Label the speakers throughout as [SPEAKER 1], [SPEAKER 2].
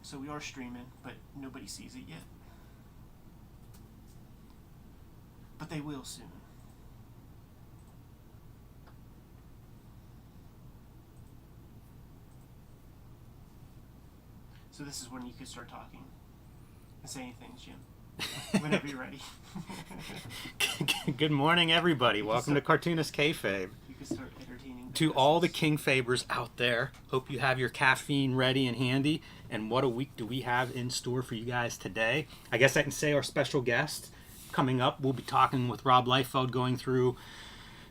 [SPEAKER 1] So we are streaming, but nobody sees it yet. But they will soon. So this is when you can start talking and saying things, Jim. Whenever you're ready.
[SPEAKER 2] Good morning, everybody. Welcome to Cartoonist Kayfabe.
[SPEAKER 1] You can start entertaining.
[SPEAKER 2] To all the Kayfabers out there, hope you have your caffeine ready and handy. And what a week do we have in store for you guys today. I guess I can say our special guest coming up. We'll be talking with Rob Liefeld, going through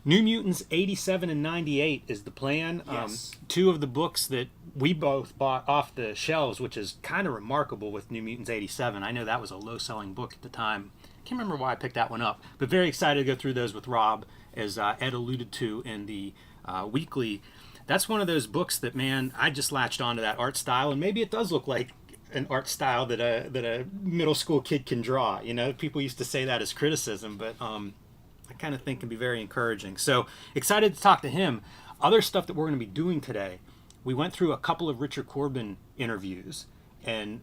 [SPEAKER 2] New Mutants 87 and 98 is the plan.
[SPEAKER 1] Yes.
[SPEAKER 2] Two of the books that we both bought off the shelves, which is kind of remarkable with New Mutants 87. I know that was a low-selling book at the time. Can't remember why I picked that one up, but very excited to go through those with Rob, as Ed alluded to in the weekly. That's one of those books that, man, I just latched onto that art style, and maybe it does look like an art style that a middle school kid can draw. You know, people used to say that as criticism, but I kind of think can be very encouraging. So excited to talk to him. Other stuff that we're going to be doing today. We went through a couple of Richard Corbin interviews, and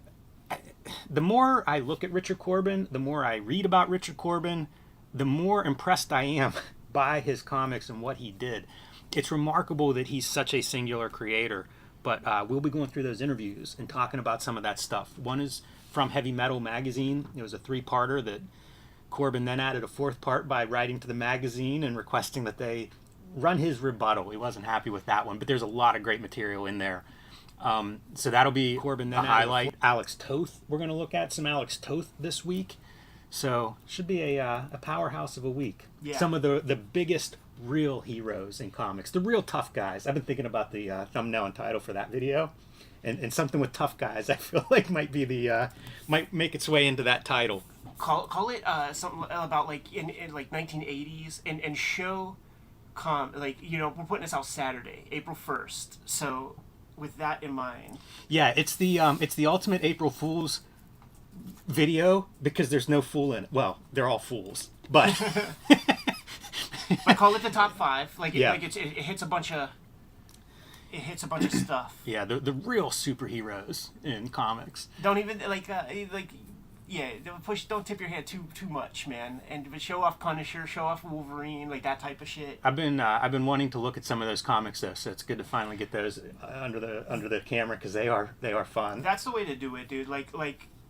[SPEAKER 2] the more I look at Richard Corbin, the more I read about Richard Corbin, the more impressed I am by his comics and what he did. It's remarkable that he's such a singular creator, but we'll be going through those interviews and talking about some of that stuff. One is from Heavy Metal magazine. It was a 3-parter that Corbin then added a 4th part by writing to the magazine and requesting that they run his rebuttal. He wasn't happy with that one, but there's a lot of great material in there. So that'll be Corbin then highlight. Alex Toth. We're going to look at some Alex Toth this week. So should be a powerhouse of a week.
[SPEAKER 1] Yeah.
[SPEAKER 2] Some of the biggest real heroes in comics, the real tough guys. I've been thinking about the thumbnail and title for that video. And something with tough guys, I feel like might be might make its way into that title.
[SPEAKER 1] Call it something about like in like 1980s and show like, you know, we're putting this out Saturday, April 1st. So with that in mind,
[SPEAKER 2] yeah, it's the ultimate April Fool's video because there's no fool in it. Well, they're all fools, but
[SPEAKER 1] I call it the top 5. Like,
[SPEAKER 2] yeah.
[SPEAKER 1] It hits a bunch of stuff.
[SPEAKER 2] Yeah, the real superheroes in comics.
[SPEAKER 1] Don't even yeah, don't tip your hand too much, man. And show off Punisher, show off Wolverine, like that type of shit.
[SPEAKER 2] I've been wanting to look at some of those comics though, so it's good to finally get those under the camera because they are fun.
[SPEAKER 1] That's the way to do it, dude. Like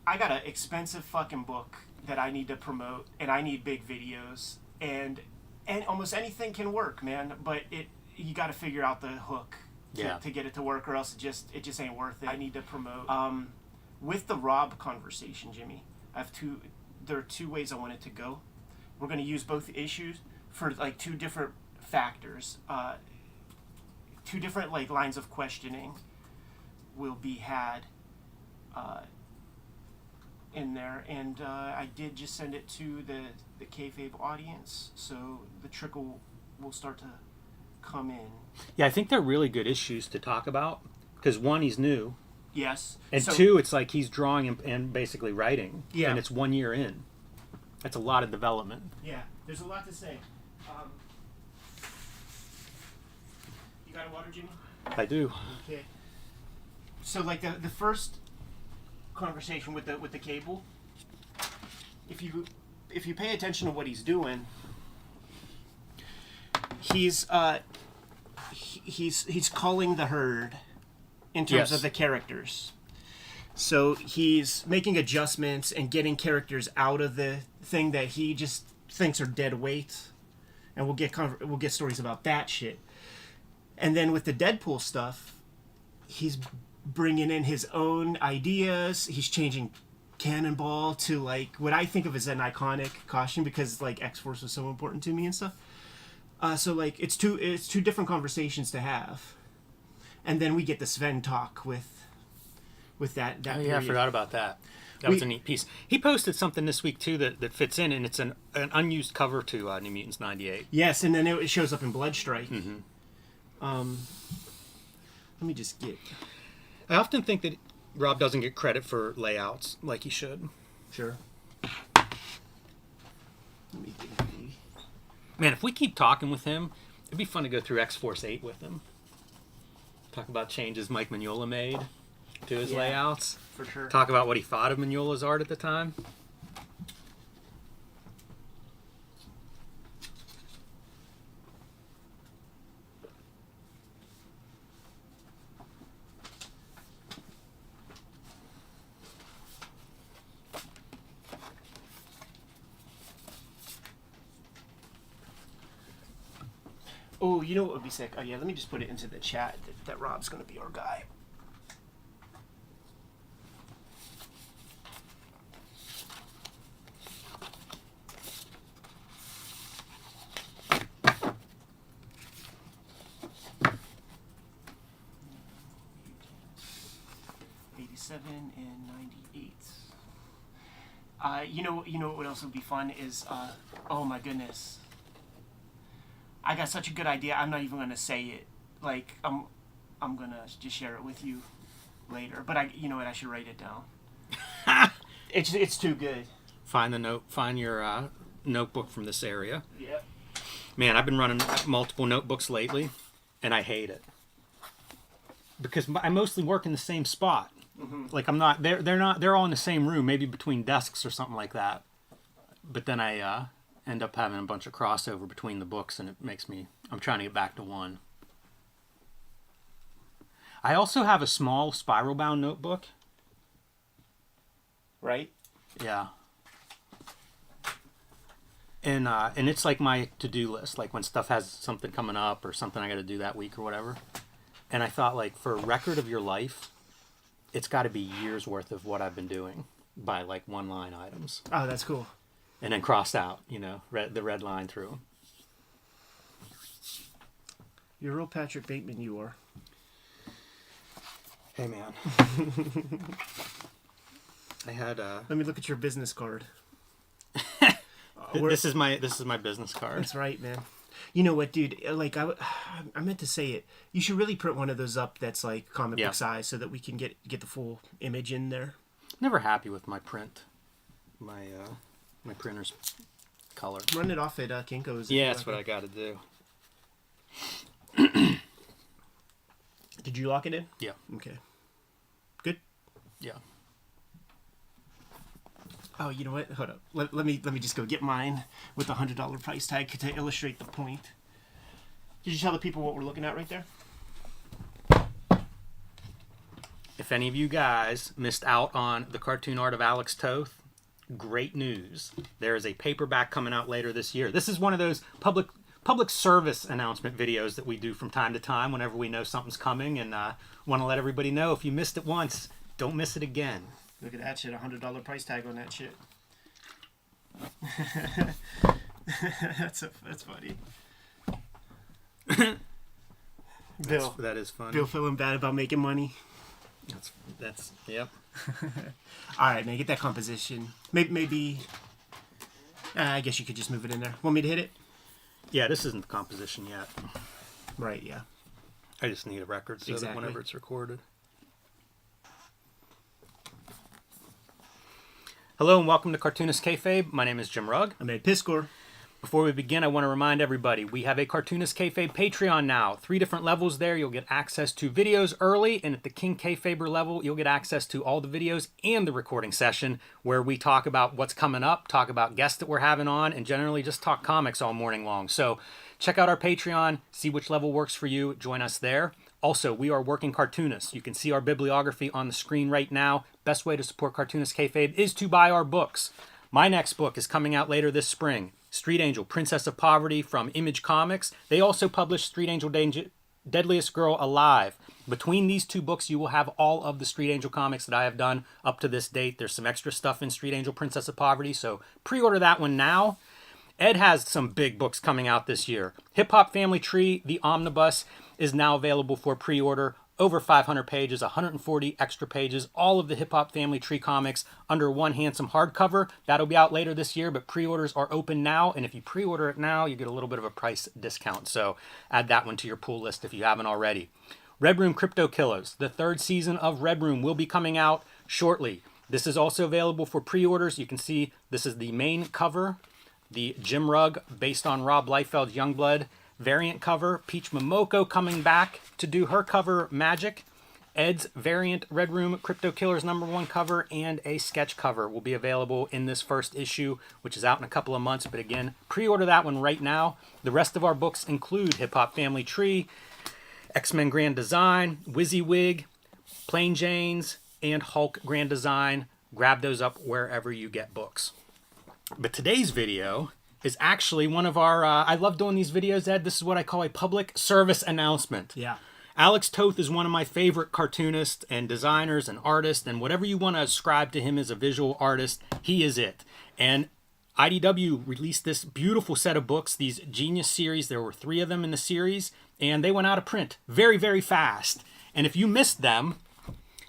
[SPEAKER 1] I got an expensive fucking book that I need to promote, and I need big videos, and almost anything can work, man. But you got to figure out the hook to get it to work, or else it just ain't worth it. I need to promote. With the Rob conversation, Jimmy, there are 2 ways I want it to go. We're going to use both issues for like 2 different factors. 2 different like lines of questioning will be had in there, and I did just send it to the Kayfabe audience, so the trickle will start to come in.
[SPEAKER 2] Yeah, I think they're really good issues to talk about because 1, he's new.
[SPEAKER 1] Yes.
[SPEAKER 2] And 2, it's like he's drawing and basically writing.
[SPEAKER 1] Yeah.
[SPEAKER 2] And it's 1 year in. That's a lot of development.
[SPEAKER 1] Yeah, there's a lot to say. You got a water, Jimmy?
[SPEAKER 2] I do.
[SPEAKER 1] Okay. So like the first conversation with the cable, if you pay attention to what he's doing, he's calling the herd in terms of the characters. So he's making adjustments and getting characters out of the thing that he just thinks are dead weight, and we'll get stories about that shit. And then with the Deadpool stuff, he's bringing in his own ideas. He's changing Cannonball to like what I think of as an iconic costume because like X-Force was so important to me and stuff. So like it's two different conversations to have. And then we get the Sven talk with that.
[SPEAKER 2] Oh yeah, I forgot about that. That was a neat piece. He posted something this week too that fits in, and it's an unused cover to New Mutants 98.
[SPEAKER 1] Yes, and then it shows up in Bloodstrike.
[SPEAKER 2] Mm-hmm.
[SPEAKER 1] Let me just get.
[SPEAKER 2] I often think that Rob doesn't get credit for layouts like he should.
[SPEAKER 1] Sure. Let me think.
[SPEAKER 2] Man, if we keep talking with him, it'd be fun to go through X-Force 8 with him. Talk about changes Mike Mignola made. to his layouts.
[SPEAKER 1] For sure.
[SPEAKER 2] Talk about what he thought of Mignola's art at the time.
[SPEAKER 1] Oh, you know what would be sick? Oh, yeah, let me just put it into the chat that Rob's going to be our guy. '87 and '98. You know what else would be fun is, oh my goodness. I got such a good idea. I'm not even gonna say it. Like I'm gonna just share it with you later. But you know what? I should write it down. It's too good.
[SPEAKER 2] Find your notebook from this area.
[SPEAKER 1] Yep.
[SPEAKER 2] Man, I've been running multiple notebooks lately, and I hate it because I mostly work in the same spot. Mm-hmm. Like I'm not. They're all in the same room, maybe between desks or something like that. But then I end up having a bunch of crossover between the books, and it makes me. I'm trying to get back to one. I also have a small spiral bound notebook.
[SPEAKER 1] Right?
[SPEAKER 2] Yeah. And it's like my to-do list, like when stuff has something coming up or something I got to do that week or whatever. And I thought, like, for a record of your life, it's got to be years worth of what I've been doing by like one line items.
[SPEAKER 1] Oh, that's cool.
[SPEAKER 2] And then crossed out, the red line through them.
[SPEAKER 1] You're a real Patrick Bateman, you are.
[SPEAKER 2] Hey, man. I had
[SPEAKER 1] Let me look at your business card.
[SPEAKER 2] This is my business card.
[SPEAKER 1] That's right, man. You know what, dude? Like I meant to say it. You should really print one of those up that's like comic book size, so that we can get the full image in there.
[SPEAKER 2] Never happy with my print. My printer's color.
[SPEAKER 1] Run it off at Kinko's.
[SPEAKER 2] Yeah, that's what I got to do.
[SPEAKER 1] Did you lock it in?
[SPEAKER 2] Yeah.
[SPEAKER 1] Okay. Good.
[SPEAKER 2] Yeah.
[SPEAKER 1] Oh, you know what? Hold up. Let me just go get mine with the $100 price tag to illustrate the point. Did you tell the people what we're looking at right there?
[SPEAKER 2] If any of you guys missed out on the cartoon art of Alex Toth, great news. There is a paperback coming out later this year. This is one of those public service announcement videos that we do from time to time whenever we know something's coming and want to let everybody know if you missed it once, don't miss it again.
[SPEAKER 1] Look at that shit, $100 price tag on that shit. That's funny. Bill.
[SPEAKER 2] That is funny.
[SPEAKER 1] Bill feeling bad about making money.
[SPEAKER 2] That's yep.
[SPEAKER 1] All right, man, get that composition. Maybe I guess you could just move it in there. Want me to hit it?
[SPEAKER 2] Yeah, this isn't the composition yet.
[SPEAKER 1] Right, yeah.
[SPEAKER 2] I just need a record so that whenever it's recorded. Hello and welcome to Cartoonist Kayfabe. My name is Jim Rugg.
[SPEAKER 1] I'm Ed Piscor.
[SPEAKER 2] Before we begin, I want to remind everybody, we have a Cartoonist Kayfabe Patreon now. 3 different levels there. You'll get access to videos early, and at the King Kayfaber level, you'll get access to all the videos and the recording session where we talk about what's coming up, talk about guests that we're having on, and generally just talk comics all morning long. So check out our Patreon, see which level works for you, join us there. Also, we are working cartoonists. You can see our bibliography on the screen right now. Best way to support Cartoonist Kayfabe is to buy our books. My next book is coming out later this spring. Street Angel, Princess of Poverty from Image Comics. They also published Street Angel Deadliest Girl Alive. Between these 2 books, you will have all of the Street Angel comics that I have done up to this date. There's some extra stuff in Street Angel, Princess of Poverty, so pre-order that one now. Ed has some big books coming out this year. Hip Hop Family Tree, the Omnibus, is now available for pre-order. Over 500 pages, 140 extra pages, all of the Hip Hop Family Tree comics under one handsome hardcover. That'll be out later this year, but pre-orders are open now, and if you pre-order it now, you get a little bit of a price discount, so add that one to your pull list if you haven't already. Red Room Crypto Killers, the 3rd season of Red Room will be coming out shortly. This is also available for pre-orders. You can see this is the main cover, the Jim Rugg based on Rob Liefeld's Youngblood variant cover. Peach Momoko coming back to do her cover magic. Ed's variant Red Room Crypto Killers #1 cover and a sketch cover will be available in this first issue, which is out in a couple of months. But again, pre-order that one right now. The rest of our books include Hip Hop Family Tree, X-Men Grand Design, WYSIWYG, Plain Janes, and Hulk Grand Design. Grab those up wherever you get books. But today's video is actually one of our, I love doing these videos, Ed. This is what I call a public service announcement.
[SPEAKER 1] Yeah.
[SPEAKER 2] Alex Toth is one of my favorite cartoonists and designers and artists, and whatever you want to ascribe to him as a visual artist, he is it. And IDW released this beautiful set of books, these Genius series. There were 3 of them in the series, and they went out of print very, very fast. And if you missed them,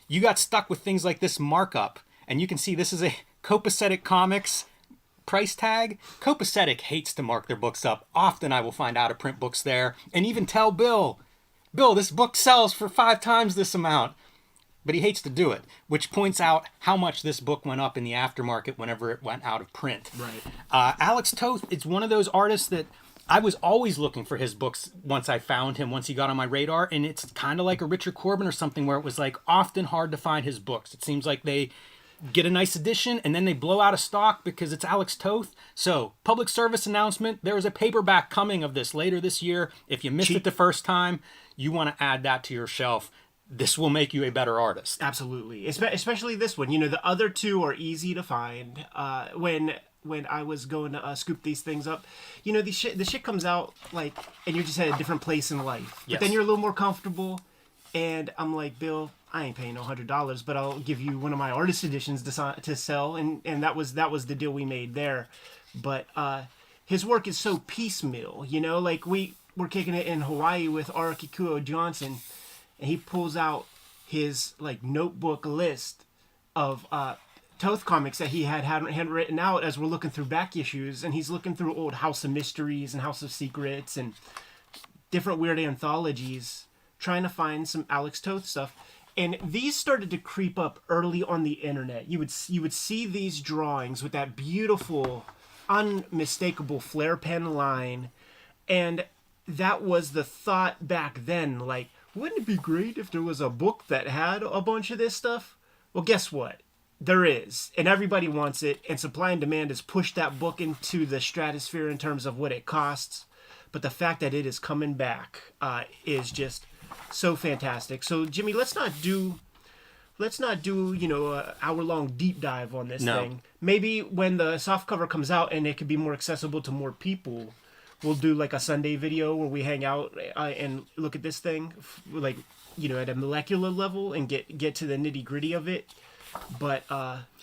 [SPEAKER 2] you got stuck with things like this markup. And you can see this is a Copacetic Comics price tag. Copacetic hates to mark their books up. Often I will find out of print books there and even tell Bill, this book sells for 5 times this amount. But he hates to do it, which points out how much this book went up in the aftermarket whenever it went out of print.
[SPEAKER 1] Right.
[SPEAKER 2] Alex Toth is one of those artists that I was always looking for his books once I found him, once he got on my radar. And it's kind of like a Richard Corbin or something where it was like often hard to find his books. It seems like they get a nice edition and then they blow out of stock because it's Alex Toth. So, public service announcement, there is a paperback coming of this later this year. If you missed it the first time, you want to add that to your shelf. This will make you a better artist.
[SPEAKER 1] Absolutely. Especially this one. You know, the other 2 are easy to find. When I was going to scoop these things up, you know, the shit comes out like, and you're just at a different place in life.
[SPEAKER 2] Yes.
[SPEAKER 1] But then you're a little more comfortable, and I'm like, Bill, I ain't paying no $100, but I'll give you one of my artist editions to sell, and that was the deal we made there. But his work is so piecemeal, you know, like we're kicking it in Hawaii with Arakikuo Johnson, and he pulls out his like notebook list of Toth comics that he had handwritten out as we're looking through back issues, and he's looking through old House of Mysteries and House of Secrets and different weird anthologies, trying to find some Alex Toth stuff. And these started to creep up early on the internet. You would see these drawings with that beautiful, unmistakable flare pen line, and that was the thought back then. Like, wouldn't it be great if there was a book that had a bunch of this stuff? Well, guess what? There is, and everybody wants it, and supply and demand has pushed that book into the stratosphere in terms of what it costs. But the fact that it is coming back is just so fantastic. So, Jimmy, let's not do you know, an hour-long deep dive on this thing. Maybe when the softcover comes out and it could be more accessible to more people, we'll do like a Sunday video where we hang out and look at this thing, like, you know, at a molecular level and get to the nitty-gritty of it. But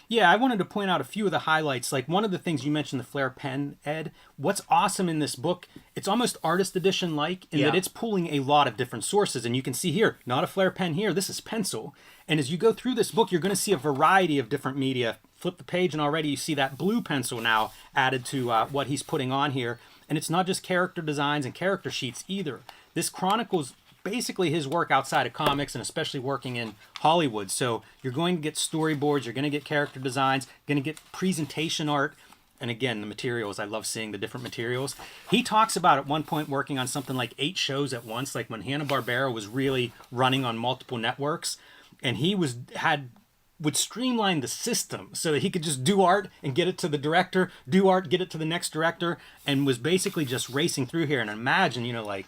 [SPEAKER 2] yeah, I wanted to point out a few of the highlights. Like one of the things you mentioned, the flare pen, Ed. What's awesome in this book, it's almost artist edition like in that it's pulling a lot of different sources. And you can see here, not a flare pen here, this is pencil. And as you go through this book, you're going to see a variety of different media. Flip the page and already you see that blue pencil now added to what he's putting on here. And it's not just character designs and character sheets either. This chronicles basically his work outside of comics and especially working in Hollywood. So you're going to get storyboards, you're going to get character designs, going to get presentation art, and again, the materials. I love seeing the different materials. He talks about at one point working on something like 8 shows at once, like when Hanna-Barbera was really running on multiple networks, and he would streamline the system so that he could just do art and get it to the director, do art, get it to the next director, and was basically just racing through here. And imagine, you know, like,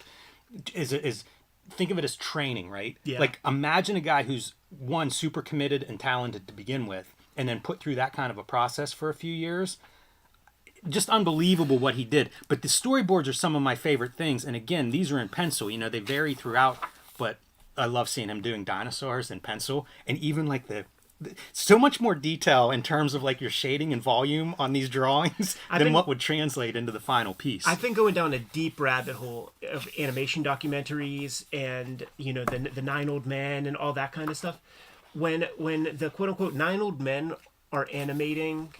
[SPEAKER 2] think of it as training, right?
[SPEAKER 1] Yeah.
[SPEAKER 2] Like, imagine a guy who's, one, super committed and talented to begin with, and then put through that kind of a process for a few years. Just unbelievable what he did. But the storyboards are some of my favorite things. And again, these are in pencil. You know, they vary throughout, but I love seeing him doing dinosaurs in pencil. And even like so much more detail in terms of like your shading and volume on these drawings than what would translate into the final piece. I
[SPEAKER 1] think going down a deep rabbit hole of animation documentaries and, you know, the 9 Old Men and all that kind of stuff, when the quote unquote 9 Old Men are animating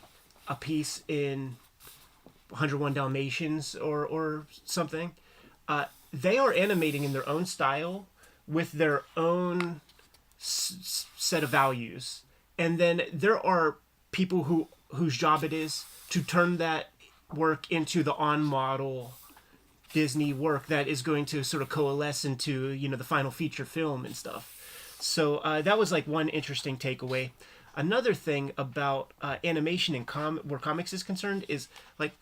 [SPEAKER 1] a piece in 101 Dalmatians or something, they are animating in their own style with their own set of values. And then there are people whose job it is to turn that work into the on-model Disney work that is going to sort of coalesce into, you know, the final feature film and stuff. So that was like one interesting takeaway. Another thing about animation and where comics is concerned is like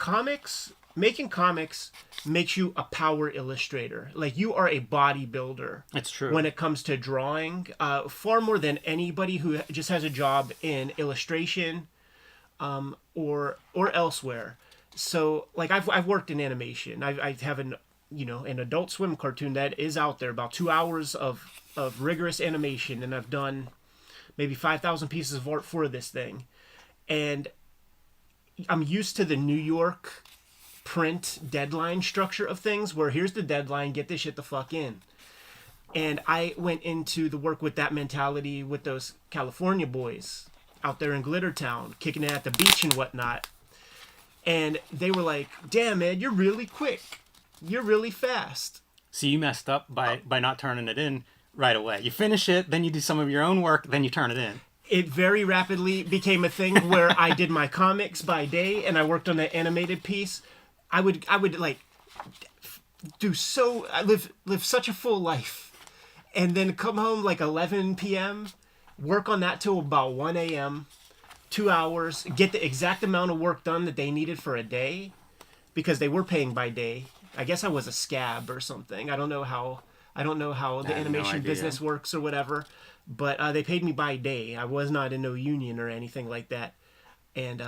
[SPEAKER 1] making comics makes you a power illustrator. Like you are a bodybuilder.
[SPEAKER 2] That's true.
[SPEAKER 1] When it comes to drawing, far more than anybody who just has a job in illustration or elsewhere. So like I've worked in animation. I have an Adult Swim cartoon that is out there, about 2 hours of rigorous animation, and I've done maybe 5,000 pieces of art for this thing. And I'm used to the New York print deadline structure of things, where here's the deadline, get this shit the fuck in. And I went into the work with that mentality with those California boys out there in Glittertown, kicking it at the beach and whatnot. And they were like, damn, man, you're really quick. You're really fast.
[SPEAKER 2] So you messed up by not turning it in right away. You finish it, then you do some of your own work, then you turn it in.
[SPEAKER 1] It very rapidly became a thing where I did my comics by day and I worked on the animated piece. I would like live such a full life, and then come home like 11 p.m., work on that till about 1 a.m., 2 hours, get the exact amount of work done that they needed for a day, because they were paying by day. I guess I was a scab or something. I don't know how the animation business works or whatever, but they paid me by day. I was not in no union or anything like that, and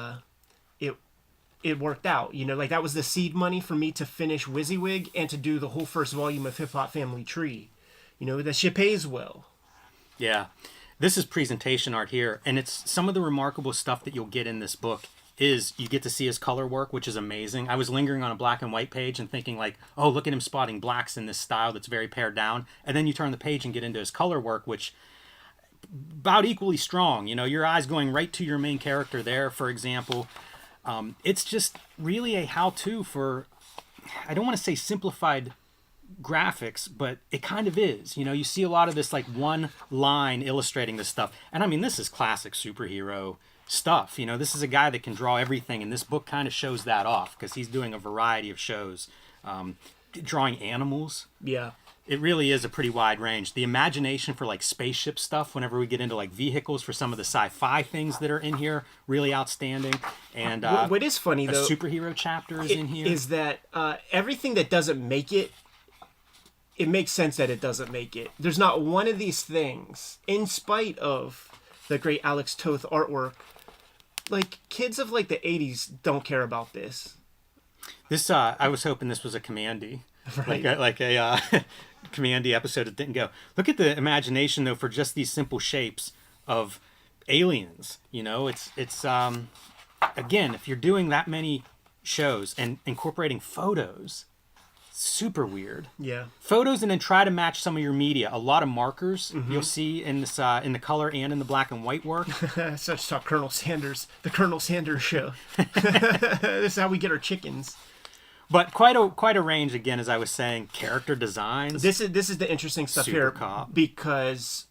[SPEAKER 1] it worked out. Like that was the seed money for me to finish WYSIWYG and to do the whole first volume of Hip Hop Family Tree. That shit pays well.
[SPEAKER 2] Yeah. This is presentation art here, and it's some of the remarkable stuff that you'll get in this book is you get to see his color work, which is amazing. I was lingering on a black and white page and thinking like, oh, look at him spotting blacks in this style that's very pared down. And then you turn the page and get into his color work, which about equally strong. Your eyes going right to your main character there, for example. It's just really a how-to for, I don't want to say simplified graphics, but it kind of is. You see a lot of this like one line illustrating this stuff. And I mean, this is classic superhero stuff. This is a guy that can draw everything, and this book kind of shows that off because he's doing a variety of shows. Drawing animals.
[SPEAKER 1] Yeah.
[SPEAKER 2] It really is a pretty wide range. The imagination for like spaceship stuff, whenever we get into like vehicles for some of the sci-fi things that are in here, really outstanding. And
[SPEAKER 1] what is funny though,
[SPEAKER 2] superhero chapter is in here.
[SPEAKER 1] Is that everything that doesn't make it makes sense that it doesn't make it. There's not one of these things, in spite of the great Alex Toth artwork, like kids of like the 80s don't care about this.
[SPEAKER 2] This I was hoping this was a Commandy. Right. Like a Commandy episode that didn't go. Look at the imagination though for just these simple shapes of aliens. It's again, if you're doing that many shows and incorporating photos, super weird.
[SPEAKER 1] Yeah.
[SPEAKER 2] Photos, and then try to match some of your media. A lot of markers you'll see in this in the color and in the black and white work.
[SPEAKER 1] Such talk Colonel Sanders, the Colonel Sanders show. This is how we get our chickens.
[SPEAKER 2] But quite a range again, as I was saying. Character designs.
[SPEAKER 1] This is the interesting stuff
[SPEAKER 2] Super
[SPEAKER 1] here
[SPEAKER 2] cop.
[SPEAKER 1] Because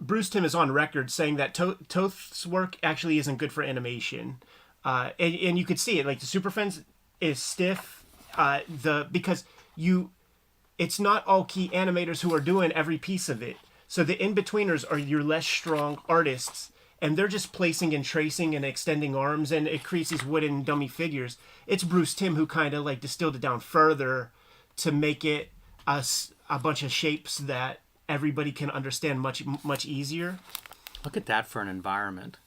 [SPEAKER 1] Bruce Timm is on record saying that Toth's work actually isn't good for animation, and you could see it. Like the Super Friends is stiff, because it's not all key animators who are doing every piece of it. So the in-betweeners are your less strong artists, and they're just placing and tracing and extending arms, and it creates these wooden dummy figures. It's Bruce Timm who kind of like distilled it down further to make it a bunch of shapes that everybody can understand much easier.
[SPEAKER 2] Look at that for an environment.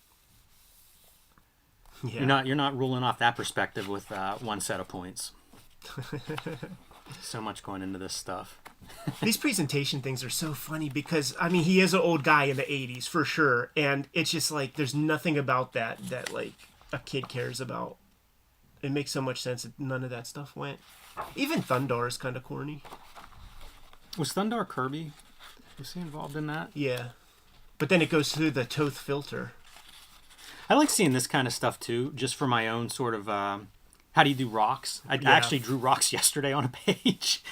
[SPEAKER 1] Yeah.
[SPEAKER 2] You're not ruling off that perspective with one set of points. So much going into this stuff.
[SPEAKER 1] These presentation things are so funny because, I mean, he is an old guy in the 80s for sure. And it's just like, there's nothing about that like a kid cares about. It makes so much sense that none of that stuff went. Even Thundar is kind of corny.
[SPEAKER 2] Was Thundar Kirby? Was he involved in that?
[SPEAKER 1] Yeah. But then it goes through the Toth filter.
[SPEAKER 2] I like seeing this kind of stuff too, just for my own sort of, how do you do rocks? I actually drew rocks yesterday on a page.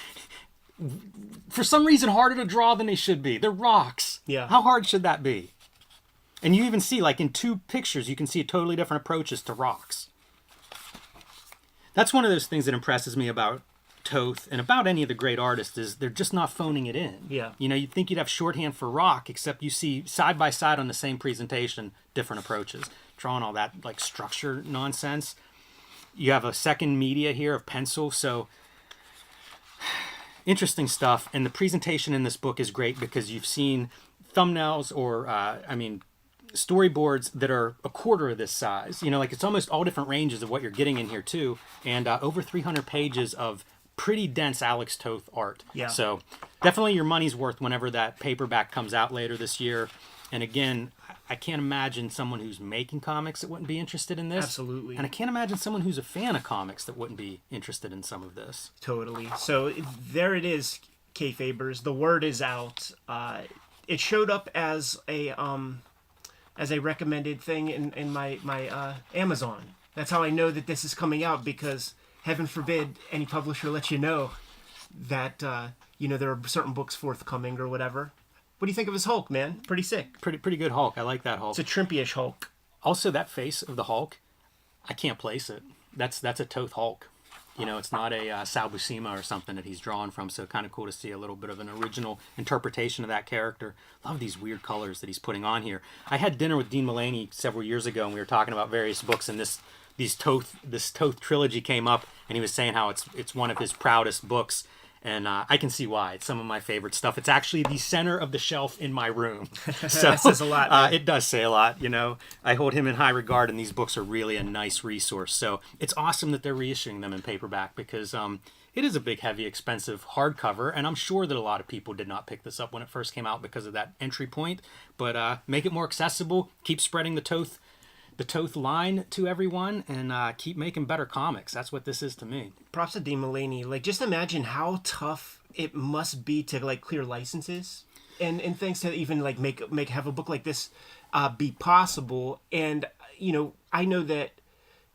[SPEAKER 2] For some reason, harder to draw than they should be. They're rocks.
[SPEAKER 1] Yeah.
[SPEAKER 2] How hard should that be? And you even see, like in two pictures, you can see totally different approaches to rocks. That's one of those things that impresses me about Toth and about any of the great artists is they're just not phoning it in.
[SPEAKER 1] Yeah.
[SPEAKER 2] You know, you'd think you'd have shorthand for rock, except you see side by side on the same presentation, different approaches. Drawing all that like structure nonsense. You have a second media here of pencil, so interesting stuff. And the presentation in this book is great because you've seen thumbnails or, storyboards that are a quarter of this size. You know, like it's almost all different ranges of what you're getting in here too. And over 300 pages of pretty dense Alex Toth art.
[SPEAKER 1] Yeah.
[SPEAKER 2] So definitely your money's worth whenever that paperback comes out later this year. And again, I can't imagine someone who's making comics that wouldn't be interested in this.
[SPEAKER 1] Absolutely.
[SPEAKER 2] And I can't imagine someone who's a fan of comics that wouldn't be interested in some of this.
[SPEAKER 1] Totally. So there it is, Kayfabers. The word is out. It showed up as a recommended thing in my Amazon. That's how I know that this is coming out, because heaven forbid any publisher lets you know that there are certain books forthcoming or whatever. What do you think of his Hulk, man? Pretty sick.
[SPEAKER 2] Pretty good Hulk. I like that Hulk.
[SPEAKER 1] It's a Trimpish Hulk.
[SPEAKER 2] Also, that face of the Hulk, I can't place it. That's a Toth Hulk. You know, it's not a Sal Buscema or something that he's drawn from, so kind of cool to see a little bit of an original interpretation of that character. Love these weird colors that he's putting on here. I had dinner with Dean Mulaney several years ago, and we were talking about various books, and this Toth trilogy came up, and he was saying how it's one of his proudest books. And I can see why. It's some of my favorite stuff. It's actually the center of the shelf in my room. So
[SPEAKER 1] That says a lot.
[SPEAKER 2] it does say a lot. You know, I hold him in high regard, and these books are really a nice resource. So it's awesome that they're reissuing them in paperback, because it is a big, heavy, expensive hardcover. And I'm sure that a lot of people did not pick this up when it first came out because of that entry point. But make it more accessible. Keep spreading the Toth line to everyone, and keep making better comics. That's what this is to me.
[SPEAKER 1] Props to Dean Mulaney. Like, just imagine how tough it must be to like clear licenses and things to even like have a book like this be possible. And I know that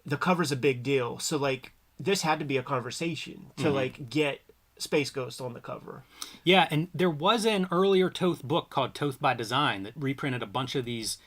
[SPEAKER 1] the cover's a big deal, so like this had to be a conversation to like get Space Ghost on the cover.
[SPEAKER 2] Yeah, and there was an earlier Toth book called Toth by Design that reprinted a bunch of his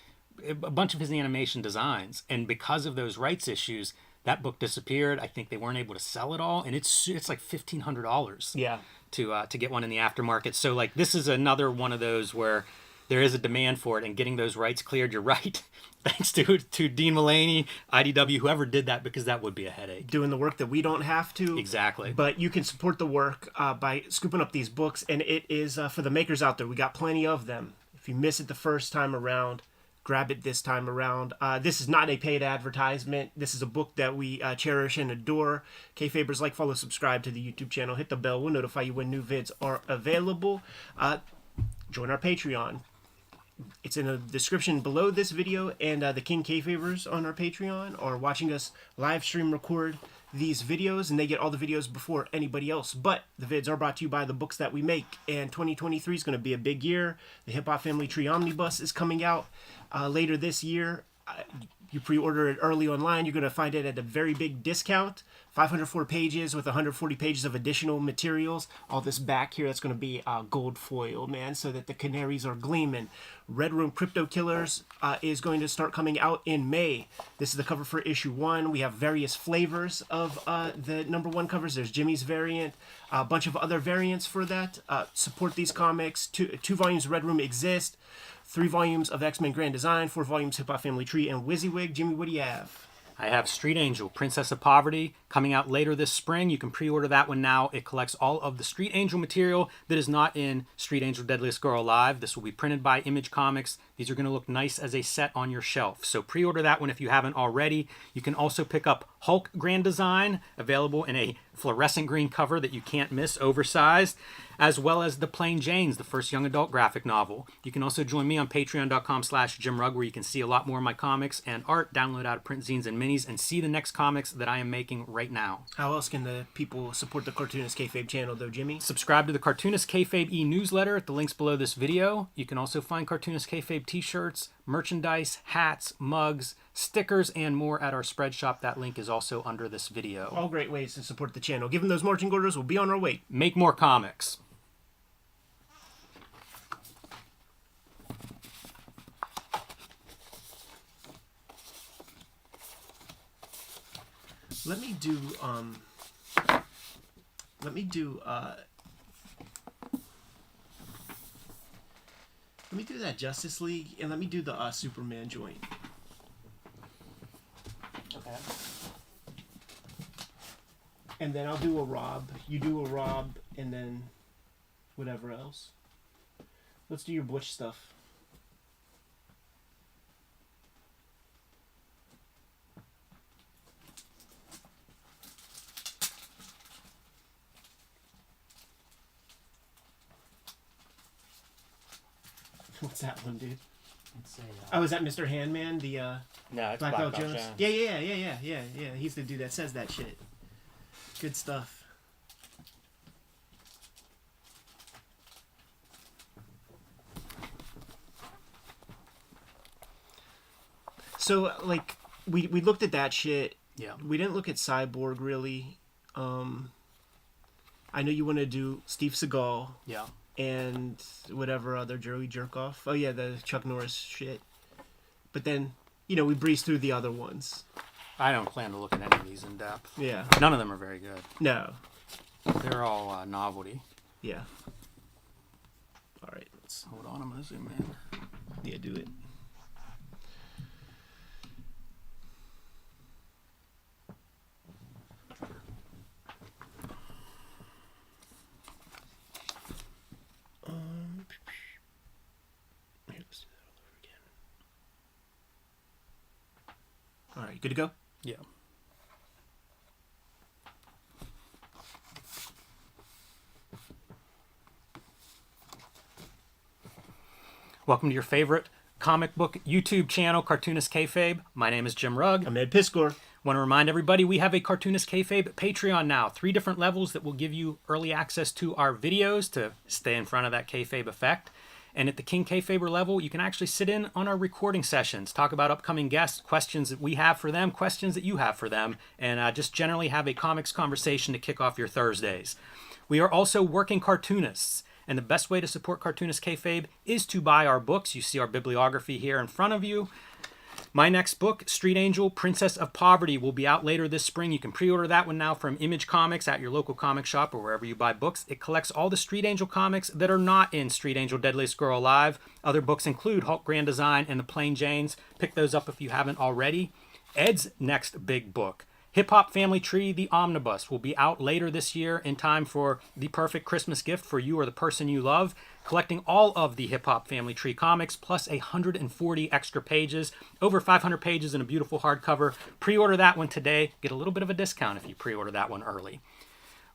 [SPEAKER 2] animation designs, and because of those rights issues, that book disappeared. I think they weren't able to sell it all, and it's like $1,500
[SPEAKER 1] Yeah.
[SPEAKER 2] to get one in the aftermarket. So like this is another one of those where there is a demand for it, and getting those rights cleared, you're right. Thanks to Dean Mulaney, IDW, whoever did that, because that would be a headache.
[SPEAKER 1] Doing the work that we don't have to.
[SPEAKER 2] Exactly.
[SPEAKER 1] But you can support the work by scooping up these books, and it is for the makers out there. We got plenty of them. If you miss it the first time around, grab it this time around. This is not a paid advertisement. This is a book that we cherish and adore. Kayfabers, like, follow, subscribe to the YouTube channel. Hit the bell. We'll notify you when new vids are available. Join our Patreon. It's in the description below this video, and the King Kayfabers on our Patreon are watching us live stream record these videos, and they get all the videos before anybody else. But the vids are brought to you by the books that we make, and 2023 is going to be a big year. The Hip Hop Family Tree Omnibus is coming out later this year. You pre-order it early online, you're going to find it at a very big discount. 504 pages with 140 pages of additional materials. All this back here, that's going to be gold foil, man, so that the canaries are gleaming. Red Room Crypto Killers is going to start coming out in May. This is the cover for issue 1. We have various flavors of the #1 covers. There's Jimmy's variant, a bunch of other variants for that. Support these comics. Two volumes of Red Room exist. 3 volumes of X-Men Grand Design, 4 volumes Hip Hop Family Tree, and WYSIWYG. Jimmy, what do you have?
[SPEAKER 2] I have Street Angel, Princess of Poverty, coming out later this spring. You can pre-order that one now. It collects all of the Street Angel material that is not in Street Angel Deadliest Girl Alive. This will be printed by Image Comics. These are going to look nice as a set on your shelf. So pre-order that one if you haven't already. You can also pick up Hulk Grand Design, available in a fluorescent green cover that you can't miss, oversized, as well as The Plain Janes, the first young adult graphic novel. You can also join me on patreon.com/JimRugg, where you can see a lot more of my comics and art, download out of print zines and minis, and see the next comics that I am making right now.
[SPEAKER 1] How else can the people support the Cartoonist Kayfabe channel, though, Jimmy?
[SPEAKER 2] Subscribe to the Cartoonist Kayfabe e-newsletter at the links below this video. You can also find Cartoonist Kayfabe t-shirts, merchandise, hats, mugs, stickers, and more at our spread shop. That link is also under this video.
[SPEAKER 1] All great ways to support the channel. Given those marching orders, we'll be on our way.
[SPEAKER 2] Make more comics.
[SPEAKER 1] Let me do Let me do that Justice League, and let me do the Superman joint.
[SPEAKER 2] Okay.
[SPEAKER 1] And then I'll do a Rob. You do a Rob, and then whatever else. Let's do your Butch stuff. What's that one, dude?
[SPEAKER 2] Let's say,
[SPEAKER 1] Oh, is that Mr. Handman? The
[SPEAKER 2] no, it's
[SPEAKER 1] Black Belt Jones? Yeah. He's the dude that says that shit. Good stuff. So, like, we looked at that shit.
[SPEAKER 2] Yeah.
[SPEAKER 1] We didn't look at Cyborg, really. I know you want to do Steve Seagal.
[SPEAKER 2] Yeah.
[SPEAKER 1] And whatever other Joey Jerkoff. Oh, yeah, the Chuck Norris shit. But then, we breezed through the other ones.
[SPEAKER 2] I don't plan to look at any of these in depth.
[SPEAKER 1] Yeah.
[SPEAKER 2] None of them are very good.
[SPEAKER 1] No.
[SPEAKER 2] They're all novelty.
[SPEAKER 1] Yeah. All right. Let's
[SPEAKER 2] Hold on, I'm going to zoom in.
[SPEAKER 1] Yeah, do it. Here, let's do that all over again. All right, good to go?
[SPEAKER 2] Yeah. Welcome to your favorite comic book YouTube channel, Cartoonist Kayfabe. My name is Jim Rugg.
[SPEAKER 1] I'm Ed Piscor.
[SPEAKER 2] Want to remind everybody we have a Cartoonist Kayfabe Patreon now. 3 different levels that will give you early access to our videos to stay in front of that kayfabe effect. And at the King Kayfaber level, you can actually sit in on our recording sessions, talk about upcoming guests, questions that we have for them, questions that you have for them, and just generally have a comics conversation to kick off your Thursdays. We are also working cartoonists. And the best way to support Cartoonist Kayfabe is to buy our books. You see our bibliography here in front of you. My next book, Street Angel, Princess of Poverty, will be out later this spring. You can pre-order that one now from Image Comics at your local comic shop or wherever you buy books. It collects all the Street Angel comics that are not in Street Angel Deadliest Girl Alive. Other books include Hulk Grand Design and The Plain Janes. Pick those up if you haven't already. Ed's next big book, Hip Hop Family Tree, The Omnibus, will be out later this year in time for the perfect Christmas gift for you or the person you love. Collecting all of the Hip Hop Family Tree comics, plus 140 extra pages, over 500 pages in a beautiful hardcover. Pre-order that one today. Get a little bit of a discount if you pre-order that one early.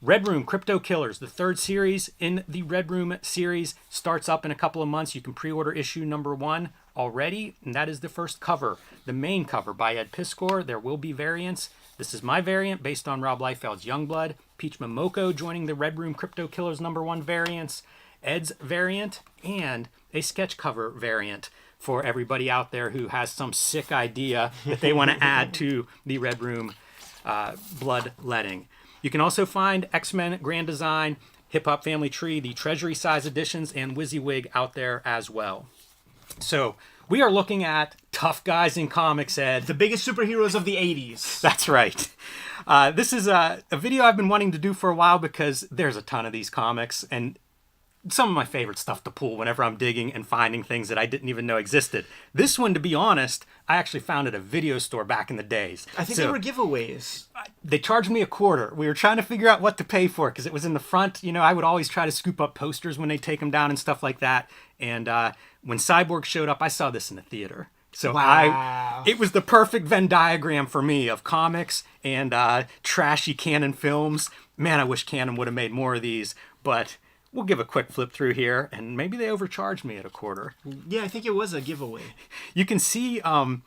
[SPEAKER 2] Red Room Crypto Killers, the 3rd series in the Red Room series, starts up in a couple of months. You can pre-order issue number 1 already, and that is the first cover, the main cover by Ed Piscor. There will be variants. This is my variant based on Rob Liefeld's Youngblood. Peach Momoko joining the Red Room Crypto Killers number 1 variants. Ed's variant and a sketch cover variant for everybody out there who has some sick idea that they want to add to the Red Room bloodletting. You can also find X-Men Grand Design, Hip Hop Family Tree, the Treasury size editions, and WYSIWYG out there as well. So we are looking at tough guys in comics, Ed.
[SPEAKER 1] The biggest superheroes of the 80s.
[SPEAKER 2] That's right. This is a video I've been wanting to do for a while because there's a ton of these comics, and some of my favorite stuff to pull whenever I'm digging and finding things that I didn't even know existed. This one, to be honest, I actually found at a video store back in the days.
[SPEAKER 1] I think they were giveaways.
[SPEAKER 2] They charged me $0.25. We were trying to figure out what to pay for because it was in the front. You know, I would always try to scoop up posters when they take them down and stuff like that. And when Cyborg showed up, I saw this in the theater. So
[SPEAKER 1] wow.
[SPEAKER 2] It was the perfect Venn diagram for me of comics and trashy Canon films. Man, I wish Canon would have made more of these, but we'll give a quick flip through here, and maybe they overcharged me at $0.25.
[SPEAKER 1] Yeah, I think it was a giveaway.
[SPEAKER 2] You can see a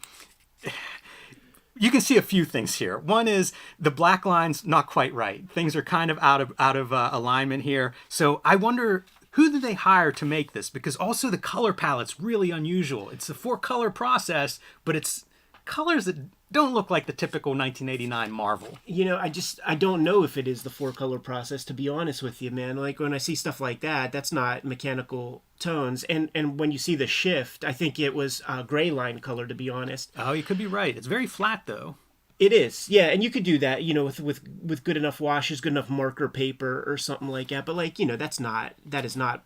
[SPEAKER 2] few things here. One is the black line's not quite right. Things are kind of out of alignment here. So I wonder, who did they hire to make this? Because also the color palette's really unusual. It's a 4-color process, but it's colors that don't look like the typical 1989 Marvel.
[SPEAKER 1] You know, I don't know if it is the 4-color process, to be honest with you, man. Like, when I see stuff like that, that's not mechanical tones. And when you see the shift, I think it was gray line color, to be honest.
[SPEAKER 2] Oh, you could be right. It's very flat, though.
[SPEAKER 1] It is, yeah, and you could do that, with good enough washes, good enough marker paper or something like that. But like, that is not.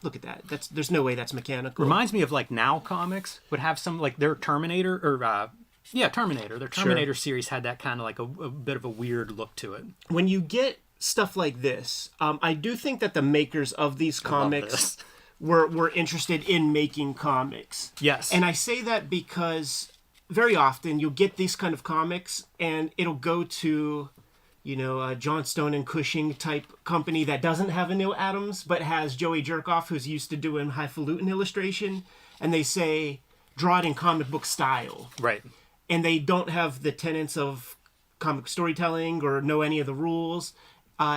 [SPEAKER 1] Look at that. There's no way that's mechanical.
[SPEAKER 2] Reminds me of like Now Comics would have some like their Terminator or Terminator. Their Terminator series had that kind of like a bit of a weird look to it.
[SPEAKER 1] When you get stuff like this, I do think that the makers of these comics were interested in making comics.
[SPEAKER 2] Yes,
[SPEAKER 1] and I say that because very often you'll get these kind of comics and it'll go to, John Stone and Cushing type company that doesn't have a Neil Adams but has Joey Jerkoff, who's used to doing highfalutin illustration, and they say, draw it in comic book style.
[SPEAKER 2] Right.
[SPEAKER 1] And they don't have the tenets of comic storytelling or know any of the rules.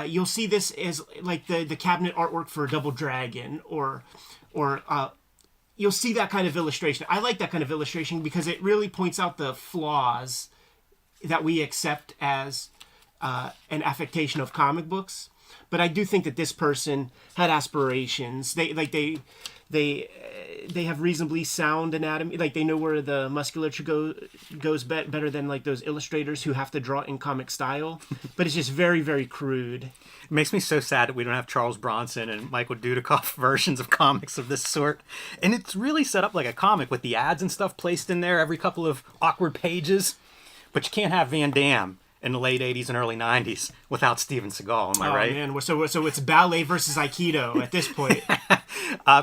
[SPEAKER 1] You'll see this as like the cabinet artwork for Double Dragon or you'll see that kind of illustration. I like that kind of illustration because it really points out the flaws that we accept as an affectation of comic books. But I do think that this person had aspirations. They have reasonably sound anatomy. Like they know where the musculature goes better than like those illustrators who have to draw in comic style. But it's just very, very crude.
[SPEAKER 2] It makes me so sad that we don't have Charles Bronson and Michael Dudikoff versions of comics of this sort. And it's really set up like a comic with the ads and stuff placed in there every couple of awkward pages. But you can't have Van Damme in the late 80s and early 90s without Steven Seagal, am I right?
[SPEAKER 1] Oh, man. So it's ballet versus Aikido at this point.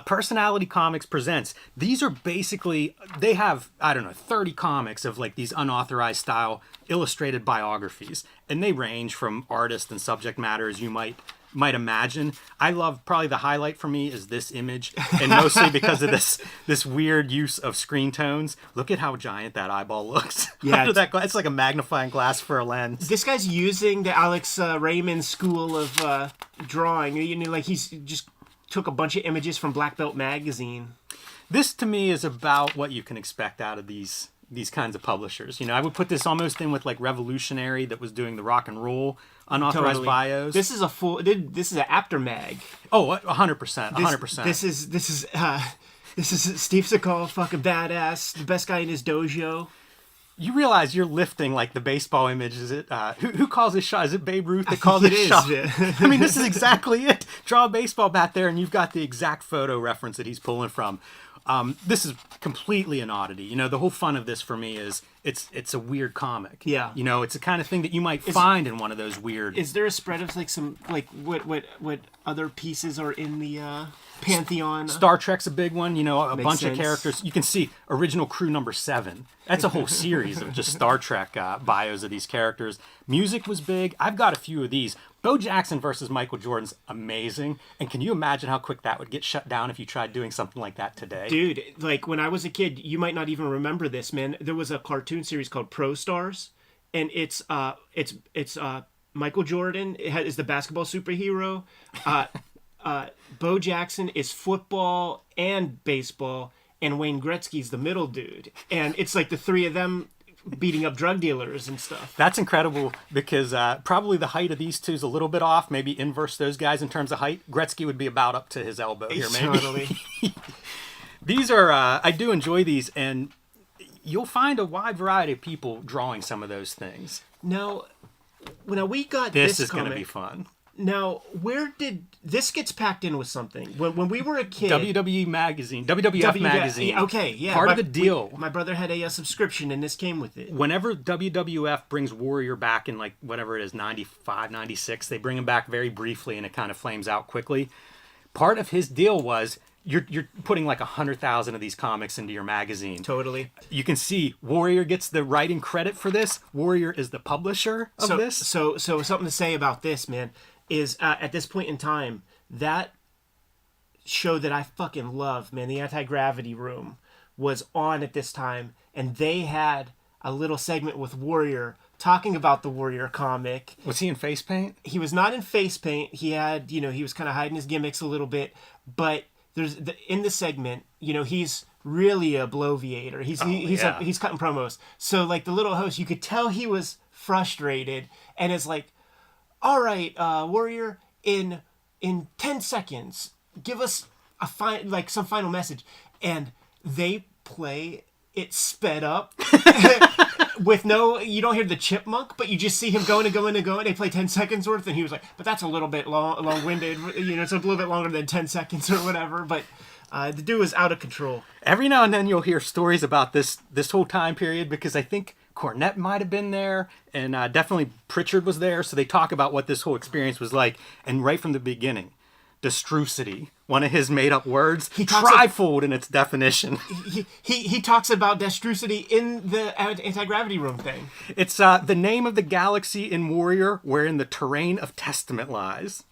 [SPEAKER 2] Personality Comics presents. These are basically, they have, 30 comics of like these unauthorized style illustrated biographies. And they range from artists and subject matter as you might imagine. I love, probably the highlight for me is this image, and mostly because of this weird use of screen tones. Look at how giant that eyeball looks.
[SPEAKER 1] Yeah,
[SPEAKER 2] it's like a magnifying glass for a lens.
[SPEAKER 1] This guy's using the Alex Raymond school of drawing. Like he's just took a bunch of images from Black Belt magazine.
[SPEAKER 2] This to me is about what you can expect out of these kinds of publishers. I would put this almost in with like Revolutionary that was doing the rock and roll unauthorized bios.
[SPEAKER 1] This is this is an After Mag.
[SPEAKER 2] Oh, 100%, 100%.
[SPEAKER 1] This is Steve Seagal, fucking badass, the best guy in his dojo.
[SPEAKER 2] You realize you're lifting like the baseball image. Is it who calls his shot? Is it Babe Ruth that calls his shot? I mean, this is exactly it. Draw a baseball bat there, and you've got the exact photo reference that he's pulling from. This is completely an oddity. The whole fun of this for me is it's a weird comic.
[SPEAKER 1] Yeah.
[SPEAKER 2] It's the kind of thing that you might find in one of those weird.
[SPEAKER 1] Is there a spread of like some like what other pieces are in the pantheon?
[SPEAKER 2] Star Trek's a big one. A bunch of characters. You can see original crew number 7. That's a whole series of just Star Trek bios of these characters. Music was big. I've got a few of these. Bo Jackson versus Michael Jordan's amazing. And can you imagine how quick that would get shut down if you tried doing something like that today?
[SPEAKER 1] Dude, like when I was a kid, you might not even remember this, man. There was a cartoon series called Pro Stars, and it's Michael Jordan is the basketball superhero. Bo Jackson is football and baseball, and Wayne Gretzky's the middle dude. And it's like the three of them beating up drug dealers and stuff.
[SPEAKER 2] That's incredible because probably the height of these two is a little bit off. Maybe inverse those guys in terms of height. Gretzky would be about up to his elbow here, maybe. Totally. These are, I do enjoy these, and you'll find a wide variety of people drawing some of those things.
[SPEAKER 1] Now we got this
[SPEAKER 2] is
[SPEAKER 1] going
[SPEAKER 2] to be fun.
[SPEAKER 1] Now, where did this gets packed in with something? When we were a kid,
[SPEAKER 2] WWF magazine.
[SPEAKER 1] Okay, yeah.
[SPEAKER 2] Part of the deal.
[SPEAKER 1] My brother had a subscription, and this came with it.
[SPEAKER 2] Whenever WWF brings Warrior back in like whatever it is, 95, 96, they bring him back very briefly, and it kind of flames out quickly. Part of his deal was you're putting like 100,000 of these comics into your magazine.
[SPEAKER 1] Totally.
[SPEAKER 2] You can see Warrior gets the writing credit for this. Warrior is the publisher of this.
[SPEAKER 1] So something to say about this, man, is at this point in time, that show that I fucking love, man, the Anti-Gravity Room, was on at this time, and they had a little segment with Warrior talking about the Warrior comic.
[SPEAKER 2] Was he in face paint?
[SPEAKER 1] He was not in face paint. He had, he was kind of hiding his gimmicks a little bit, but in the segment, he's really a bloviator. He's cutting promos. So like the little host, you could tell he was frustrated, and it's like, all right, Warrior, in 10 seconds, give us some final message. And they play it sped up. with no, you don't hear the chipmunk, but you just see him going and going and going. They play 10 seconds worth, and he was like, but that's a little bit long-winded. It's a little bit longer than 10 seconds or whatever. But the dude was out of control.
[SPEAKER 2] Every now and then you'll hear stories about this whole time period, because I think Cornette might have been there, and definitely Pritchard was there. So they talk about what this whole experience was like. And right from the beginning, destrucity, one of his made-up words, trifold in its definition.
[SPEAKER 1] He talks about destrucity in the anti-gravity room thing.
[SPEAKER 2] It's the name of the galaxy in Warrior wherein the terrain of Testament lies.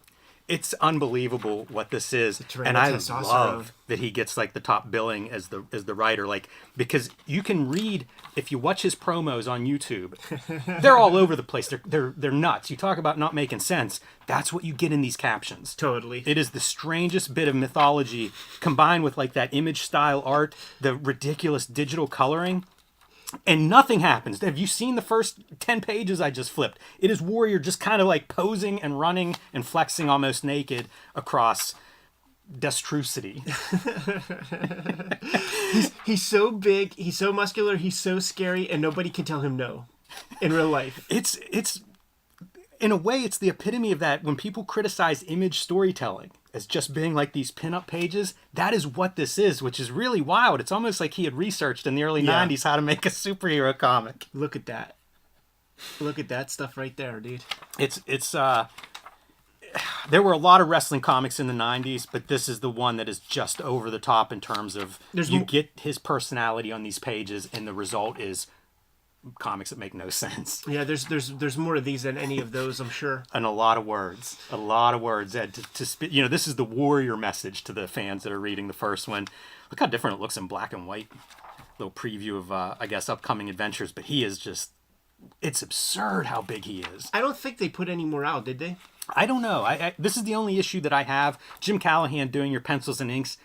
[SPEAKER 2] It's unbelievable what this is, and I love that he gets like the top billing as the writer, like, because you can read, if you watch his promos on YouTube, they're all over the place. They're nuts. You talk about not making sense. That's what you get in these captions.
[SPEAKER 1] Totally.
[SPEAKER 2] It is the strangest bit of mythology combined with like that image style art, the ridiculous digital coloring. And nothing happens. Have you seen the first 10 pages I just flipped? It is Warrior just kind of like posing and running and flexing almost naked across destrucity.
[SPEAKER 1] he's so big, he's so muscular, he's so scary, and nobody can tell him no in real life.
[SPEAKER 2] It's in a way, it's the epitome of that when people criticize image storytelling as just being like these pinup pages. That is what this is, which is really wild. It's almost like he had researched in the early 90s how to make a superhero comic.
[SPEAKER 1] Look at that. Look at that stuff right there, dude.
[SPEAKER 2] It's there were a lot of wrestling comics in the 90s, but this is the one that is just over the top in terms of get his personality on these pages, and the result is comics that make no sense.
[SPEAKER 1] Yeah, there's more of these than any of those, I'm sure.
[SPEAKER 2] And a lot of words, Ed, this is the Warrior message to the fans that are reading the first one. Look how different it looks in black and white. Little preview of, I guess, upcoming adventures, but he is just, it's absurd how big he is.
[SPEAKER 1] I don't think they put any more out, did they?
[SPEAKER 2] I don't know. This is the only issue that I have. Jim Callahan doing your pencils and inks,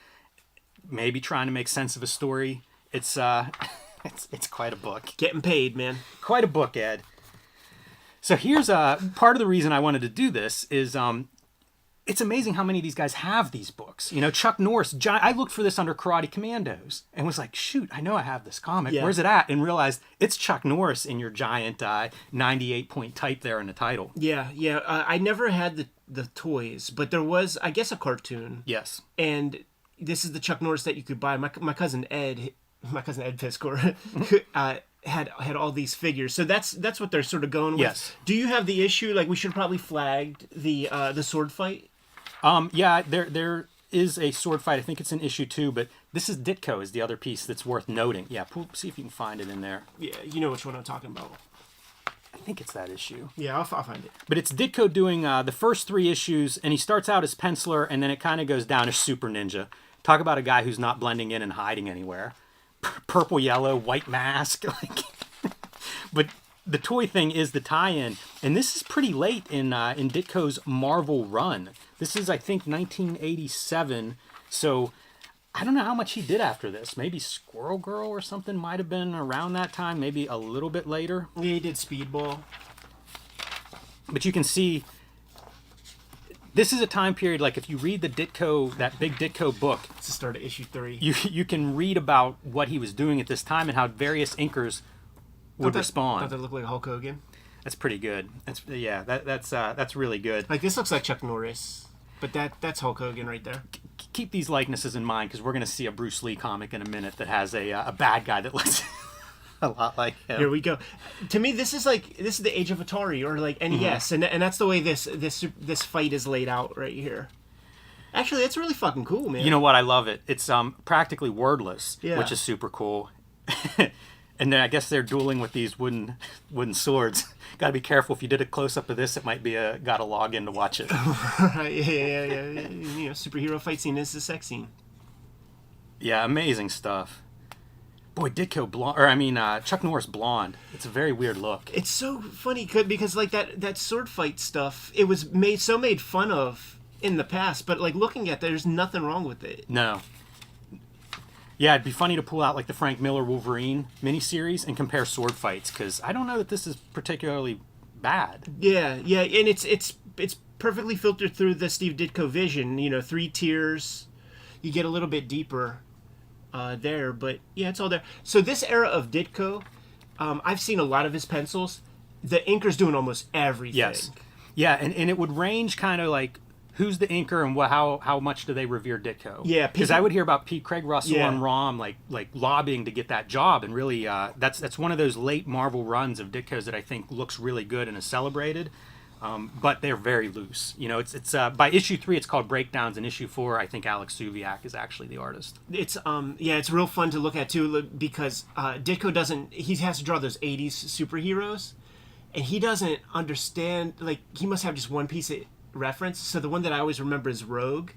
[SPEAKER 2] maybe trying to make sense of a story. It's quite a book.
[SPEAKER 1] Getting paid, man.
[SPEAKER 2] Quite a book, Ed. So here's part of the reason I wanted to do this is it's amazing how many of these guys have these books. You know, Chuck Norris, I looked for this under Karate Commandos and was like, shoot, I know I have this comic. Yeah. Where's it at? And realized it's Chuck Norris in your giant 98-point type there in the title.
[SPEAKER 1] Yeah. I never had the toys, but there was, I guess, a cartoon.
[SPEAKER 2] Yes.
[SPEAKER 1] And this is the Chuck Norris that you could buy. My cousin Ed Piscor, had all these figures. So that's what they're sort of going with.
[SPEAKER 2] Yes.
[SPEAKER 1] Do you have the issue? Like, we should probably flagged the sword fight.
[SPEAKER 2] Yeah, there is a sword fight. I think it's in issue 2, but this is Ditko is the other piece that's worth noting. Yeah, see if you can find it in there.
[SPEAKER 1] Yeah, you know which one I'm talking about.
[SPEAKER 2] I think it's that issue.
[SPEAKER 1] Yeah, I'll find it.
[SPEAKER 2] But it's Ditko doing the first 3 issues, and he starts out as penciler, and then it kind of goes down as Super Ninja. Talk about a guy who's not blending in and hiding anywhere. Purple, yellow, white mask. But the toy thing is the tie-in, and this is pretty late in Ditko's Marvel run. This is, I think, 1987. So I don't know how much he did after this. Maybe Squirrel Girl or something might have been around that time. Maybe a little bit later.
[SPEAKER 1] Yeah, he did Speedball.
[SPEAKER 2] But you can see this is a time period, like if you read the Ditko, that big Ditko book.
[SPEAKER 1] It's the start of issue 3.
[SPEAKER 2] You can read about what he was doing at this time and how various inkers would respond.
[SPEAKER 1] Does that look like Hulk Hogan?
[SPEAKER 2] That's pretty good. That's really good.
[SPEAKER 1] Like, this looks like Chuck Norris, but that's Hulk Hogan right there.
[SPEAKER 2] Keep these likenesses in mind, because we're going to see a Bruce Lee comic in a minute that has a bad guy that looks a lot like him.
[SPEAKER 1] Here we go. To me, this is the age of Atari or like NES, and that's the way this fight is laid out right here. Actually, that's really fucking cool, man.
[SPEAKER 2] You know what? I love it. It's practically wordless,
[SPEAKER 1] yeah,
[SPEAKER 2] which is super cool. And then I guess they're dueling with these wooden swords. Got to be careful. If you did a close up of this, it might be got to log in to watch it.
[SPEAKER 1] Right? Yeah. You know, superhero fight scene is the sex scene.
[SPEAKER 2] Yeah, amazing stuff. Boy, Ditko blonde, Chuck Norris blonde. It's a very weird look.
[SPEAKER 1] It's so funny because like that sword fight stuff, it was made fun of in the past, but like looking at that, there's nothing wrong with it.
[SPEAKER 2] No. Yeah, it'd be funny to pull out like the Frank Miller Wolverine miniseries and compare sword fights, because I don't know that this is particularly bad.
[SPEAKER 1] Yeah, and it's perfectly filtered through the Steve Ditko vision. You know, 3 tiers. You get a little bit deeper there, but yeah, it's all there. So this era of Ditko, I've seen a lot of his pencils. The inker's doing almost everything.
[SPEAKER 2] Yes. Yeah, and it would range kind of like who's the inker and how much do they revere Ditko?
[SPEAKER 1] Yeah,
[SPEAKER 2] because I would hear about Pete Craig Russell
[SPEAKER 1] Yeah.
[SPEAKER 2] and Rom like lobbying to get that job, and really that's one of those late Marvel runs of Ditko's that I think looks really good and is celebrated. But they're very loose. You know, it's by issue 3 it's called Breakdowns, and issue 4 I think Alex Suviak is actually the artist.
[SPEAKER 1] It's it's real fun to look at too, because Ditko doesn't, he has to draw those 80s superheroes, and he doesn't understand, like, he must have just one piece of reference. So the one that I always remember is Rogue,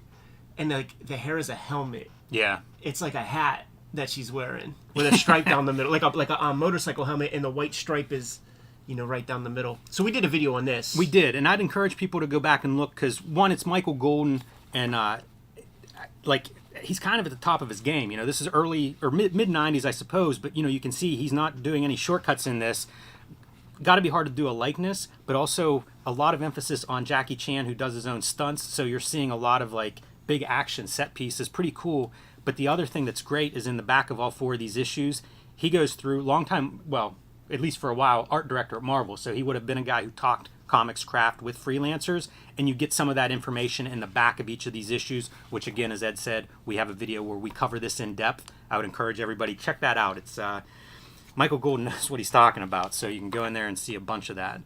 [SPEAKER 1] and like the hair is a helmet.
[SPEAKER 2] Yeah.
[SPEAKER 1] It's like a hat that she's wearing with a stripe down the middle, like a motorcycle helmet, and the white stripe is, you know, right down the middle. So we did a video on this.
[SPEAKER 2] We did, and I'd encourage people to go back and look, because one, it's Michael Golden, and like, he's kind of at the top of his game. You know, this is early or mid 90s, I suppose, but you know, you can see he's not doing any shortcuts in this. Got to be hard to do a likeness, but also a lot of emphasis on Jackie Chan, who does his own stunts. So you're seeing a lot of like big action set pieces, pretty cool. But the other thing that's great is in the back of all 4 of these issues, he goes through long time, well, at least for a while, art director at Marvel. So he would have been a guy who talked comics craft with freelancers, and you get some of that information in the back of each of these issues, which again, as Ed said, we have a video where we cover this in depth. I would encourage everybody, check that out. It's Michael Golden knows what he's talking about, so you can go in there and see a bunch of that.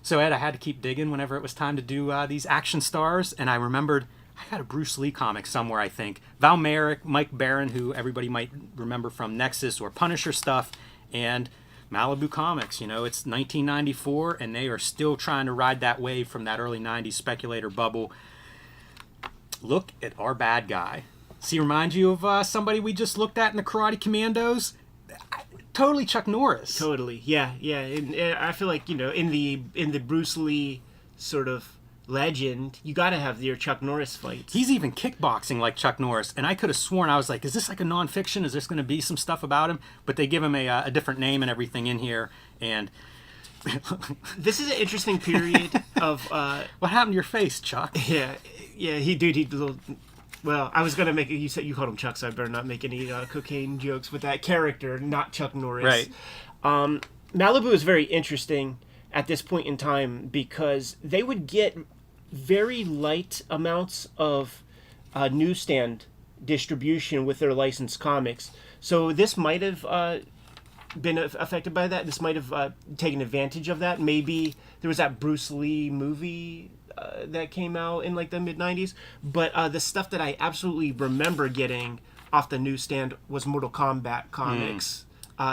[SPEAKER 2] So Ed, I had to keep digging whenever it was time to do these action stars, and I remembered I had a Bruce Lee comic somewhere, I think. Val Merrick, Mike Barron, who everybody might remember from Nexus or Punisher stuff, and Malibu Comics. You know, it's 1994, and they are still trying to ride that wave from that early 90s speculator bubble. Look at our bad guy. See, remind you of somebody we just looked at in the Karate Commandos? Totally Chuck Norris.
[SPEAKER 1] Totally, yeah. And I feel like, you know, in the Bruce Lee sort of legend, you got to have your Chuck Norris fights.
[SPEAKER 2] He's even kickboxing like Chuck Norris, and I could have sworn, I was like, is this like a nonfiction? Is this going to be some stuff about him? But they give him a different name and everything in here, and
[SPEAKER 1] this is an interesting period of
[SPEAKER 2] what happened to your face, Chuck?
[SPEAKER 1] Yeah, he little. Well, I was gonna make it. You said you called him Chuck, so I better not make any cocaine jokes with that character, not Chuck Norris.
[SPEAKER 2] Right.
[SPEAKER 1] Malibu is very interesting at this point in time because they would get very light amounts of newsstand distribution with their licensed comics. So this might have been affected by that. This might have taken advantage of that. Maybe there was that Bruce Lee movie that came out in like the mid 90s, but the stuff that I absolutely remember getting off the newsstand was Mortal Kombat comics,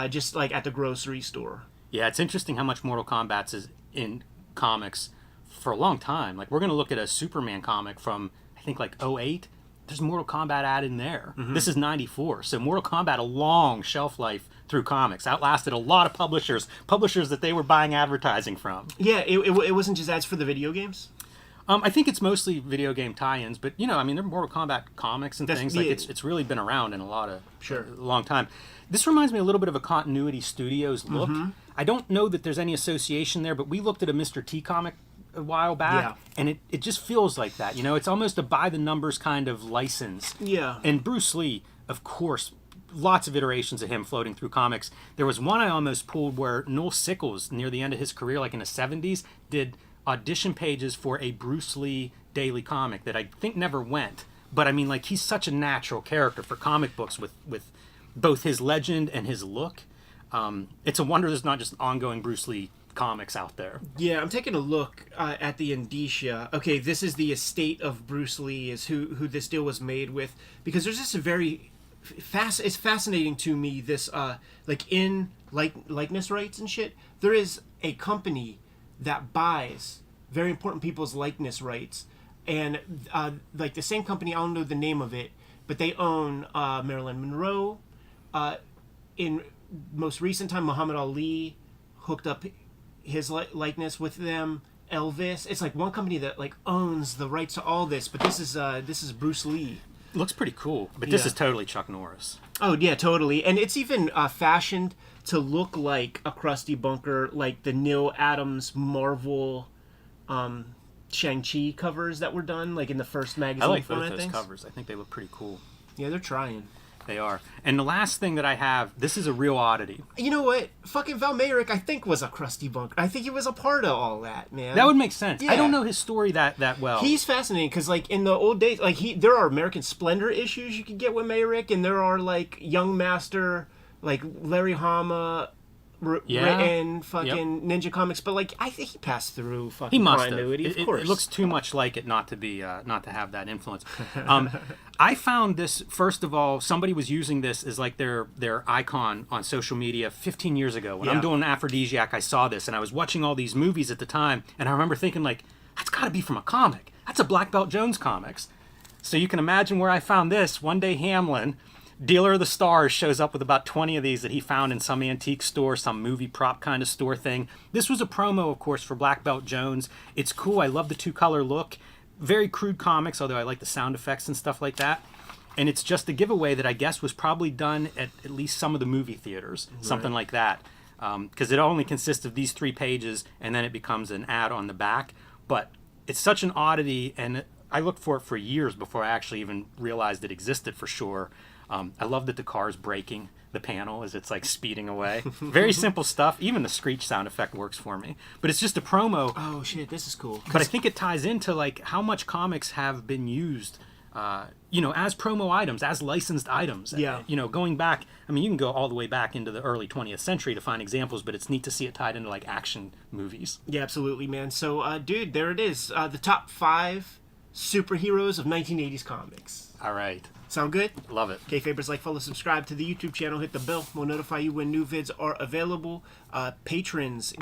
[SPEAKER 1] just like at the grocery store.
[SPEAKER 2] Yeah, it's interesting how much Mortal Kombat is in comics for a long time. Like, we're going to look at a Superman comic from, I think, like 08. There's Mortal Kombat ad in there. Mm-hmm. This is 94. So Mortal Kombat, a long shelf life through comics, outlasted a lot of publishers that they were buying advertising from.
[SPEAKER 1] Yeah, it wasn't just ads for the video games?
[SPEAKER 2] I think it's mostly video game tie-ins, but, you know, I mean, they're Mortal Kombat comics and things. Like, it's really been around in a long time. This reminds me a little bit of a Continuity Studios look. Mm-hmm. I don't know that there's any association there, but we looked at a Mr. T comic a while back, and it just feels like that. You know, it's almost a by-the-numbers kind of license.
[SPEAKER 1] Yeah.
[SPEAKER 2] And Bruce Lee, of course, lots of iterations of him floating through comics. There was one I almost pulled where Noel Sickles, near the end of his career, like in the 70s, did audition pages for a Bruce Lee daily comic that I think never went. But I mean, like, he's such a natural character for comic books with both his legend and his look. It's a wonder there's not just ongoing Bruce Lee comics out there.
[SPEAKER 1] Yeah, I'm taking a look at the indicia. Okay, this is the estate of Bruce Lee, is who this deal was made with, because there's just a very it's fascinating to me, this like in likeness rights and shit. There is a company that buys very important people's likeness rights, and like the same company, I don't know the name of it, but they own Marilyn Monroe. In most recent time, Muhammad Ali hooked up his likeness with them. Elvis. It's like one company that like owns the rights to all this, but this is Bruce Lee.
[SPEAKER 2] Looks pretty cool, but this is totally Chuck Norris.
[SPEAKER 1] Oh yeah, totally, and it's even fashioned to look like a Krusty Bunker, like the Neil Adams Marvel Shang-Chi covers that were done, like in the first magazine.
[SPEAKER 2] I like both those covers. I think they look pretty cool.
[SPEAKER 1] Yeah, they're trying.
[SPEAKER 2] They are. And the last thing that I have, this is a real oddity.
[SPEAKER 1] You know what? Fucking Val Mayrick, I think, was a crusty bunker. I think he was a part of all that, man.
[SPEAKER 2] That would make sense.
[SPEAKER 1] Yeah.
[SPEAKER 2] I don't know his story that well.
[SPEAKER 1] He's fascinating because, like, in the old days, like, there are American Splendor issues you could get with Mayrick, and there are, like, Young Master, like, Larry Hama, written fucking Ninja Comics, but, like, I think he passed through fucking continuity, of course.
[SPEAKER 2] It looks too much like it not to be not to have that influence. I found this, first of all, somebody was using this as like their icon on social media 15 years ago. When I'm doing Aphrodisiac, I saw this, and I was watching all these movies at the time, and I remember thinking, like, that's got to be from a comic. That's a Black Belt Jones comics. So you can imagine where I found this. One day Hamlin, dealer of the stars, shows up with about 20 of these that he found in some antique store, some movie prop kind of store thing. This was a promo, of course, for Black Belt Jones. It's cool. I love the two-color look. Very crude comics, although I like the sound effects and stuff like that. And it's just a giveaway that I guess was probably done at least some of the movie theaters, something like that. Because it only consists of these 3 pages, and then it becomes an ad on the back. But it's such an oddity, and I looked for it for years before I actually even realized it existed for sure. I love that the car's braking the panel as it's like speeding away. Very simple stuff. Even the screech sound effect works for me. But it's just a promo.
[SPEAKER 1] Oh shit, this is cool.
[SPEAKER 2] But I think it ties into like how much comics have been used, as promo items, as licensed items.
[SPEAKER 1] Yeah.
[SPEAKER 2] Going back, I mean, you can go all the way back into the early 20th century to find examples, but it's neat to see it tied into like action movies.
[SPEAKER 1] Yeah, absolutely, man. So, dude, there it is. The top 5 superheroes of 1980s comics.
[SPEAKER 2] All right.
[SPEAKER 1] Sound good?
[SPEAKER 2] Love it.
[SPEAKER 1] Kayfabers, like, follow, subscribe to the YouTube channel, hit the bell. We'll notify you when new vids are available. Patrons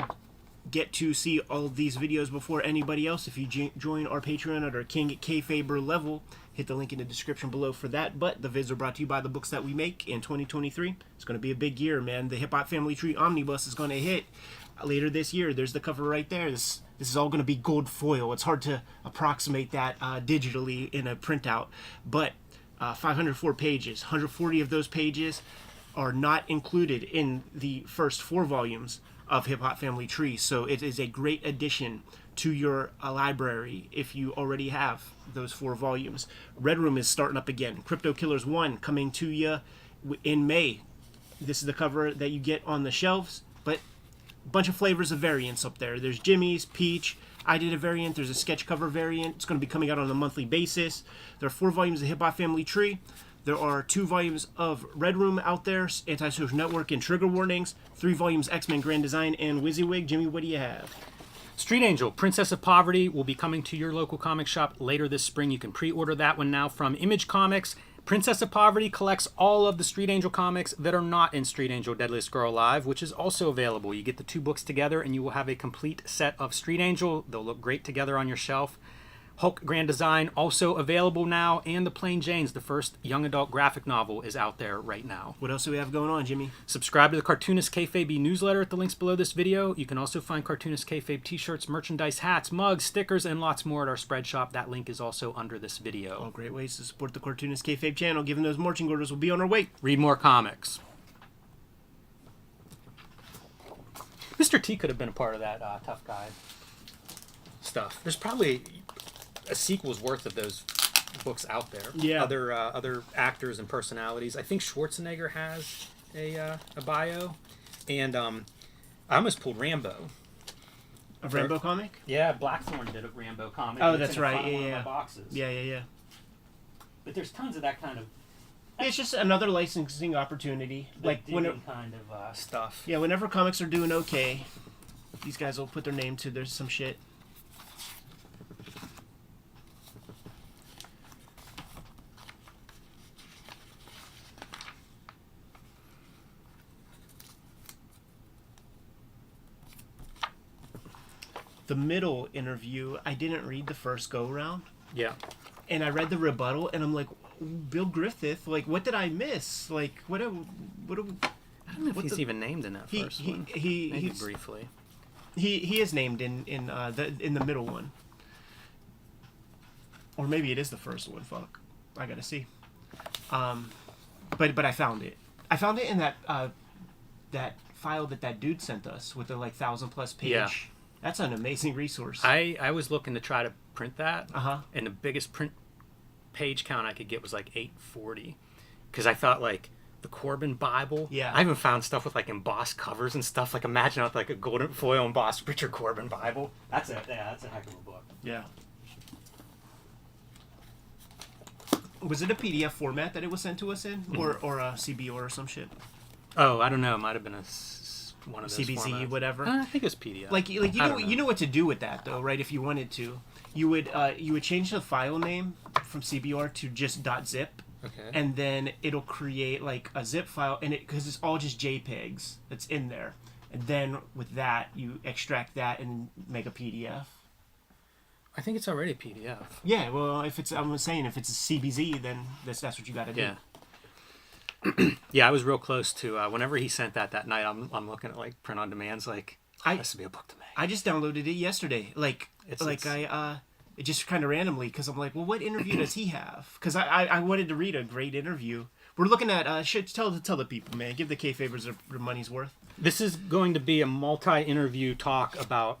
[SPEAKER 1] get to see all of these videos before anybody else. If you join our Patreon at our King Kayfaber level, hit the link in the description below for that. But the vids are brought to you by the books that we make in 2023. It's going to be a big year, man. The Hip Hop Family Tree Omnibus is going to hit later this year. There's the cover right there. This is all going to be gold foil. It's hard to approximate that digitally in a printout, but 504 pages. 140 of those pages are not included in the first 4 volumes of Hip Hop Family Tree, so it is a great addition to your library if you already have those 4 volumes. Red Room is starting up again. Crypto Killers 1 coming to you in May. This is the cover that you get on the shelves, but a bunch of flavors of variants up there. There's Jimmy's, Peach. I did a variant. There's a sketch cover variant. It's going to be coming out on a monthly basis. There are 4 volumes of Hip Hop Family Tree. There are 2 volumes of Red Room out there, Antisocial Network and Trigger Warnings. 3 volumes X-Men Grand Design and WYSIWYG. Jimmy, what do you have?
[SPEAKER 2] Street Angel, Princess of Poverty, will be coming to your local comic shop later this spring. You can pre-order that one now from Image Comics. Princess of Poverty collects all of the Street Angel comics that are not in Street Angel Deadliest Girl Alive, which is also available. You get the 2 books together and you will have a complete set of Street Angel. They'll look great together on your shelf. Hulk Grand Design also available now, and The Plain Janes, the first young adult graphic novel, is out there right now.
[SPEAKER 1] What else do we have going on, Jimmy?
[SPEAKER 2] Subscribe to the Cartoonist Kayfabe newsletter at the links below this video. You can also find Cartoonist Kayfabe t-shirts, merchandise, hats, mugs, stickers, and lots more at our spread shop. That link is also under this video.
[SPEAKER 1] All great ways to support the Cartoonist Kayfabe channel. Given those marching orders, we'll be on our way.
[SPEAKER 2] Read more comics. Mr. T could have been a part of that Tough Guy stuff. There's probably a sequel's worth of those books out there.
[SPEAKER 1] Yeah.
[SPEAKER 2] Other actors and personalities. I think Schwarzenegger has a bio, and I almost pulled Rambo.
[SPEAKER 1] A Rambo comic?
[SPEAKER 2] Yeah, Blackthorn did a Rambo comic.
[SPEAKER 1] Oh, that's right.
[SPEAKER 2] One of
[SPEAKER 1] Yeah.
[SPEAKER 2] my boxes.
[SPEAKER 1] Yeah.
[SPEAKER 2] But there's tons of that kind of.
[SPEAKER 1] It's just another licensing opportunity. Like when
[SPEAKER 2] kind of stuff.
[SPEAKER 1] Yeah, whenever comics are doing okay, these guys will put their name to there's some shit. The middle interview, I didn't read the first go-round.
[SPEAKER 2] Yeah.
[SPEAKER 1] And I read the rebuttal, and I'm like, Bill Griffith, like, what did I miss? Like,
[SPEAKER 2] I don't know if he's even named in that first one. Maybe briefly.
[SPEAKER 1] He is named in the middle one. Or maybe it is the first one. Fuck, I gotta see. But I found it. I found it in that file that dude sent us with the like 1,000+ page.
[SPEAKER 2] Yeah.
[SPEAKER 1] That's an amazing resource.
[SPEAKER 2] I was looking to try to print that,
[SPEAKER 1] Uh-huh.
[SPEAKER 2] and the biggest print page count I could get was like 840, because I thought like the Corbin Bible.
[SPEAKER 1] Yeah.
[SPEAKER 2] I even found stuff with like embossed covers and stuff. Like imagine with like a golden foil embossed Richard Corbin Bible. That's a heck of a book.
[SPEAKER 1] Yeah. Was it a PDF format that it was sent to us in, or a CBO or some shit?
[SPEAKER 2] Oh, I don't know. It might have been one of those
[SPEAKER 1] CBZ,
[SPEAKER 2] formats.
[SPEAKER 1] whatever.
[SPEAKER 2] I think it's PDF.
[SPEAKER 1] Like you know what to do with that though, right? If you wanted to, you would change the file name from CBR to just .zip,
[SPEAKER 2] okay.
[SPEAKER 1] and then it'll create like a zip file, and because it's all just JPEGs that's in there, and then with that you extract that and make a PDF.
[SPEAKER 2] I think it's already a PDF.
[SPEAKER 1] Yeah, well, I'm saying if it's a CBZ, then that's what you got to do.
[SPEAKER 2] Yeah. Yeah, I was real close to whenever he sent that night. I'm looking at like print on demands. Like this would be a book to make.
[SPEAKER 1] I just downloaded it yesterday. It just kind of randomly because I'm like, well, what interview does he have? Because I wanted to read a great interview. We're looking at tell the people, man. Give the Kayfabers their money's worth.
[SPEAKER 2] This is going to be a multi-interview talk about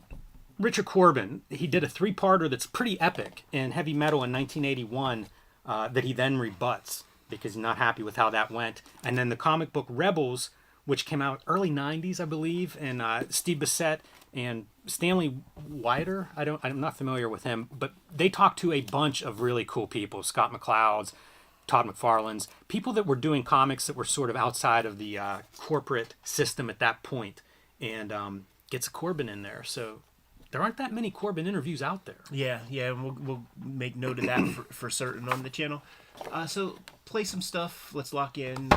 [SPEAKER 2] Richard Corbin. He did a 3-parter that's pretty epic in Heavy Metal in 1981 that he then rebuts because he's not happy with how that went. And then the comic book Rebels, which came out early 90s, I believe, and Steve Bissette and Stanley Wider. I'm not familiar with him, but they talked to a bunch of really cool people. Scott McCloud's, Todd McFarlane's, people that were doing comics that were sort of outside of the corporate system at that point, and gets a Corbin in there. So there aren't that many Corbin interviews out there.
[SPEAKER 1] Yeah, we'll make note of that for certain on the channel. So play some stuff. Let's lock in.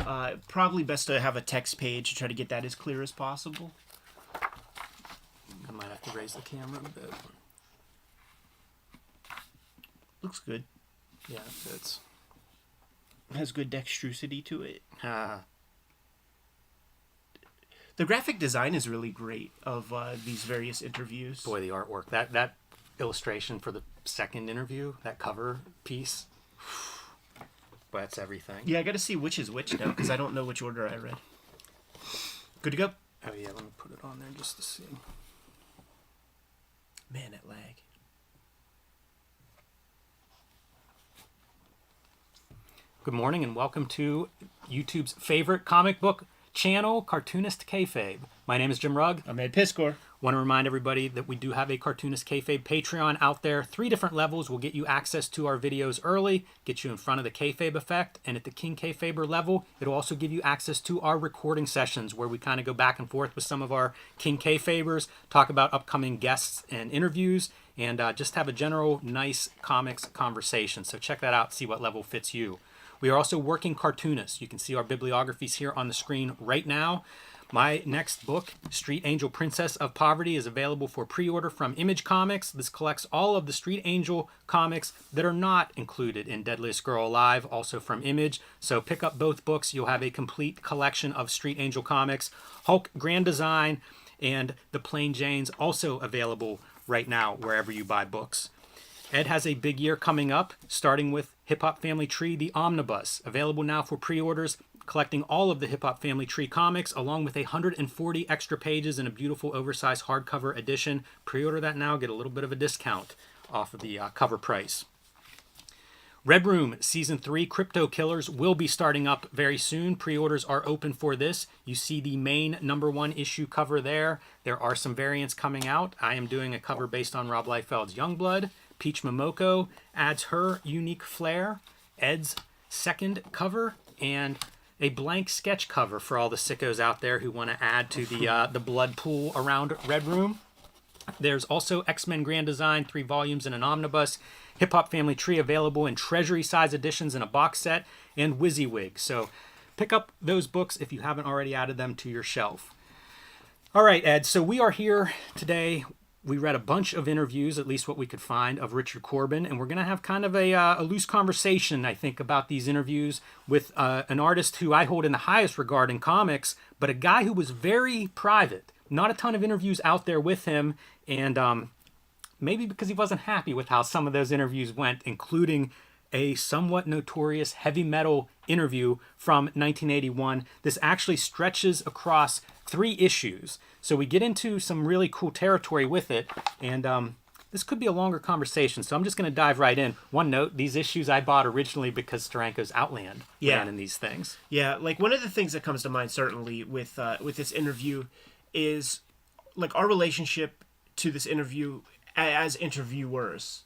[SPEAKER 1] Probably best to have a text page to try to get that as clear as possible.
[SPEAKER 2] I might have to raise the camera a bit.
[SPEAKER 1] Looks good.
[SPEAKER 2] Yeah, it fits.
[SPEAKER 1] Has good dexterity to it.
[SPEAKER 2] Ah.
[SPEAKER 1] The graphic design is really great of these various interviews.
[SPEAKER 2] Boy, the artwork. That illustration for the second interview, that cover piece, boy, that's everything.
[SPEAKER 1] Yeah, I got to see which is which now, because I don't know which order I read. Good to go?
[SPEAKER 2] Oh, yeah, let me put it on there just to see.
[SPEAKER 1] Man, that lag.
[SPEAKER 2] Good morning and welcome to YouTube's favorite comic book channel, Cartoonist Kayfabe. My name is Jim Rugg.
[SPEAKER 1] I'm Ed Piscor.
[SPEAKER 2] Want to remind everybody that we do have a Cartoonist Kayfabe Patreon out there. 3 different levels will get you access to our videos early, get you in front of the Kayfabe effect, and at the King Kayfaber level, it'll also give you access to our recording sessions where we kind of go back and forth with some of our King Kayfabers, talk about upcoming guests and interviews, and just have a general nice comics conversation. So check that out, see what level fits you. We are also working Cartoonist. You can see our bibliographies here on the screen right now. My next book, Street Angel Princess of Poverty, is available for pre-order from Image Comics. This collects all of the Street Angel comics that are not included in Deadliest Girl Alive, also from Image. So pick up both books. You'll have a complete collection of Street Angel comics. Hulk Grand Design and The Plain Janes also available right now wherever you buy books. Ed has a big year coming up, starting with Hip Hop Family Tree, the Omnibus, available now for pre-orders, collecting all of the Hip Hop Family Tree comics, along with 140 extra pages in a beautiful oversized hardcover edition. Pre-order that now, get a little bit of a discount off of the cover price. Red Room Season 3 Crypto Killers will be starting up very soon. Pre-orders are open for this. You see the main #1 issue cover there. There are some variants coming out. I am doing a cover based on Rob Liefeld's Youngblood. Peach Momoko adds her unique flair. Ed's second cover, and a blank sketch cover for all the sickos out there who want to add to the blood pool around Red Room. There's also X-Men Grand Design, 3 volumes in an omnibus. Hip Hop Family Tree available in treasury size editions in a box set, and WYSIWYG. So pick up those books if you haven't already added them to your shelf. All right, Ed, so we are here today. We read a bunch of interviews, at least what we could find, of Richard Corbin, and we're going to have kind of a loose conversation, I think, about these interviews with an artist who I hold in the highest regard in comics, but a guy who was very private. Not a ton of interviews out there with him, and maybe because he wasn't happy with how some of those interviews went, including a somewhat notorious heavy metal interview from 1981. This actually stretches across 3 issues. So we get into some really cool territory with it. And this could be a longer conversation, so I'm just going to dive right in. One note, these issues I bought originally because Steranko's Outland ran in these things.
[SPEAKER 1] Yeah, like one of the things that comes to mind certainly with this interview is like our relationship to this interview as interviewers.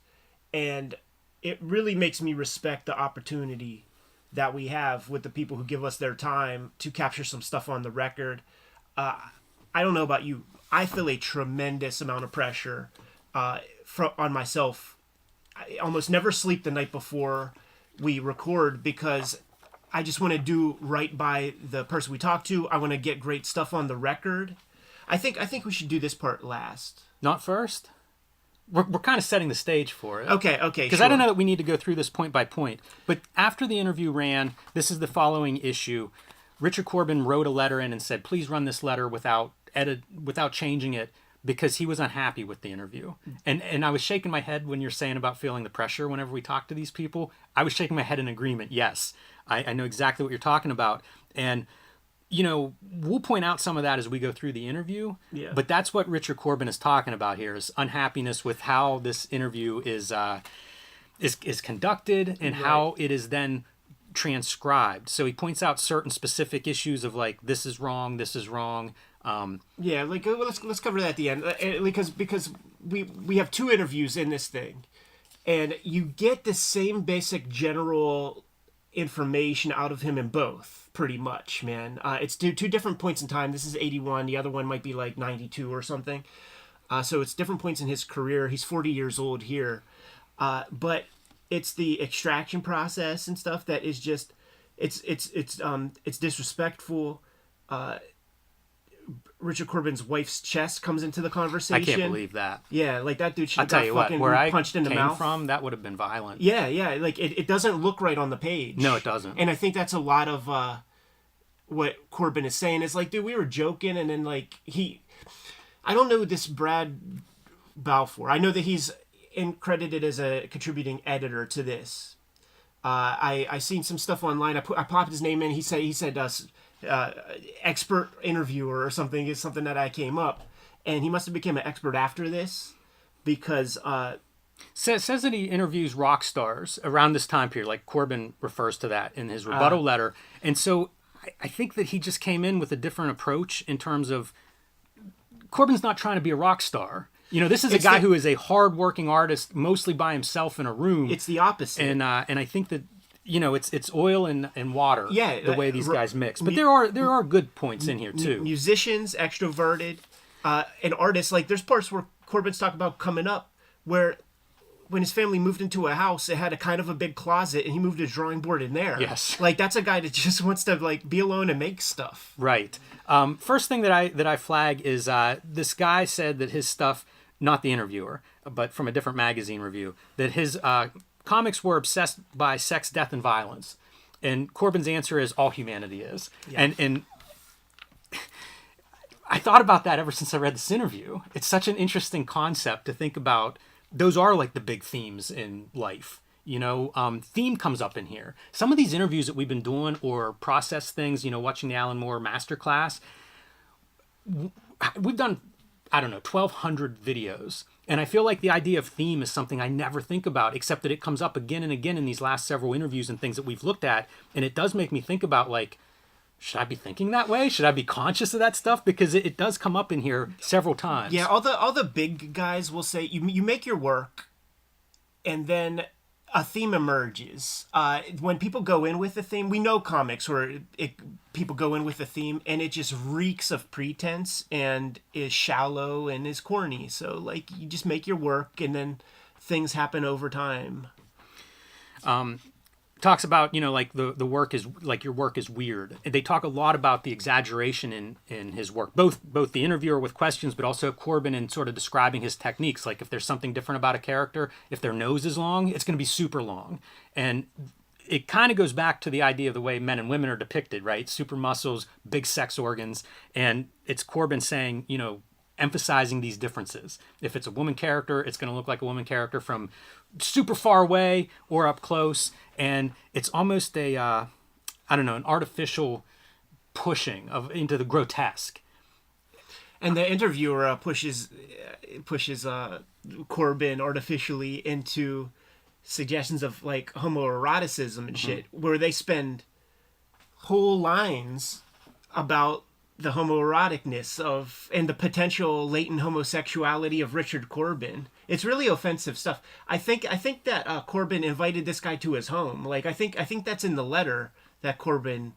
[SPEAKER 1] And it really makes me respect the opportunity that we have with the people who give us their time to capture some stuff on the record. I don't know about you. I feel a tremendous amount of pressure on myself. I almost never sleep the night before we record because I just want to do right by the person we talk to. I want to get great stuff on the record. I think we should do this part last.
[SPEAKER 2] Not first? We're kind of setting the stage for it.
[SPEAKER 1] Okay.
[SPEAKER 2] Because I don't know that we need to go through this point by point. But after the interview ran, this is the following issue. Richard Corbin wrote a letter in and said, please run this letter without changing it, because he was unhappy with the interview. And I was shaking my head when you're saying about feeling the pressure whenever we talk to these people. I was shaking my head in agreement. Yes, I know exactly what you're talking about. And, you know, we'll point out some of that as we go through the interview.
[SPEAKER 1] Yeah.
[SPEAKER 2] But that's what Richard Corbin is talking about here, is unhappiness with how this interview is conducted and how it is then transcribed. So he points out certain specific issues of like, this is wrong.
[SPEAKER 1] Yeah, like let's cover that at the end, because we have two interviews in this thing, and you get the same basic general information out of him in both, pretty much, man. It's two different points in time. This is 81. The other one might be like 92 or something. So it's different points in his career. He's 40 years old here, but it's the extraction process and stuff that is just it's disrespectful. Richard Corbin's wife's chest comes into the conversation.
[SPEAKER 2] I can't believe that.
[SPEAKER 1] Yeah, like that dude should have got fucking
[SPEAKER 2] where I
[SPEAKER 1] punched in the
[SPEAKER 2] came
[SPEAKER 1] mouth.
[SPEAKER 2] from, that would have been violent.
[SPEAKER 1] Yeah, like it doesn't look right on the page.
[SPEAKER 2] No, it doesn't.
[SPEAKER 1] And I think that's a lot of what Corbin is saying. Is like, dude, we were joking, and then like I don't know this Brad Balfour. I know that he's credited as a contributing editor to this. I seen some stuff online. I popped his name in. He said expert interviewer or something is something that I came up, and he must have become an expert after this because
[SPEAKER 2] says that he interviews rock stars around this time period, like Corbin refers to that in his rebuttal letter. And so I think that he just came in with a different approach in terms of Corbin's not trying to be a rock star. You know, this is a guy who is a hard-working artist, mostly by himself in a room.
[SPEAKER 1] It's the opposite.
[SPEAKER 2] And I think that, you know, it's oil and water, the way these guys mix. But there are good points in here too. Musicians,
[SPEAKER 1] extroverted, and artists. Like there's parts where Corbin's talking about coming up, where when his family moved into a house, it had a kind of a big closet, and he moved a drawing board in there.
[SPEAKER 2] Yes,
[SPEAKER 1] like that's a guy that just wants to like be alone and make stuff.
[SPEAKER 2] Right. First thing that I flag is this guy said that his stuff, not the interviewer, but from a different magazine review, that his comics were obsessed by sex, death, and violence. And Corbin's answer is all humanity is. Yeah. And I thought about that ever since I read this interview. It's such an interesting concept to think about. Those are like the big themes in life. You know, theme comes up in here. Some of these interviews that we've been doing or process things, you know, watching the Alan Moore masterclass, we've done, I don't know, 1,200 videos. And I feel like the idea of theme is something I never think about, except that it comes up again and again in these last several interviews and things that we've looked at. And it does make me think about, like, should I be thinking that way? Should I be conscious of that stuff? Because it does come up in here several times.
[SPEAKER 1] Yeah, all the big guys will say, you make your work, and then a theme emerges. When people go in with a theme, we know comics where people go in with a theme and it just reeks of pretense and is shallow and is corny. So like you just make your work and then things happen over time.
[SPEAKER 2] Talks about, you know, like the work is like your work is weird. They talk a lot about the exaggeration in his work, both the interviewer with questions, but also Corbin in sort of describing his techniques. Like if there's something different about a character, if their nose is long, it's going to be super long. And it kind of goes back to the idea of the way men and women are depicted, right? Super muscles, big sex organs. And it's Corbin saying, you know, emphasizing these differences. If it's a woman character, it's going to look like a woman character from super far away or up close. And it's almost a, an artificial pushing into the grotesque.
[SPEAKER 1] And the interviewer pushes Corbin artificially into suggestions of like homoeroticism and shit, where they spend whole lines about the homoeroticness of and the potential latent homosexuality of Richard Corbin. It's really offensive stuff. I think that Corbin invited this guy to his home. Like I think that's in the letter that Corbin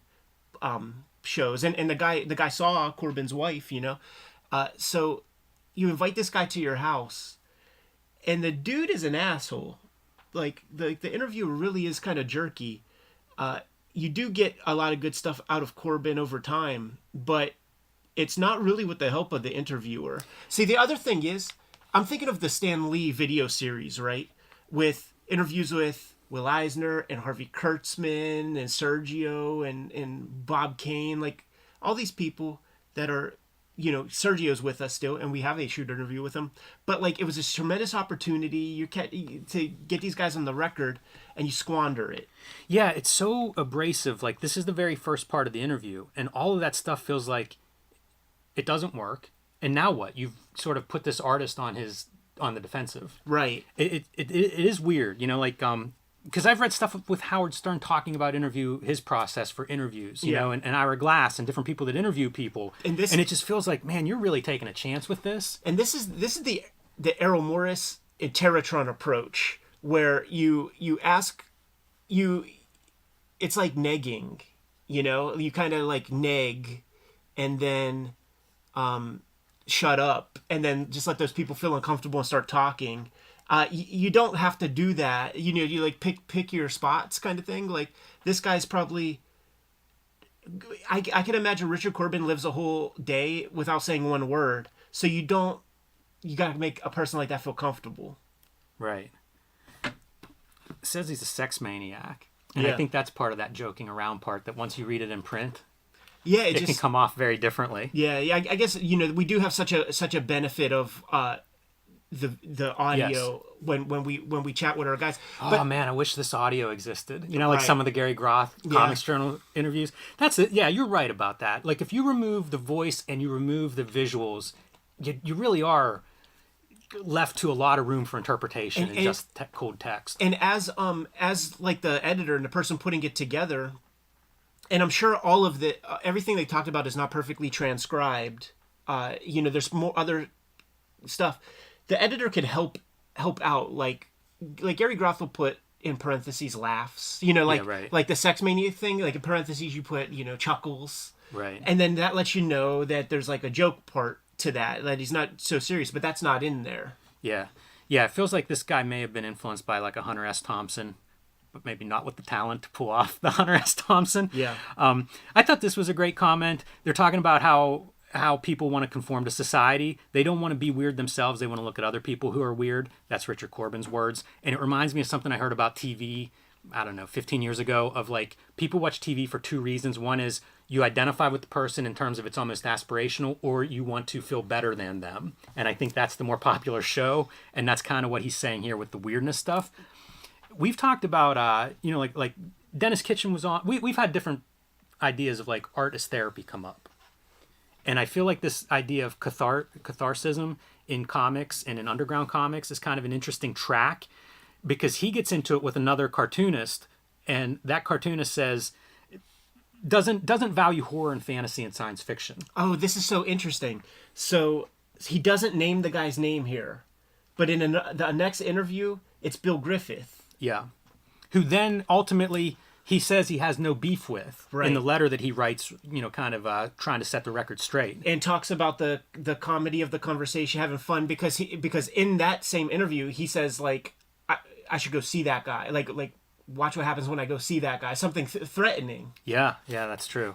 [SPEAKER 1] shows, and the guy saw Corbin's wife. So you invite this guy to your house, and the dude is an asshole. Like the interviewer really is kind of jerky. You do get a lot of good stuff out of Corbin over time, but it's not really with the help of the interviewer. See, the other thing is, I'm thinking of the Stan Lee video series, right? With interviews with Will Eisner and Harvey Kurtzman and Sergio and Bob Kane, like all these people that are, Sergio's with us still, and we have a shoot interview with him. But like, it was a tremendous opportunity to get these guys on the record, and you squander it.
[SPEAKER 2] Yeah, it's so abrasive. Like, this is the very first part of the interview, and all of that stuff feels like it doesn't work. And now what? You've sort of put this artist on the defensive.
[SPEAKER 1] Right.
[SPEAKER 2] It is weird, because I've read stuff with Howard Stern talking about his process for interviews, you know, and Ira Glass and different people that interview people. And it just feels like, man, you're really taking a chance with this. And
[SPEAKER 1] this is the Errol Morris and Terratron approach, where you ask, it's like negging, you kind of like neg and then shut up and then just let those people feel uncomfortable and start talking. You don't have to do that. You like pick your spots kind of thing. Like this guy's probably, I can imagine Richard Corbin lives a whole day without saying one word. So you got to make a person like that feel comfortable.
[SPEAKER 2] Right. It says he's a sex maniac. And I think that's part of that joking around part, that once you read it in print, it can come off very differently.
[SPEAKER 1] Yeah. I guess, we do have such a benefit of, the audio when we chat with our guys.
[SPEAKER 2] But, man, I wish this audio existed. Like some of the Gary Groth Comics Journal interviews. That's it. Yeah, you're right about that. Like if you remove the voice and you remove the visuals, you really are left to a lot of room for interpretation and just cold text.
[SPEAKER 1] And as like the editor and the person putting it together, and I'm sure all of the everything they talked about is not perfectly transcribed. There's more other stuff. The editor could help out, like Gary Groth will put in parentheses laughs, like the sex mania thing, like in parentheses you put, chuckles.
[SPEAKER 2] Right.
[SPEAKER 1] And then that lets you know that there's like a joke part to that he's not so serious, but that's not in there.
[SPEAKER 2] Yeah. Yeah, it feels like this guy may have been influenced by like a Hunter S. Thompson, but maybe not with the talent to pull off the Hunter S. Thompson.
[SPEAKER 1] Yeah.
[SPEAKER 2] I thought this was a great comment. They're talking about how people want to conform to society. They don't want to be weird themselves. They want to look at other people who are weird. That's Richard Corbin's words. And it reminds me of something I heard about TV, 15 years ago, of like, people watch TV for two reasons. One is you identify with the person in terms of it's almost aspirational, or you want to feel better than them. And I think that's the more popular show. And that's kind of what he's saying here with the weirdness stuff. We've talked about, like Dennis Kitchen was on. We've had different ideas of like art as therapy come up. And I feel like this idea of catharsism in comics and in underground comics is kind of an interesting track, because he gets into it with another cartoonist, and that cartoonist says doesn't value horror and fantasy and science fiction.
[SPEAKER 1] Oh, this is so interesting. So he doesn't name the guy's name here, but in the next interview, it's Bill Griffith.
[SPEAKER 2] Yeah, who then ultimately he says he has no beef with in the letter that he writes, kind of trying to set the record straight.
[SPEAKER 1] And talks about the comedy of the conversation, having fun, because in that same interview, he says, like, I should go see that guy. Like watch what happens when I go see that guy. Something threatening.
[SPEAKER 2] Yeah, that's true.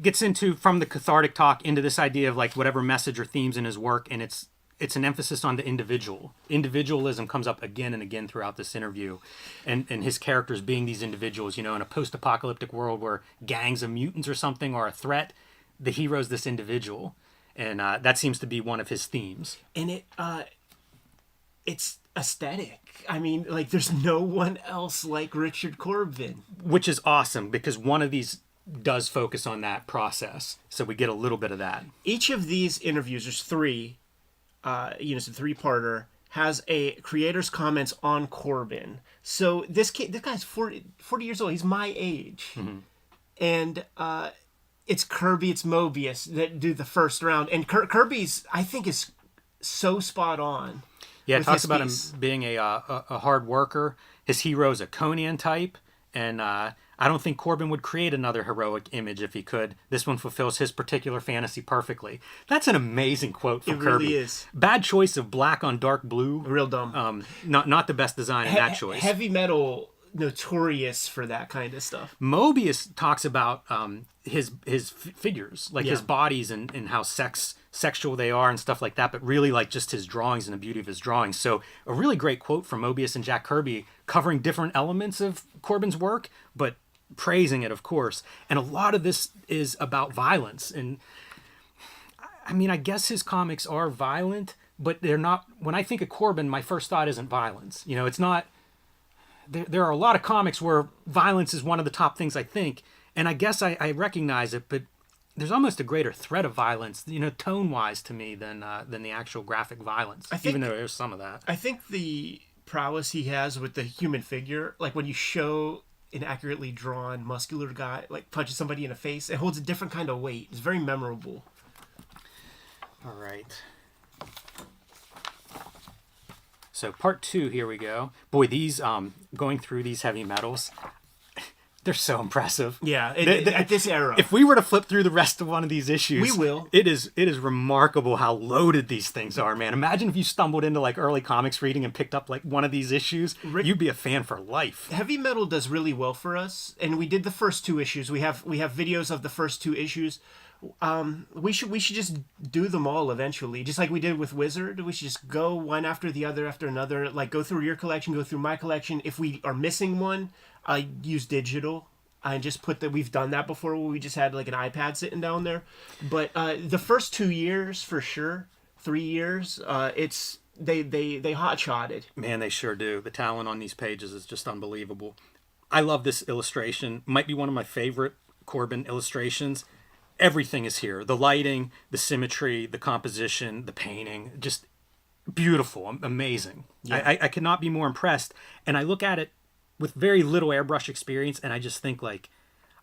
[SPEAKER 2] Gets into, from the cathartic talk, into this idea of, like, whatever message or themes in his work, and it's an emphasis on the individual. Individualism comes up again and again throughout this interview, and his characters being these individuals, in a post-apocalyptic world where gangs of mutants or something are a threat, the hero's this individual, and that seems to be one of his themes.
[SPEAKER 1] And it's aesthetic. I mean, like, there's no one else like Richard Corbin.
[SPEAKER 2] Which is awesome, because one of these does focus on that process. So we get a little bit of that.
[SPEAKER 1] Each of these interviews, there's three, it's a three-parter, has a creator's comments on Corbin. So this guy's 40 years old. He's my age. Mm-hmm. And it's Kirby, it's Mobius that do the first round. And Kirby's, I think, is so spot on.
[SPEAKER 2] Yeah, it talks about him being a hard worker. His hero's a Conan type. And I don't think Corbin would create another heroic image if he could. This one fulfills his particular fantasy perfectly. That's an amazing quote from Kirby.
[SPEAKER 1] It really is.
[SPEAKER 2] Bad choice of black on dark blue.
[SPEAKER 1] Real dumb.
[SPEAKER 2] Not the best design in that choice.
[SPEAKER 1] Heavy metal, notorious for that kind of stuff.
[SPEAKER 2] Mobius talks about his figures, like his bodies and how sexual they are and stuff like that, but really like just his drawings and the beauty of his drawings. So a really great quote from Mobius and Jack Kirby covering different elements of Corbin's work, but praising it, of course. And a lot of this is about violence. And I mean, I guess his comics are violent, but they're not. When I think of Corbin, my first thought isn't violence. It's not. There are a lot of comics where violence is one of the top things I think, and I guess I recognize it, but there's almost a greater threat of violence, tone-wise to me than the actual graphic violence, even though there's some of that.
[SPEAKER 1] I think the prowess he has with the human figure, like when you show an accurately drawn, muscular guy, like punches somebody in the face, it holds a different kind of weight. It's very memorable.
[SPEAKER 2] All right. So part 2, here we go. Boy, these, going through these heavy metals, they're so impressive.
[SPEAKER 1] Yeah, at this era.
[SPEAKER 2] If we were to flip through the rest of one of these issues,
[SPEAKER 1] we will.
[SPEAKER 2] It is remarkable how loaded these things are, man. Imagine if you stumbled into like early comics reading and picked up like one of these issues, you'd be a fan for life.
[SPEAKER 1] Heavy metal does really well for us, and we did the first 2 issues. We have videos of the first 2 issues. We should just do them all eventually, just like we did with Wizard. We should just go one after the other after another, like go through your collection, go through my collection. If we are missing one, I use digital. I just put that. We've done that before where we just had like an iPad sitting down there. But the first 2 years for sure, 3 years, it's they hot shotted.
[SPEAKER 2] Man, they sure do. The talent on these pages is just unbelievable. I love this illustration. Might be one of my favorite Corbin illustrations. Everything is here. The lighting, the symmetry, the composition, the painting, just beautiful, amazing. Yeah. I could not be more impressed. And I look at it with very little airbrush experience, and I just think like,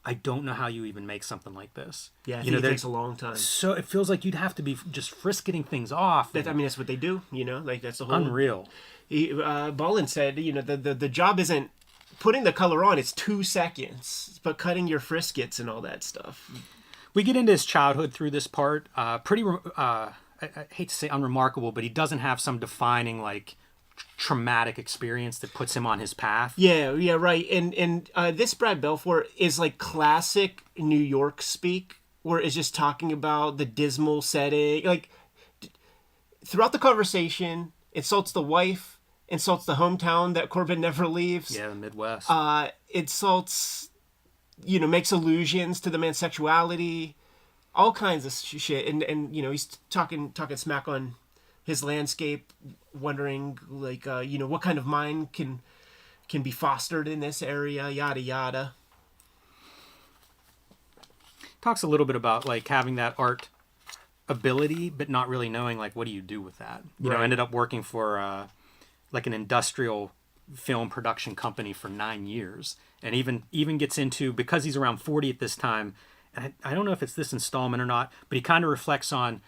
[SPEAKER 2] I don't know how you even make something like this.
[SPEAKER 1] Yeah, I think it takes a long time.
[SPEAKER 2] So it feels like you'd have to be just frisketing things off.
[SPEAKER 1] That's what they do, like that's the whole...
[SPEAKER 2] Unreal.
[SPEAKER 1] Ballin said, the job isn't putting the color on, it's 2 seconds, but cutting your friskets and all that stuff.
[SPEAKER 2] We get into his childhood through this part. Pretty, I hate to say unremarkable, but he doesn't have some defining like traumatic experience that puts him on his path.
[SPEAKER 1] Yeah, right. And this Brad Belfort is like classic New York speak, where it's just talking about the dismal setting. Like throughout the conversation, insults the wife, insults the hometown that Corbin never leaves.
[SPEAKER 2] Yeah, the Midwest.
[SPEAKER 1] Insults. Makes allusions to the man's sexuality, all kinds of shit, and he's talking smack on his landscape, wondering like what kind of mind can be fostered in this area, yada yada.
[SPEAKER 2] Talks a little bit about like having that art ability, but not really knowing like what do you do with that. Ended up working for like an industrial film production company for 9 years. And even gets into, because he's around 40 at this time, and I don't know if it's this installment or not, but he kind of reflects on,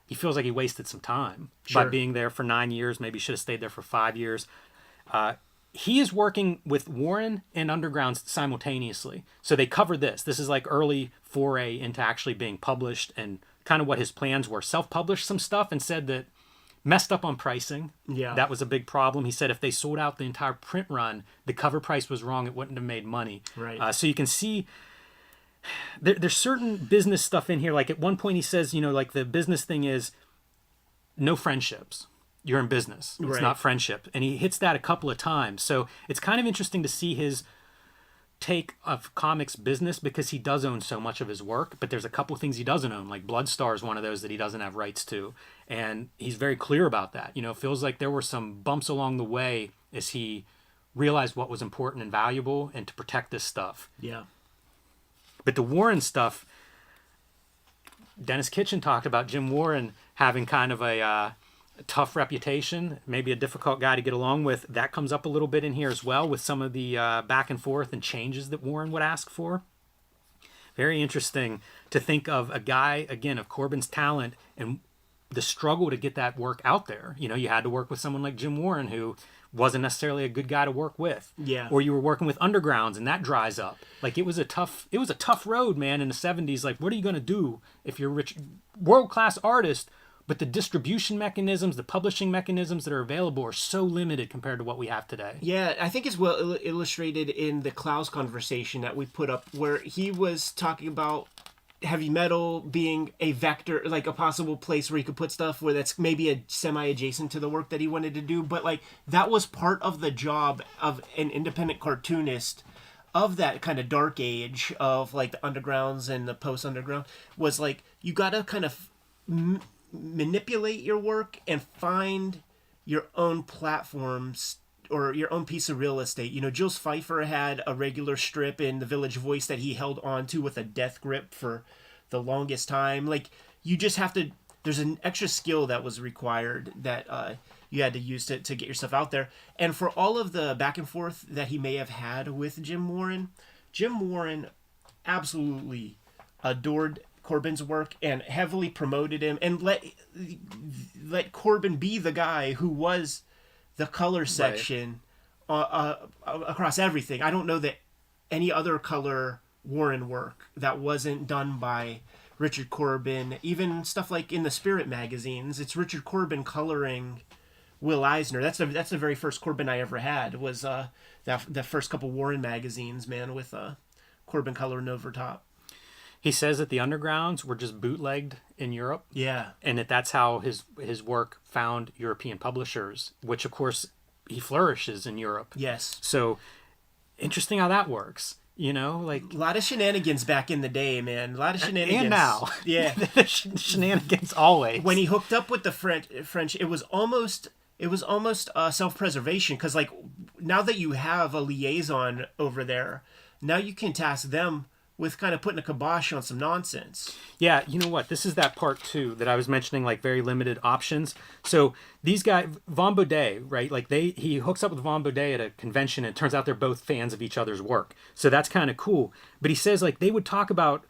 [SPEAKER 2] he feels like he wasted some time by being there for 9 years. Maybe should have stayed there for 5 years. He is working with Warren and Underground simultaneously. So they covered this. This is like early foray into actually being published and kind of what his plans were. Self-published some stuff and said that messed up on pricing. Yeah. That was a big problem. He said if they sold out the entire print run, the cover price was wrong. It wouldn't have made money.
[SPEAKER 1] Right.
[SPEAKER 2] So you can see there's certain business stuff in here. Like at one point he says, like the business thing is no friendships. You're in business. It's not friendship. And he hits that a couple of times. So it's kind of interesting to see his take of comics business, because he does own so much of his work, but there's a couple of things he doesn't own. Like Bloodstar is one of those that he doesn't have rights to, and he's very clear about that. It feels like there were some bumps along the way as he realized what was important and valuable and to protect this stuff.
[SPEAKER 1] Yeah.
[SPEAKER 2] But the Warren stuff, Dennis Kitchen talked about Jim Warren having kind of a tough reputation, maybe a difficult guy to get along with. That comes up a little bit in here as well with some of the back and forth and changes that Warren would ask for. Very interesting to think of a guy, again, of Corbin's talent and the struggle to get that work out there. You know, you had to work with someone like Jim Warren, who wasn't necessarily a good guy to work with.
[SPEAKER 1] Yeah.
[SPEAKER 2] Or you were working with undergrounds and that dries up. Like it was a tough road, man, in the 70s. Like, what are you going to do if you're a rich, world-class artist, but the distribution mechanisms, the publishing mechanisms that are available are so limited compared to what we have today?
[SPEAKER 1] Yeah, I think it's well illustrated in the Klaus conversation that we put up, where he was talking about heavy metal being a vector, like a possible place where he could put stuff where that's maybe a semi-adjacent to the work that he wanted to do. But like that was part of the job of an independent cartoonist of that kind of dark age of like the undergrounds and the post-underground, was like you got to kind of manipulate your work and find your own platforms or your own piece of real estate. You know, Jules Pfeiffer had a regular strip in The Village Voice that he held on to with a death grip for the longest time. Like, you just have to, there's an extra skill that was required that you had to use to get yourself out there. And for all of the back and forth that he may have had with Jim Warren absolutely adored Corbin's work and heavily promoted him and let Corbin be the guy who was the color section across everything. I don't know that any other color Warren work that wasn't done by Richard Corbin, even stuff like in the Spirit magazines, it's Richard Corbin coloring Will Eisner. That's the very first Corbin I ever had, was that first couple Warren magazines, man, with Corbin coloring over top.
[SPEAKER 2] He says that the undergrounds were just bootlegged in Europe.
[SPEAKER 1] Yeah.
[SPEAKER 2] And that's how his work found European publishers, which of course he flourishes in Europe.
[SPEAKER 1] Yes.
[SPEAKER 2] So interesting how that works. You know, like
[SPEAKER 1] a lot of shenanigans back in the day, man. A lot of shenanigans.
[SPEAKER 2] And now.
[SPEAKER 1] Yeah.
[SPEAKER 2] Shenanigans always.
[SPEAKER 1] When he hooked up with the French, it was almost self-preservation, because like now that you have a liaison over there, now you can task them with kind of putting a kibosh on some nonsense.
[SPEAKER 2] Yeah, you know what? This is that part too that I was mentioning, like very limited options. So these guys, Von Baudet, right? Like he hooks up with Von Baudet at a convention, and it turns out they're both fans of each other's work. So that's kind of cool. But he says like they would talk about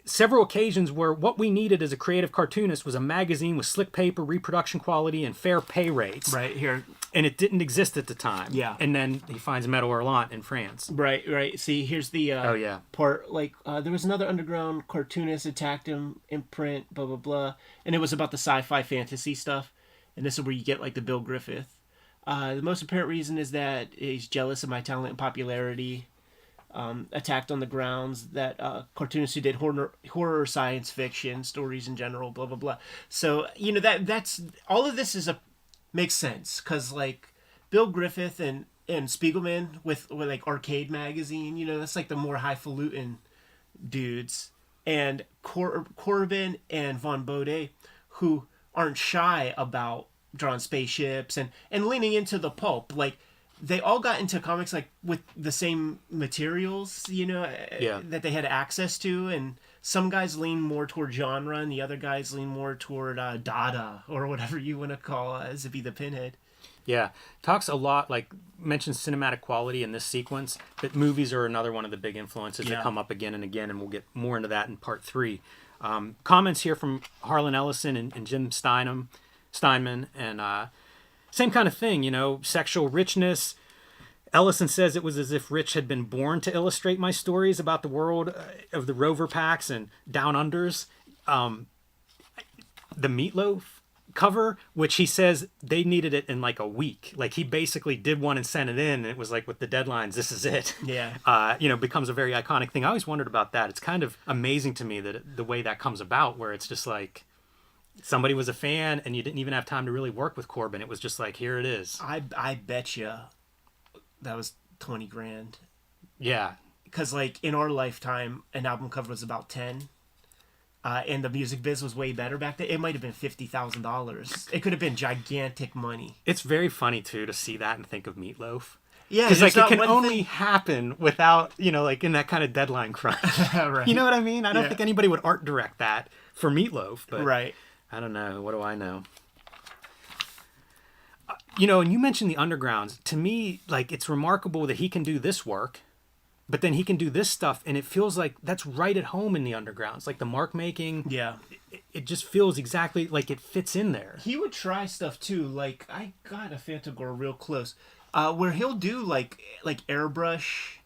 [SPEAKER 2] several occasions where what we needed as a creative cartoonist was a magazine with slick paper, reproduction quality, and fair pay rates.
[SPEAKER 1] Right here.
[SPEAKER 2] And it didn't exist at the time.
[SPEAKER 1] Yeah.
[SPEAKER 2] And then he finds Meadow Hurlant in France.
[SPEAKER 1] Right. See, here's the part, like, there was another underground cartoonist attacked him in print, blah, blah, blah. And it was about the sci-fi fantasy stuff. And this is where you get, like, the Bill Griffith. The most apparent reason is that he's jealous of my talent and popularity. Attacked on the grounds that cartoonists who did horror science fiction stories in general, blah blah blah. So you know that's all of this makes sense, because like Bill Griffith and Spiegelman with like Arcade magazine, you know, that's like the more highfalutin dudes, and Corbin and Von Baudet, who aren't shy about drawing spaceships and leaning into the pulp. Like they all got into comics like with the same materials, you know, that they had access to, and some guys lean more toward genre and the other guys lean more toward Dada, or whatever you want to call Zippy the Pinhead.
[SPEAKER 2] Yeah, talks a lot, like mentions cinematic quality in this sequence, but movies are another one of the big influences that come up again and again, and we'll get more into that in part 3. Comments here from Harlan Ellison and Jim Steinman, and same kind of thing, you know, sexual richness. Ellison says it was as if Rich had been born to illustrate my stories about the world of the Rover Packs and Down Unders. The Meatloaf cover, which he says they needed it in like a week. Like he basically did one and sent it in, and it was like with the deadlines, this is it.
[SPEAKER 1] Yeah.
[SPEAKER 2] You know, becomes a very iconic thing. I always wondered about that. It's kind of amazing to me that the way that comes about, where it's just like somebody was a fan and you didn't even have time to really work with Corbin. It was just like, here it is.
[SPEAKER 1] I bet you that was $20,000.
[SPEAKER 2] Yeah.
[SPEAKER 1] Because like in our lifetime, an album cover was about 10. And the music biz was way better back then. It might have been $50,000. It could have been gigantic money.
[SPEAKER 2] It's very funny too to see that and think of Meatloaf.
[SPEAKER 1] Yeah,
[SPEAKER 2] because like
[SPEAKER 1] there's
[SPEAKER 2] it
[SPEAKER 1] not
[SPEAKER 2] can
[SPEAKER 1] one
[SPEAKER 2] only happen without, you know, like in that kind of deadline crunch.
[SPEAKER 1] Right.
[SPEAKER 2] You know what I mean? I don't
[SPEAKER 1] Yeah.
[SPEAKER 2] think anybody would art direct that for Meatloaf, but
[SPEAKER 1] Right.
[SPEAKER 2] I don't know. What do I know? You know, and you mentioned the Undergrounds. To me, like, it's remarkable that he can do this work, but then he can do this stuff, and it feels like that's right at home in the Undergrounds. Like the mark making,
[SPEAKER 1] Yeah.
[SPEAKER 2] it just feels exactly like it fits in there.
[SPEAKER 1] He would try stuff too. Like I got a Phantagor real close, where he'll do like airbrush,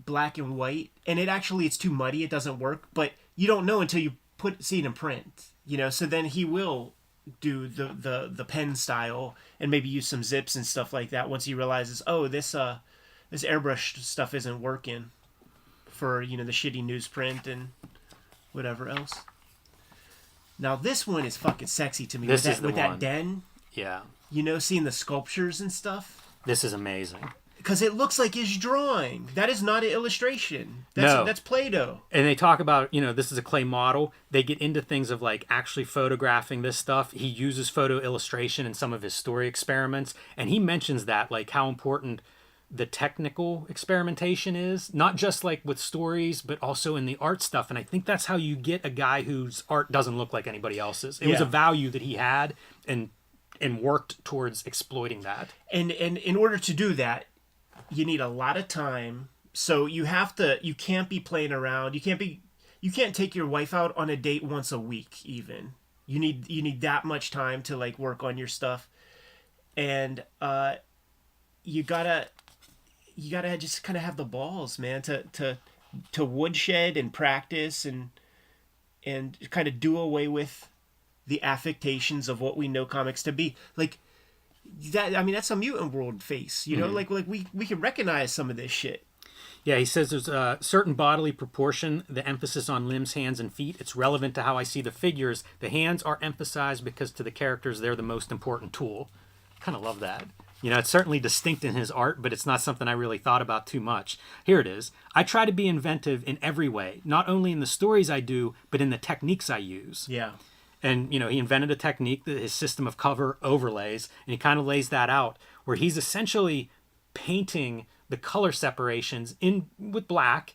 [SPEAKER 1] black and white, and it's too muddy. It doesn't work, but you don't know until you see it in print. You know, so then he will do the pen style and maybe use some zips and stuff like that once he realizes, oh, this airbrush stuff isn't working for, you know, the shitty newsprint and whatever else. Now this one is fucking sexy to me.
[SPEAKER 2] This
[SPEAKER 1] with
[SPEAKER 2] is the one.
[SPEAKER 1] that den.
[SPEAKER 2] Yeah.
[SPEAKER 1] You know, seeing the sculptures and stuff.
[SPEAKER 2] This is amazing.
[SPEAKER 1] Because it looks like his drawing. That is not an illustration.
[SPEAKER 2] No.
[SPEAKER 1] That's Play-Doh.
[SPEAKER 2] And they talk about, you know, this is a clay model. They get into things of like actually photographing this stuff. He uses photo illustration in some of his story experiments. And he mentions that, like, how important the technical experimentation is, not just like with stories, but also in the art stuff. And I think that's how you get a guy whose art doesn't look like anybody else's. It was a value that he had and worked towards exploiting that.
[SPEAKER 1] And in order to do that, you need a lot of time. So you can't be playing around. You can't take your wife out on a date once a week even. You need that much time to like work on your stuff. And you gotta just kind of have the balls, man, to woodshed and practice and kind of do away with the affectations of what we know comics to be. Like that, I mean, that's a mutant world face, you know, like we can recognize some of this shit.
[SPEAKER 2] Yeah, he says there's a certain bodily proportion, the emphasis on limbs, hands, and feet. It's relevant to how I see the figures. The hands are emphasized because to the characters, they're the most important tool. Kind of love that. You know, it's certainly distinct in his art, but it's not something I really thought about too much. Here it is. I try to be inventive in every way, not only in the stories I do, but in the techniques I use.
[SPEAKER 1] Yeah.
[SPEAKER 2] And, you know, he invented a technique, his system of cover overlays, and he kind of lays that out, where he's essentially painting the color separations in with black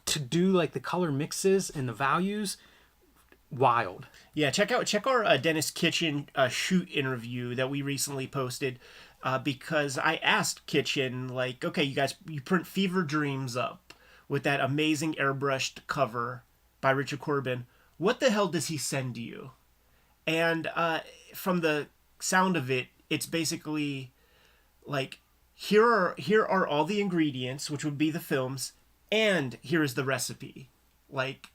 [SPEAKER 2] to do, like, the color mixes and the values. Wild.
[SPEAKER 1] Yeah, check our Dennis Kitchen shoot interview that we recently posted, because I asked Kitchen, like, okay, you print Fever Dreams up with that amazing airbrushed cover by Richard Corbin. What the hell does he send you? And from the sound of it, it's basically like, here are all the ingredients, which would be the films, and here is the recipe. Like,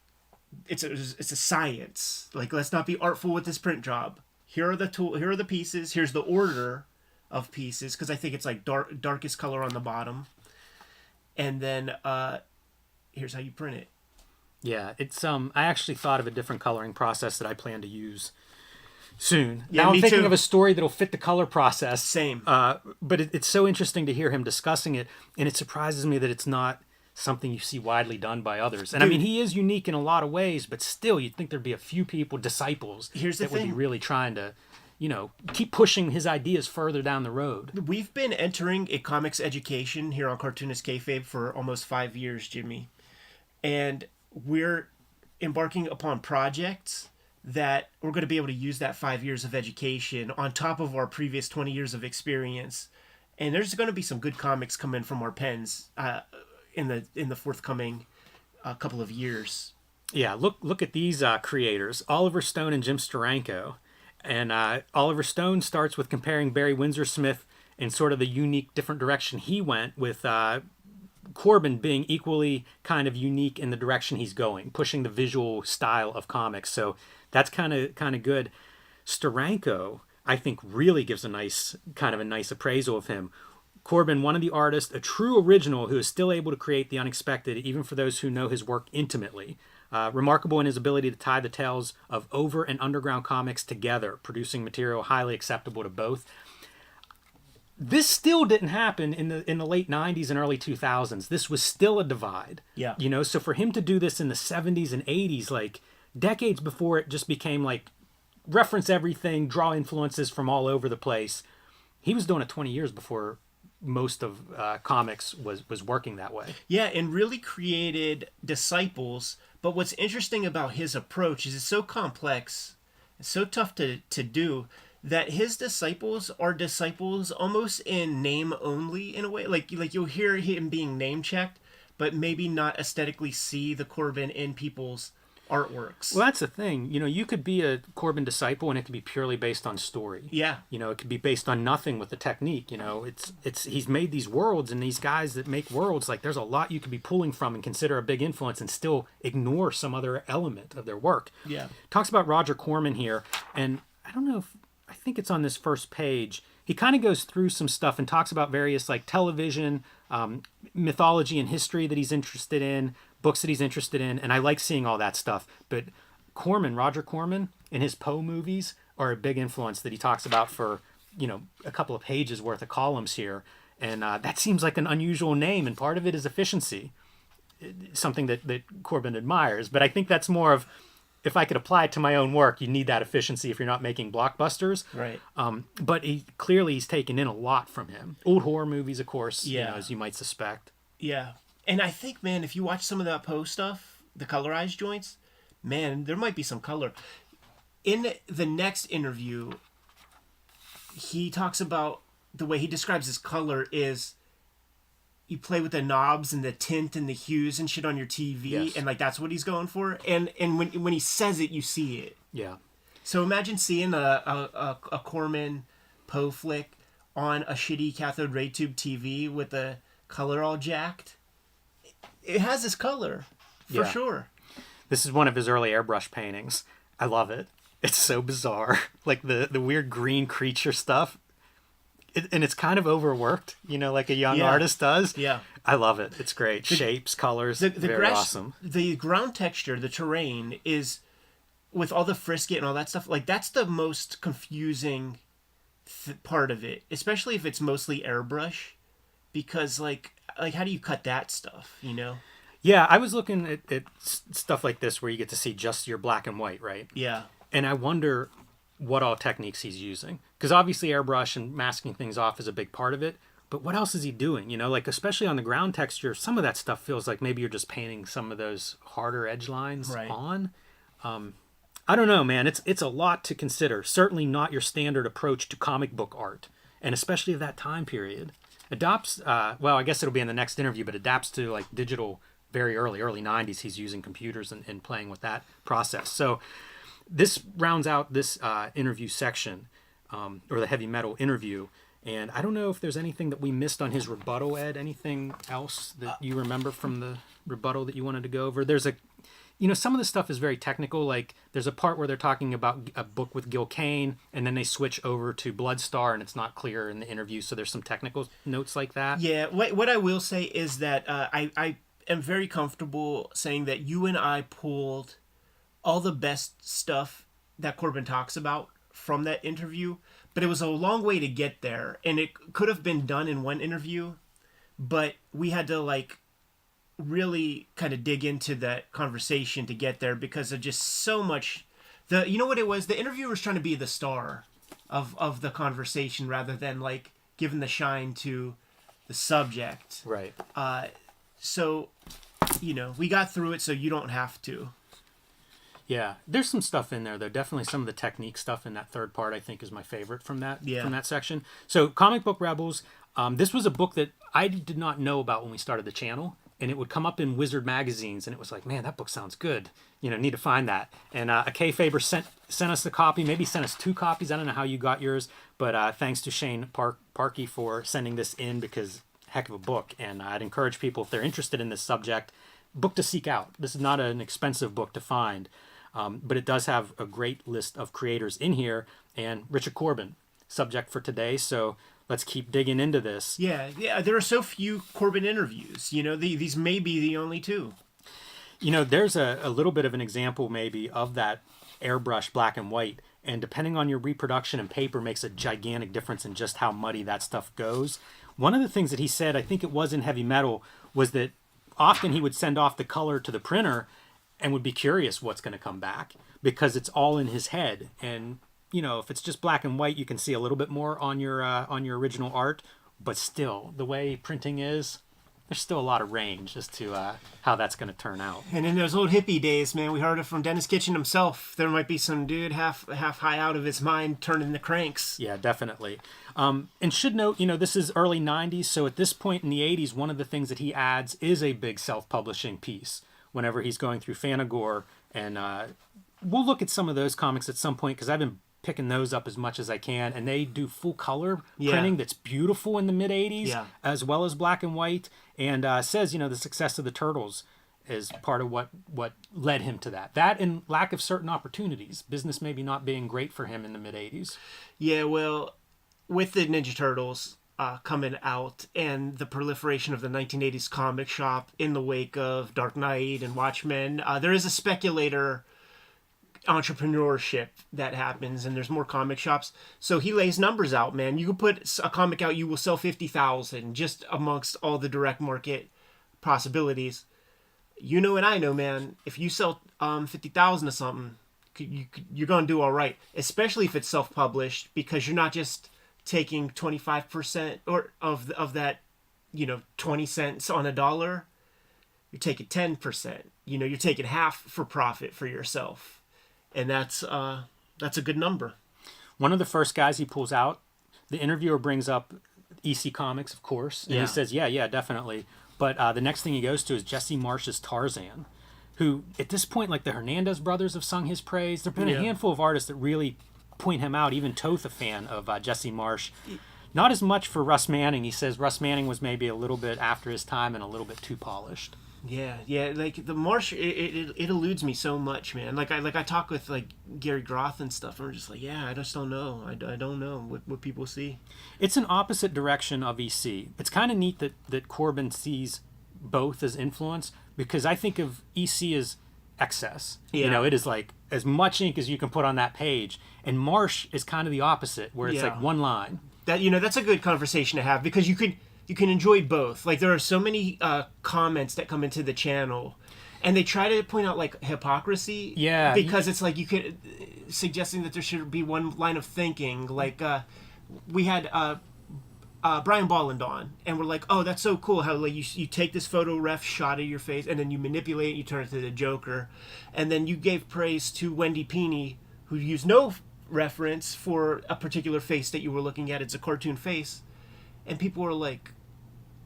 [SPEAKER 1] it's a science. Like, let's not be artful with this print job. Here are the pieces. Here's the order of pieces, because I think it's like darkest color on the bottom, and then here's how you print it.
[SPEAKER 2] Yeah, it's I actually thought of a different coloring process that I plan to use soon.
[SPEAKER 1] Yeah,
[SPEAKER 2] now I'm
[SPEAKER 1] me
[SPEAKER 2] thinking
[SPEAKER 1] too.
[SPEAKER 2] of a story that'll fit the color process.
[SPEAKER 1] Same.
[SPEAKER 2] But it's so interesting to hear him discussing it, and it surprises me that it's not something you see widely done by others. And I mean, he is unique in a lot of ways, but still, you'd think there'd be a few people, disciples,
[SPEAKER 1] Here's the
[SPEAKER 2] that would
[SPEAKER 1] thing.
[SPEAKER 2] be really trying to, you know, keep pushing his ideas further down the road.
[SPEAKER 1] We've been entering a comics education here on Cartoonist Kayfabe for almost 5 years, Jimmy. And we're embarking upon projects that we're going to be able to use that 5 years of education on top of our previous 20 years of experience. And there's going to be some good comics coming from our pens in the forthcoming couple of years.
[SPEAKER 2] Yeah, look at these creators, Oliver Stone and Jim Steranko. And Oliver Stone starts with comparing Barry Windsor Smith and sort of the unique different direction he went, with Corbin being equally kind of unique in the direction he's going, pushing the visual style of comics. So that's kind of good. Steranko, I think, really gives a nice appraisal of him. Corbin, one of the artists, a true original who is still able to create the unexpected, even for those who know his work intimately. Remarkable in his ability to tie the tales of over and underground comics together, producing material highly acceptable to both. This still didn't happen in the late 90s and early 2000s. This was still a divide.
[SPEAKER 1] Yeah.
[SPEAKER 2] You know, so for him to do this in the 70s and 80s, like decades before it just became like reference everything, draw influences from all over the place. He was doing it 20 years before most of comics was working that way.
[SPEAKER 1] Yeah, and really created disciples. But what's interesting about his approach is it's so complex, it's so tough to do, that his disciples are disciples almost in name only, in a way. Like you'll hear him being name checked, but maybe not aesthetically see the Corbin in people's artworks.
[SPEAKER 2] Well, that's the thing. You could be a Corbin disciple and it could be purely based on story.
[SPEAKER 1] Yeah.
[SPEAKER 2] It could be based on nothing with the technique. It's he's made these worlds, and these guys that make worlds, like there's a lot you could be pulling from and consider a big influence and still ignore some other element of their work.
[SPEAKER 1] Yeah.
[SPEAKER 2] Talks about Roger Corman here, and I don't know if I think it's on this first page. He kind of goes through some stuff and talks about various like television, mythology and history that he's interested in, books that he's interested in, and I like seeing all that stuff. But Roger Corman, and his Poe movies are a big influence that he talks about for, a couple of pages worth of columns here. And that seems like an unusual name, and part of it is efficiency, something that Corbin admires. But I think that's more of, if I could apply it to my own work, you need that efficiency if you're not making blockbusters.
[SPEAKER 1] Right.
[SPEAKER 2] But he's taken in a lot from him. Old horror movies, of course,
[SPEAKER 1] Yeah.
[SPEAKER 2] as you might suspect.
[SPEAKER 1] Yeah. And I think, man, if you watch some of that Poe stuff, the colorized joints, man, there might be some color. In the next interview, he talks about the way he describes his color is you play with the knobs and the tint and the hues and shit on your TV,
[SPEAKER 2] Yes.
[SPEAKER 1] and like that's what he's going for. And when he says it, you see it.
[SPEAKER 2] Yeah.
[SPEAKER 1] So imagine seeing a Corman Poe flick on a shitty cathode ray tube TV with the color all jacked. It has this color, for sure.
[SPEAKER 2] This is one of his early airbrush paintings. I love it. It's so bizarre. Like the weird green creature stuff. And it's kind of overworked, like a young artist does.
[SPEAKER 1] Yeah.
[SPEAKER 2] I love it. It's great. Shapes, colors, very awesome.
[SPEAKER 1] The ground texture, the terrain is, with all the frisket and all that stuff, like that's the most confusing part of it, especially if it's mostly airbrush, because like how do you cut that stuff,
[SPEAKER 2] Yeah, I was looking at stuff like this where you get to see just your black and white, right?
[SPEAKER 1] Yeah.
[SPEAKER 2] And I wonder what all techniques he's using. Because obviously airbrush and masking things off is a big part of it. But what else is he doing? Like especially on the ground texture, some of that stuff feels like maybe you're just painting some of those harder edge lines on. I don't know, man. It's a lot to consider. Certainly not your standard approach to comic book art. And especially of that time period. Adapts, I guess it'll be in the next interview, but adapts to like digital very early 90s. He's using computers and playing with that process. So this rounds out this interview section, or the heavy metal interview. And I don't know if there's anything that we missed on his rebuttal, Ed. Anything else that you remember from the rebuttal that you wanted to go over? There's some of the stuff is very technical. Like there's a part where they're talking about a book with Gil Kane, and then they switch over to Bloodstar, and it's not clear in the interview. So there's some technical notes like that.
[SPEAKER 1] Yeah. What I will say is that I am very comfortable saying that you and I pulled all the best stuff that Corbin talks about from that interview, but it was a long way to get there, and it could have been done in one interview, but we had to like really kind of dig into that conversation to get there because of just so much. You know what it was? The interviewer was trying to be the star of the conversation rather than like giving the shine to the subject.
[SPEAKER 2] Right.
[SPEAKER 1] So, we got through it so you don't have to.
[SPEAKER 2] Yeah, there's some stuff in there though. Definitely some of the technique stuff in that third part I think is my favorite from that section. So Comic Book Rebels, this was a book that I did not know about when we started the channel, and it would come up in Wizard magazines, and it was like, man, that book sounds good. Need to find that. And a Kayfaber sent us a copy, maybe sent us 2 copies. I don't know how you got yours, but thanks to Shane Parkey for sending this in, because heck of a book. And I'd encourage people, if they're interested in this subject, book to seek out. This is not an expensive book to find. But it does have a great list of creators in here, and Richard Corbin, subject for today. So let's keep digging into this.
[SPEAKER 1] Yeah. There are so few Corbin interviews. These may be the only 2.
[SPEAKER 2] There's a little bit of an example maybe of that airbrush black and white, and depending on your reproduction and paper makes a gigantic difference in just how muddy that stuff goes. One of the things that he said, I think it was in Heavy Metal, was that often he would send off the color to the printer and would be curious what's going to come back, because it's all in his head. And if it's just black and white, you can see a little bit more on your original art, but still, the way printing is, there's still a lot of range as to how that's going to turn out.
[SPEAKER 1] And in those old hippie days, man, we heard it from Dennis Kitchen himself. There might be some dude half high out of his mind turning the cranks.
[SPEAKER 2] Yeah, definitely. And should note, this is early 90s, so at this point in the 80s, one of the things that he adds is a big self-publishing piece whenever he's going through Fanagore. And we'll look at some of those comics at some point, because I've been picking those up as much as I can, and they do full color printing that's beautiful in the mid 80s, as well as black and white, and says the success of the Turtles is part of what led him to that and lack of certain opportunities, business maybe not being great for him in the mid 80s.
[SPEAKER 1] Yeah, well, with the Ninja Turtles coming out and the proliferation of the 1980s comic shop in the wake of Dark Knight and Watchmen, there is a speculator entrepreneurship that happens, and there's more comic shops. So he lays numbers out, man. You can put a comic out, you will sell 50,000 just amongst all the direct market possibilities. And I know, man, if you sell 50,000 of something, you're going to do all right, especially if it's self-published, because you're not just taking 25% or of that, 20 cents on a dollar. You're taking 10%. You're taking half for profit for yourself. And that's a good number.
[SPEAKER 2] One of the first guys he pulls out, the interviewer brings up EC Comics, of course, and he says, yeah, definitely. But the next thing he goes to is Jesse Marsh's Tarzan, who at this point, like the Hernandez brothers have sung his praise. There have been a handful of artists that really point him out, even Toth, a fan of Jesse Marsh. Not as much for Russ Manning. He says Russ Manning was maybe a little bit after his time and a little bit too polished.
[SPEAKER 1] Yeah, like the Marsh, it eludes me so much, man. Like I talk with like Gary Groth and stuff, and we're just like, I just don't know. I don't know what people see.
[SPEAKER 2] It's an opposite direction of EC. It's kind of neat that Corbin sees both as influence, because I think of EC as excess.
[SPEAKER 1] Yeah.
[SPEAKER 2] It is like as much ink as you can put on that page, and Marsh is kind of the opposite, where it's like one line.
[SPEAKER 1] That's a good conversation to have, because you can enjoy both. Like, there are so many comments that come into the channel, and they try to point out like hypocrisy.
[SPEAKER 2] Yeah.
[SPEAKER 1] Because it's like suggesting that there should be one line of thinking. Like we had Brian Bolland on, and we're like, oh, that's so cool how like you take this photo ref shot of your face, and then you manipulate it, you turn it to the Joker, and then you gave praise to Wendy Peeney, who used no reference for a particular face that you were looking at. It's a cartoon face, and people were like,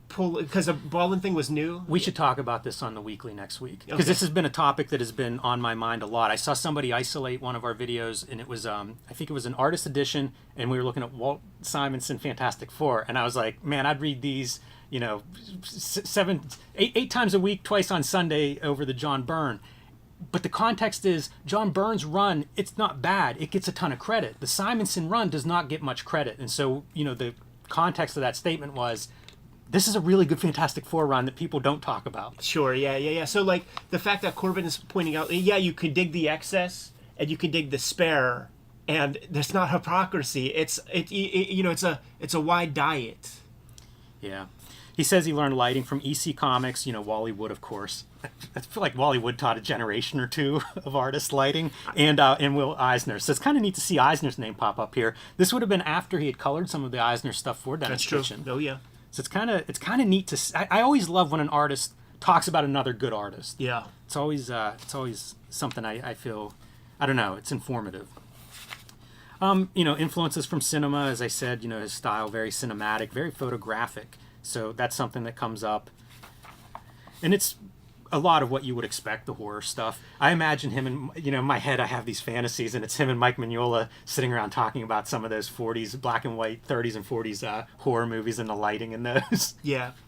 [SPEAKER 1] because the Bolland thing was new.
[SPEAKER 2] We should talk about this on the weekly next week, because this has been a topic that has been on my mind a lot. I saw somebody isolate one of our videos, and it was I think it was an artist edition, and we were looking at Walt Simonson Fantastic Four, and I was like, man, I'd read these 8 times a week, twice on Sunday over the John Byrne. But the context is John Byrne's run, it's not bad, it gets a ton of credit. The Simonson run does not get much credit, and so the context of that statement was, this is a really good Fantastic Four run that people don't talk about.
[SPEAKER 1] Sure, yeah. So, like, the fact that Corbin is pointing out, you can dig the excess and you can dig the spare, and there's not hypocrisy. It's a wide diet.
[SPEAKER 2] Yeah. He says he learned lighting from EC Comics, Wally Wood, of course. I feel like Wally Wood taught a generation or two of artists lighting, and Will Eisner. So it's kind of neat to see Eisner's name pop up here. This would have been after he had colored some of the Eisner stuff for Dennis Kitchen.
[SPEAKER 1] Oh, yeah.
[SPEAKER 2] So it's kind of neat to see. I always love when an artist talks about another good artist.
[SPEAKER 1] Yeah.
[SPEAKER 2] It's always something I feel, I don't know, it's informative. Influences from cinema, as I said, his style, very cinematic, very photographic. So that's something that comes up. And it's a lot of what you would expect, the horror stuff. I imagine him in my head, I have these fantasies, and it's him and Mike Mignola sitting around talking about some of those 40s, black and white, 30s and 40s horror movies and the lighting in those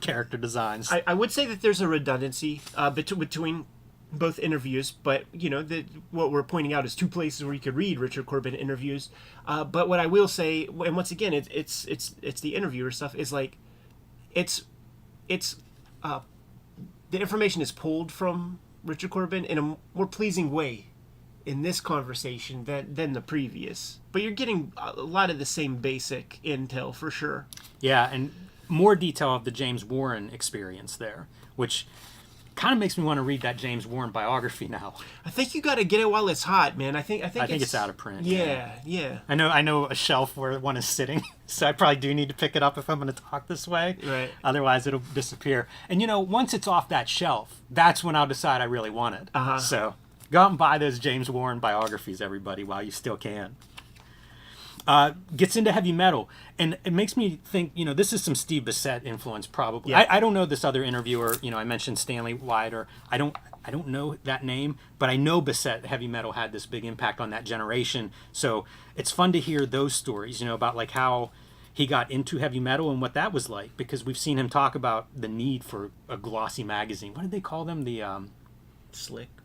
[SPEAKER 2] character designs.
[SPEAKER 1] I would say that there's a redundancy between both interviews, but what we're pointing out is 2 places where you could read Richard Corbin interviews. But what I will say, and once again, it's the interviewer stuff, is like, the information is pulled from Richard Corbin in a more pleasing way in this conversation than the previous. But you're getting a lot of the same basic intel for sure.
[SPEAKER 2] Yeah, and more detail of the James Warren experience there, which kind of makes me want to read that James Warren biography now.
[SPEAKER 1] I think you got to get it while it's hot, man. I think
[SPEAKER 2] it's out of print.
[SPEAKER 1] Yeah.
[SPEAKER 2] I know a shelf where one is sitting, so I probably do need to pick it up if I'm going to talk this way.
[SPEAKER 1] Right.
[SPEAKER 2] Otherwise, it'll disappear. And once it's off that shelf, that's when I'll decide I really want it. So go out and buy those James Warren biographies, everybody, while you still can. Gets into heavy metal, and it makes me think, this is some Steve Bissette influence probably.
[SPEAKER 1] Yeah.
[SPEAKER 2] I don't know this other interviewer, I mentioned Stanley Wider. I don't know that name, but I know Bissette heavy metal had this big impact on that generation. So it's fun to hear those stories, about like how he got into heavy metal and what that was like, because we've seen him talk about the need for a glossy magazine. What did they call them? The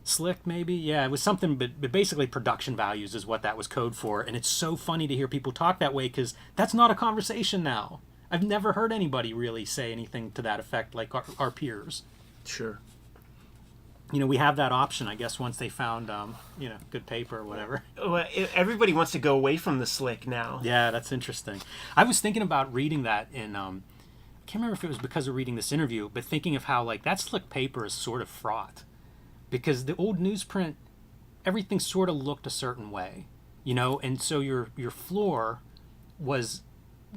[SPEAKER 2] Slick, maybe? Yeah, it was something, but basically production values is what that was code for. And it's so funny to hear people talk that way, because that's not a conversation now. I've never heard anybody really say anything to that effect like our peers.
[SPEAKER 1] Sure.
[SPEAKER 2] We have that option, I guess, once they found, good paper or whatever.
[SPEAKER 1] Well, everybody wants to go away from the Slick now.
[SPEAKER 2] Yeah, that's interesting. I was thinking about reading that in, I can't remember if it was because of reading this interview, but thinking of how, like, that Slick paper is sort of fraught. Because the old newsprint, everything sort of looked a certain way, and so your floor was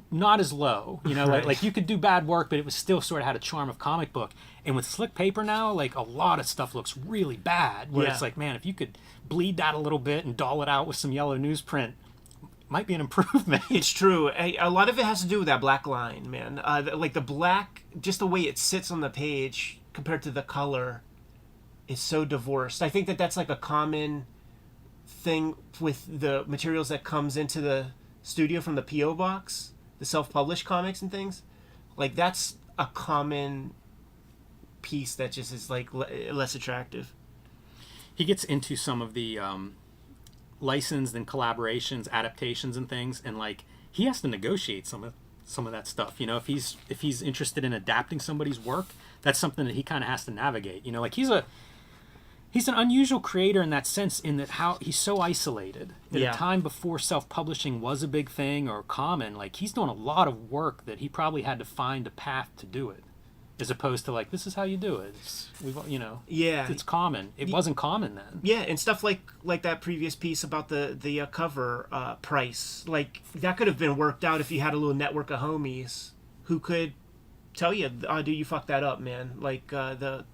[SPEAKER 2] not as low,
[SPEAKER 1] Right.
[SPEAKER 2] like you could do bad work, but it was still sort of had a charm of comic book. And with Slick paper now, like, a lot of stuff looks really bad, where it's like, man, if you could bleed that a little bit and doll it out with some yellow newsprint, might be an improvement.
[SPEAKER 1] It's true. A lot of it has to do with that black line, man. Like the black, just the way it sits on the page compared to the color, is so divorced. I think that's like a common thing with the materials that comes into the studio from the P.O. box, the self-published comics and things. Like, that's a common piece that just is like less attractive.
[SPEAKER 2] He gets into some of the licensed and collaborations, adaptations and things, and like he has to negotiate some of that stuff. If he's interested in adapting somebody's work, that's something that he kind of has to navigate. Like he's an unusual creator in that sense, in that how he's so isolated. At a time before self-publishing was a big thing or common, like, he's doing a lot of work that he probably had to find a path to do it, as opposed to like, this is how you do it. It's common. It wasn't common then.
[SPEAKER 1] Yeah, and stuff like that previous piece about the cover price, like, that could have been worked out if you had a little network of homies who could tell you, dude, you fucked that up, man. Like, the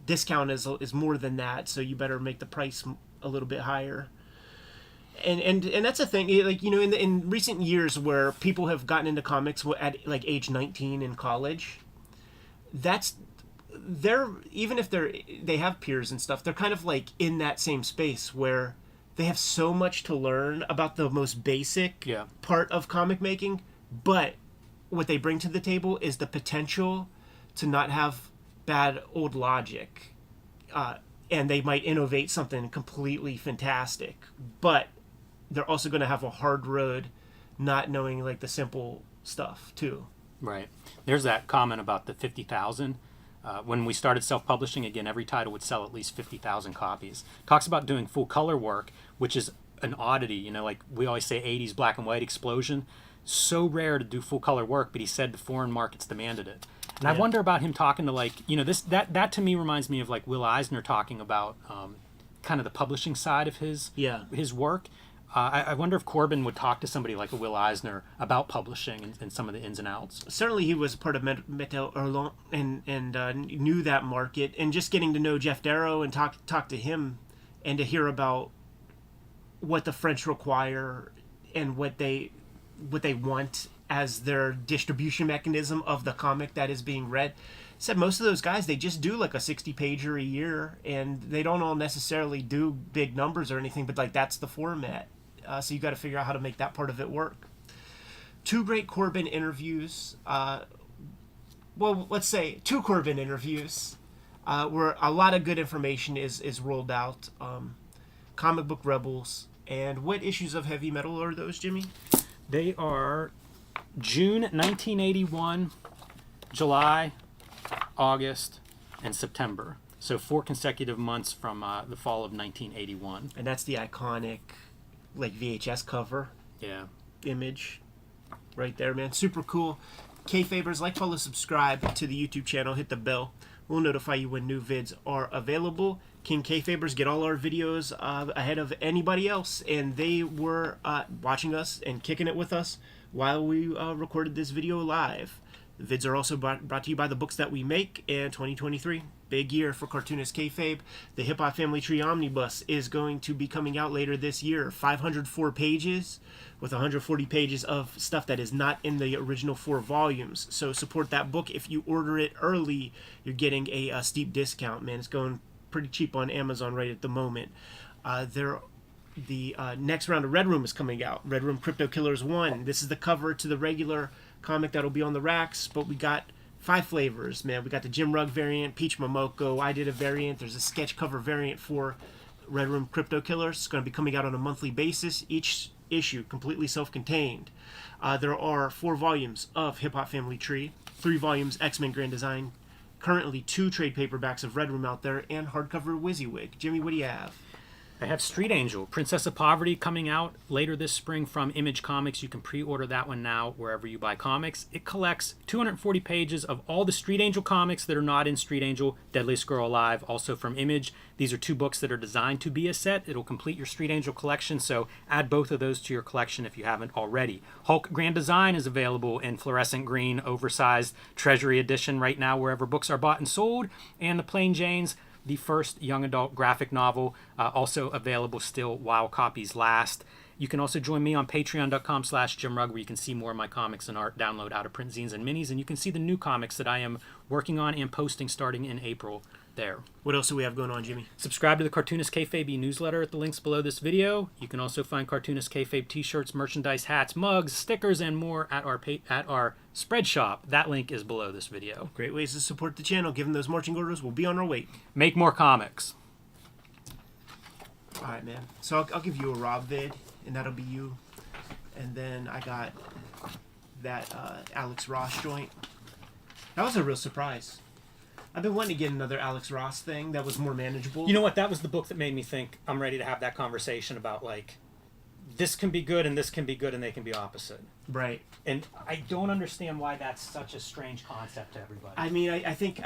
[SPEAKER 1] discount is more than that, so you better make the price a little bit higher. And that's a thing, like, in recent years where people have gotten into comics at like age 19 in college, even if they have peers and stuff, they're kind of like in that same space where they have so much to learn about the most basic part of comic making, but what they bring to the table is the potential to not have bad old logic, and they might innovate something completely fantastic, but they're also going to have a hard road not knowing like the simple stuff too.
[SPEAKER 2] Right. There's that comment about the 50,000. When we started self-publishing, again, every title would sell at least 50,000 copies. Talks about doing full color work, which is an oddity. Like we always say, 80s black and white explosion. So rare to do full color work, but he said the foreign markets demanded it. And I wonder about him talking to, like, that to me reminds me of like Will Eisner talking about kind of the publishing side of his work. I wonder if Corbin would talk to somebody like a Will Eisner about publishing and some of the ins and outs.
[SPEAKER 1] Certainly he was part of Metal Hurlant and knew that market, and just getting to know Jeff Darrow and talk to him and to hear about what the French require and what they want as their distribution mechanism of the comic that is being read. Said most of those guys, they just do like a 60-pager a year, and they don't all necessarily do big numbers or anything, but like that's the format. So you got to figure out how to make that part of it work. 2 great Corbin interviews. Well, let's say 2 Corbin interviews where a lot of good information is rolled out. Comic Book Rebels. And what issues of Heavy Metal are those, Jimmy?
[SPEAKER 2] They are June 1981, July, August, and September. So 4 consecutive months from the fall of 1981.
[SPEAKER 1] And that's the iconic, like, VHS cover image right there, man. Super cool. Kayfabers, like, follow, subscribe to the YouTube channel, hit the bell We'll notify you when new vids are available. King Kayfabers get all our videos ahead of anybody else, and they were watching us and kicking it with us while we recorded this video live. The vids are also brought to you by the books that we make, and 2023, big year for Cartoonist Kayfabe. The Hip Hop Family Tree Omnibus is going to be coming out later this year. 504 pages with 140 pages of stuff that is not in the original 4 volumes. So support that book. If you order it early, you're getting a steep discount, man. It's going pretty cheap on Amazon right at the moment. The next round of Red Room is coming out. Red Room Crypto Killers 1. This is the cover to the regular comic that'll be on the racks, but we got 5 flavors, man. We got the Jim Rugg variant, Peach Momoko. I did a variant. There's a sketch cover variant for Red Room Crypto Killers. It's going to be coming out on a monthly basis. Each issue completely self-contained. There are 4 volumes of Hip Hop Family Tree, 3 volumes X-Men Grand Design, currently 2 trade paperbacks of Red Room out there, and hardcover WYSIWYG. Jimmy, what do you have?
[SPEAKER 2] I have Street Angel, Princess of Poverty, coming out later this spring from Image Comics. You can pre-order that one now wherever you buy comics. It collects 240 pages of all the Street Angel comics that are not in Street Angel, Deadliest Girl Alive, also from Image. These are 2 books that are designed to be a set. It'll complete your Street Angel collection, so add both of those to your collection if you haven't already. Hulk Grand Design is available in fluorescent green, oversized Treasury edition right now wherever books are bought and sold. And the Plain Janes, the first young adult graphic novel, also available still while copies last. You can also join me on patreon.com/JimRugg, where you can see more of my comics and art, download out-of-print zines and minis, and you can see the new comics that I am working on and posting starting in April there.
[SPEAKER 1] What else do we have going on, Jimmy?
[SPEAKER 2] Subscribe to the Cartoonist Kayfabe newsletter at the links below this video. You can also find Cartoonist Kayfabe t-shirts, merchandise, hats, mugs, stickers, and more at our spread shop. That link is below this video.
[SPEAKER 1] Great ways to support the channel. Given those marching orders, we'll be on our way.
[SPEAKER 2] Make more comics.
[SPEAKER 1] All right, man. So I'll give you a Rob vid, and that'll be you. And then I got that Alex Ross joint. That was a real surprise. I've been wanting to get another Alex Ross thing that was more manageable.
[SPEAKER 2] You know what? That was the book that made me think I'm ready to have that conversation about, like, this can be good and this can be good and they can be opposite.
[SPEAKER 1] Right.
[SPEAKER 2] And I don't understand why that's such a strange concept to everybody.
[SPEAKER 1] I mean, I think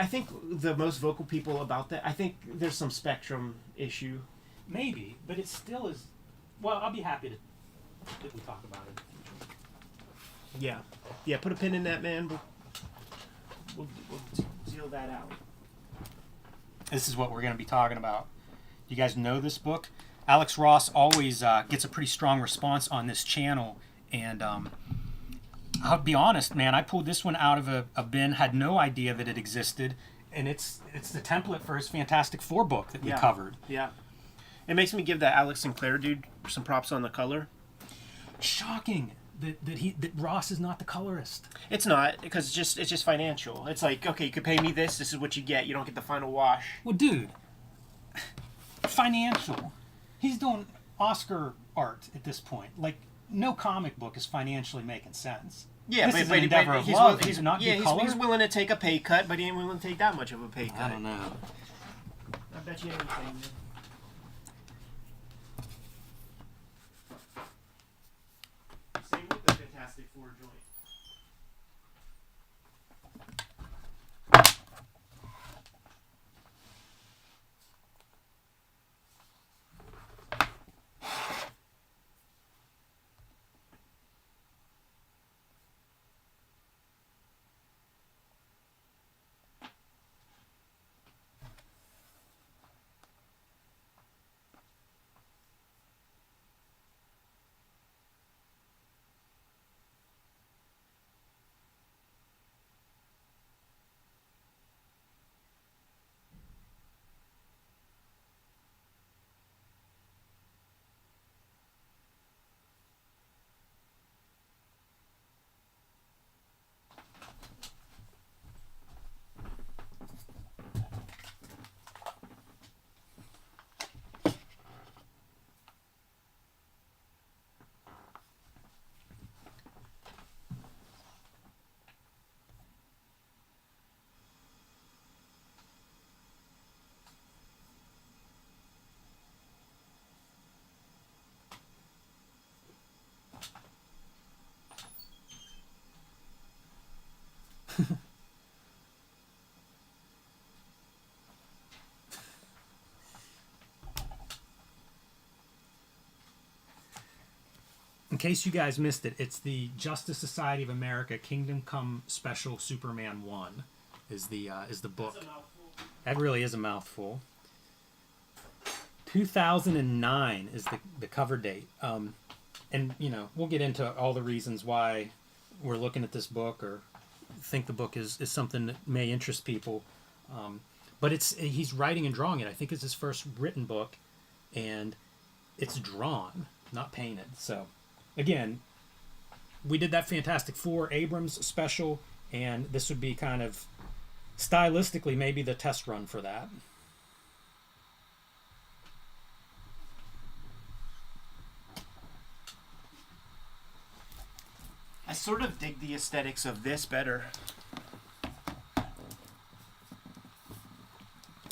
[SPEAKER 1] the most vocal people about that, I think there's some spectrum issue.
[SPEAKER 2] Maybe, but it still is. Well, I'll be happy that we talk about it.
[SPEAKER 1] Yeah. Yeah, put a pin in that, man. We'll deal that out.
[SPEAKER 2] This is what we're going to be talking about. You guys know this book? Alex Ross always gets a pretty strong response on this channel, and I'll be honest, man, I pulled this one out of a bin, had no idea that it existed, and it's the template for his Fantastic Four book that we covered.
[SPEAKER 1] Yeah. It makes me give that Alex Sinclair dude some props on the color.
[SPEAKER 2] Shocking that Ross is not the colorist.
[SPEAKER 1] It's not, because it's just financial. It's like, okay, you could pay me this is what you get. You don't get the final wash.
[SPEAKER 2] Well, dude, financial. He's doing Oscar art at this point. Like, no comic book is financially making sense.
[SPEAKER 1] Yeah,
[SPEAKER 2] this
[SPEAKER 1] but,
[SPEAKER 2] is an endeavor of love. He's
[SPEAKER 1] willing to take a pay cut, but he ain't willing to take that much of a pay cut.
[SPEAKER 2] I don't know.
[SPEAKER 1] I bet you anything, man. Same with the Fantastic Four joint.
[SPEAKER 2] in case you guys missed it, it's the Justice Society of America Kingdom Come Special Superman 1 is the book.
[SPEAKER 1] That's a mouthful.
[SPEAKER 2] That really is a mouthful. 2009 is the cover date. And, you know, we'll get into all the reasons why we're looking at this book or think the book is something that may interest people. But he's writing and drawing it. I think it's his first written book, and it's drawn, not painted. So, again, we did that Fantastic Four Abrams special, and this would be kind of stylistically maybe the test run for that.
[SPEAKER 1] I sort of dig the aesthetics of this better.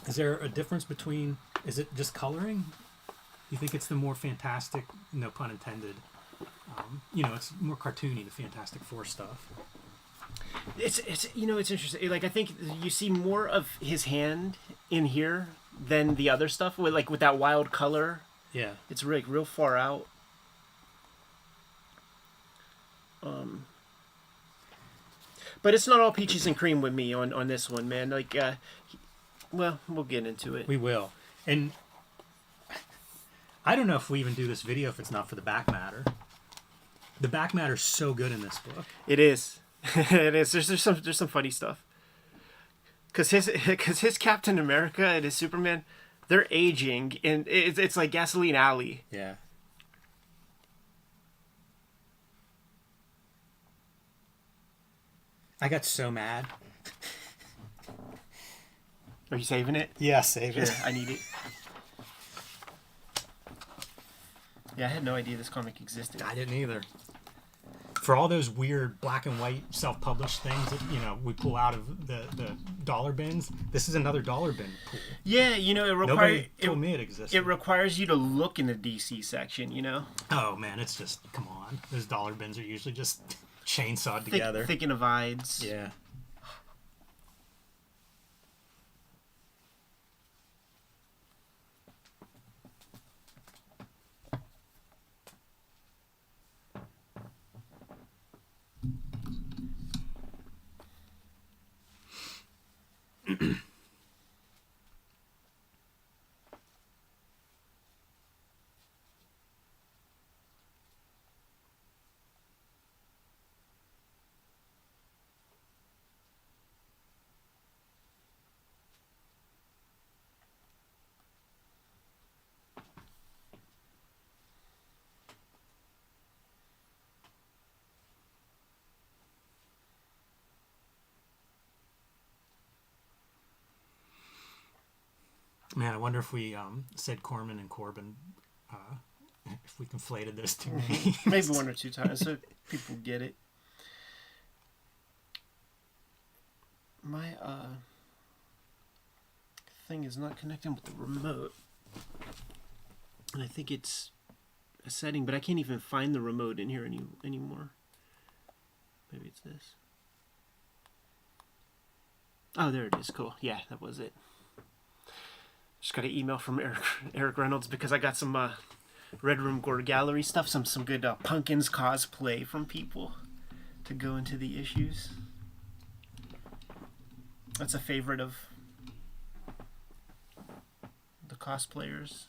[SPEAKER 2] Is there a difference between, is it just coloring? You think it's the more fantastic, no pun intended, you know, it's more cartoony, the Fantastic Four stuff.
[SPEAKER 1] It's you know, it's interesting. Like, I think you see more of his hand in here than the other stuff with that wild color.
[SPEAKER 2] Yeah.
[SPEAKER 1] It's like real far out. But it's not all peaches and cream with me on this one, man. Like, well, we'll get into it.
[SPEAKER 2] We will. And I don't know if we even do this video if it's not for the back matter. The back matter's so good in this book.
[SPEAKER 1] It is. It is. There's some funny stuff. Cause his Captain America and his Superman, they're aging, and it's like Gasoline Alley.
[SPEAKER 2] Yeah. I got so mad.
[SPEAKER 1] Are you saving it?
[SPEAKER 2] Yeah, save it.
[SPEAKER 1] Here, I need it. Yeah, I had no idea this comic existed.
[SPEAKER 2] I didn't either. For all those weird black and white self-published things that, you know, we pull out of the dollar bins, this is another dollar bin pool.
[SPEAKER 1] Yeah, you know,
[SPEAKER 2] Nobody told me it existed.
[SPEAKER 1] It requires you to look in the DC section, you know?
[SPEAKER 2] Oh, man, it's just, come on. Those dollar bins are usually just chainsawed together.
[SPEAKER 1] Thick and divides.
[SPEAKER 2] Yeah. Man, I wonder if we said Corman and Corbin, if we conflated those two names.
[SPEAKER 1] Maybe one or two times so people get it. My thing is not connecting with the remote. And I think it's a setting, but I can't even find the remote in here anymore. Maybe it's this. Oh, there it is. Cool. Yeah, that was it. Just got an email from Eric Reynolds because I got some Red Room Gore Gallery stuff, some good Pumpkins cosplay from people to go into the issues. That's a favorite of the cosplayers.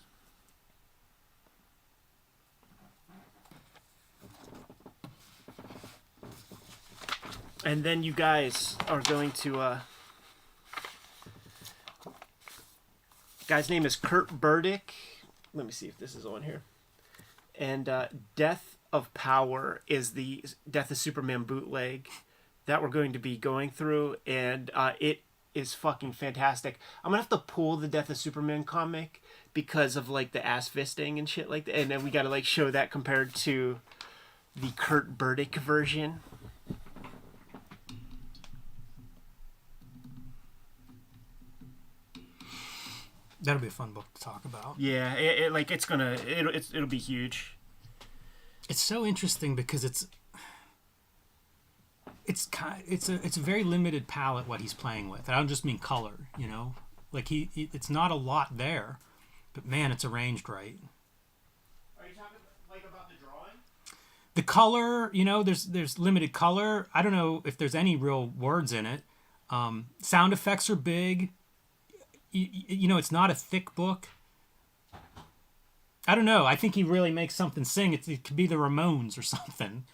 [SPEAKER 1] And then you guys are going to... guy's name is Kurt Burdick. Let me see if this is on here. And Death of Power is the Death of Superman bootleg that we're going to be going through. And it is fucking fantastic. I'm going to have to pull the Death of Superman comic because of like the ass fisting and shit like that. And then we got to like show that compared to the Kurt Burdick version.
[SPEAKER 2] That'll be a fun book to talk about.
[SPEAKER 1] Yeah, it'll be huge.
[SPEAKER 2] It's so interesting because it's a very limited palette what he's playing with. I don't just mean color, you know, like it's not a lot there, but man, it's arranged right.
[SPEAKER 1] Are you talking like about the drawing?
[SPEAKER 2] The color, there's limited color. I don't know if there's any real words in it. Sound effects are big. It's not a thick book. I don't know. I think he really makes something sing. It could be the Ramones or something.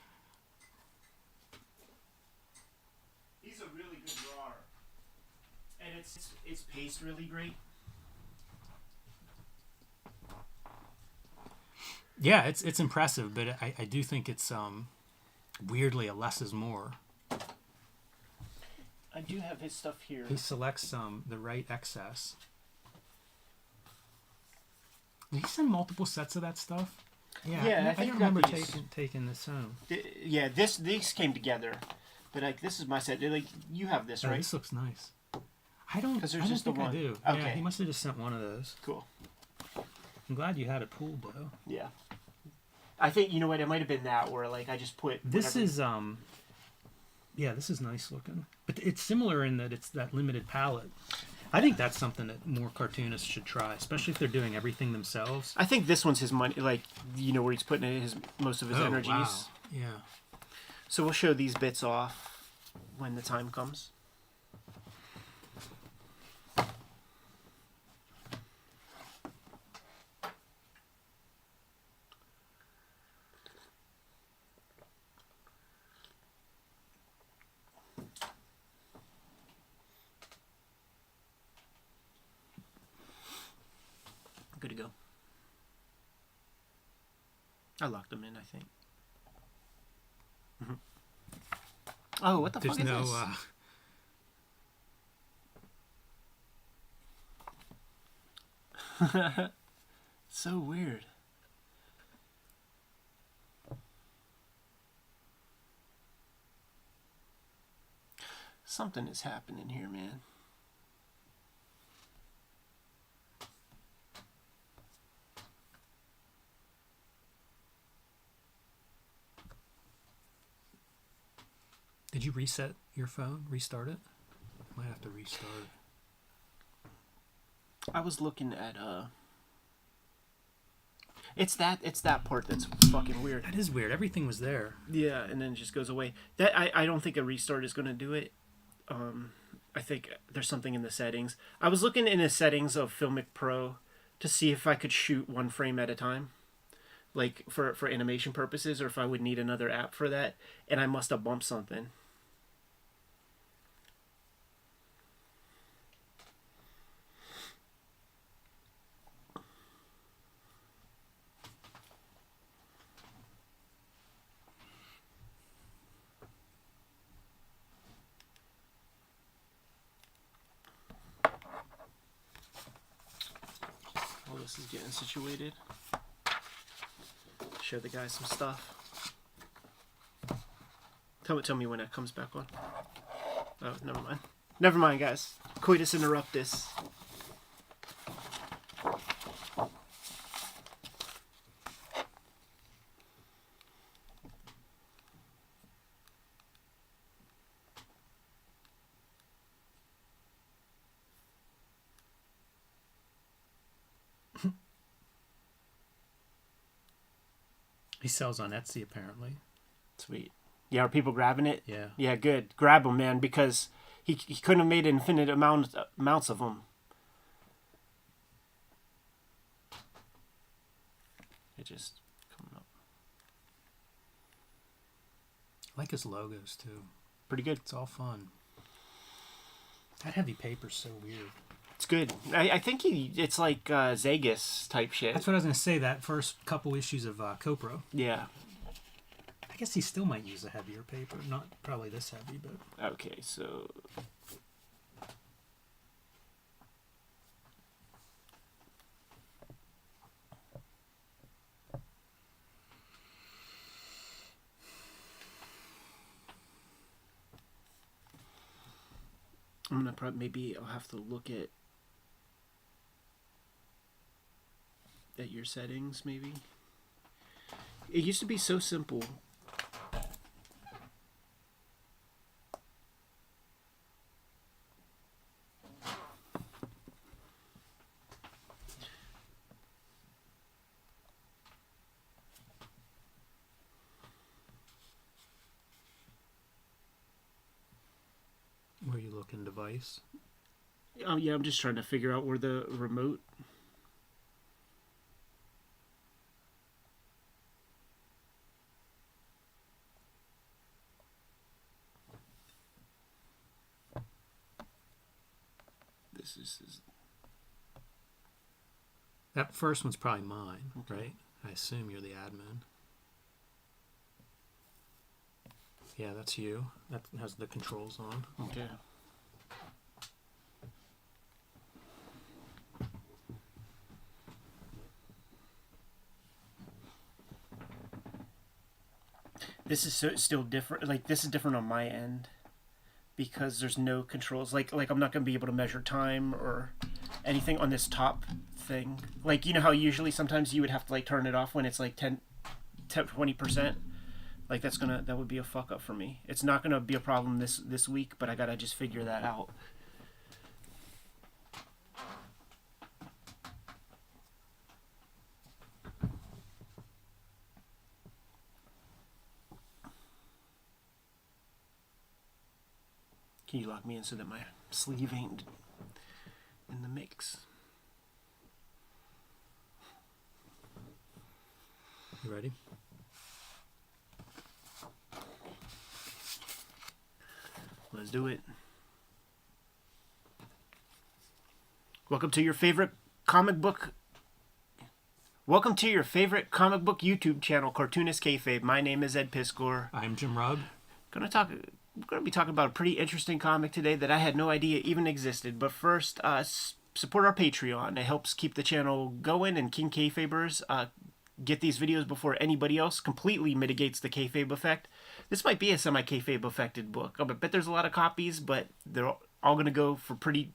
[SPEAKER 1] He's a really good drawer, and it's paced really great.
[SPEAKER 2] Yeah, it's impressive, but I do think it's weirdly a less is more.
[SPEAKER 1] I do have his stuff here.
[SPEAKER 2] He selects the right excess. Did he send multiple sets of that stuff?
[SPEAKER 1] Yeah,
[SPEAKER 2] I don't remember taking this home.
[SPEAKER 1] Yeah, these came together, but like this is my set. Like you have this, right?
[SPEAKER 2] This looks nice. I don't
[SPEAKER 1] just
[SPEAKER 2] think
[SPEAKER 1] the one.
[SPEAKER 2] I do.
[SPEAKER 1] Okay.
[SPEAKER 2] Yeah, he must have just sent one of those.
[SPEAKER 1] Cool.
[SPEAKER 2] I'm glad you had it pooled though.
[SPEAKER 1] Yeah. I think, you know what, it might have been that where like I just put
[SPEAKER 2] this is this is nice looking. But it's similar in that it's that limited palette. I think that's something that more cartoonists should try, especially if they're doing everything themselves.
[SPEAKER 1] I think this one's his money, like, where he's putting most of his energies.
[SPEAKER 2] Wow. Yeah.
[SPEAKER 1] So we'll show these bits off when the time comes. Good to go. I locked them in, I think. Mm-hmm. Oh, what the fuck is this? So weird. Something is happening here, man.
[SPEAKER 2] Did you reset your phone? Restart it? Might have to restart it.
[SPEAKER 1] I was looking at it's that part that's fucking weird.
[SPEAKER 2] That is weird. Everything was there.
[SPEAKER 1] Yeah, and then it just goes away. That I don't think a restart is gonna do it. I think there's something in the settings. I was looking in the settings of Filmic Pro to see if I could shoot one frame at a time, like for animation purposes, or if I would need another app for that, and I must have bumped something. While this is getting situated, show the guys some stuff. Tell me when it comes back on. Oh, never mind. Never mind, guys. Coitus interruptus.
[SPEAKER 2] He sells on Etsy, apparently.
[SPEAKER 1] Sweet. Yeah, are people grabbing it?
[SPEAKER 2] Yeah.
[SPEAKER 1] Yeah, good. Grab them, man, because he couldn't have made infinite amounts of them. It just coming up.
[SPEAKER 2] I like his logos, too.
[SPEAKER 1] Pretty good.
[SPEAKER 2] It's all fun. That heavy paper's so weird.
[SPEAKER 1] It's good. I think it's like Zagus type shit.
[SPEAKER 2] That's what I was going to say, that first couple issues of Copro.
[SPEAKER 1] Yeah.
[SPEAKER 2] I guess he still might use a heavier paper. Not probably this heavy, but...
[SPEAKER 1] Okay, so... I'm gonna maybe I'll have to look at your settings, maybe. It used to be so simple.
[SPEAKER 2] device.
[SPEAKER 1] Oh, yeah, I'm just trying to figure out where the remote... This is...
[SPEAKER 2] That first one's probably mine, right? I assume you're the admin. Yeah, that's you. That has the controls on.
[SPEAKER 1] Okay. This is still different. Like, this is different on my end because there's no controls. Like I'm not going to be able to measure time or anything on this top thing. Like, you know how usually sometimes you would have to like turn it off when it's like 20%. Like that would be a fuck up for me. It's not gonna be a problem this week, but I gotta just figure that out. Can you lock me in so that my sleeve ain't in the mix?
[SPEAKER 2] You ready?
[SPEAKER 1] Let's do it. Welcome to your favorite comic book YouTube channel, Cartoonist Kayfabe. My name is Ed Piskor.
[SPEAKER 2] I'm Jim Rugg.
[SPEAKER 1] We're going to be talking about a pretty interesting comic today that I had no idea even existed. But first, support our Patreon. It helps keep the channel going, and King Kayfabers get these videos before anybody else. Completely mitigates the Kayfabe effect. This might be a semi-Kayfabe affected book. I bet there's a lot of copies, but they're all going to go pretty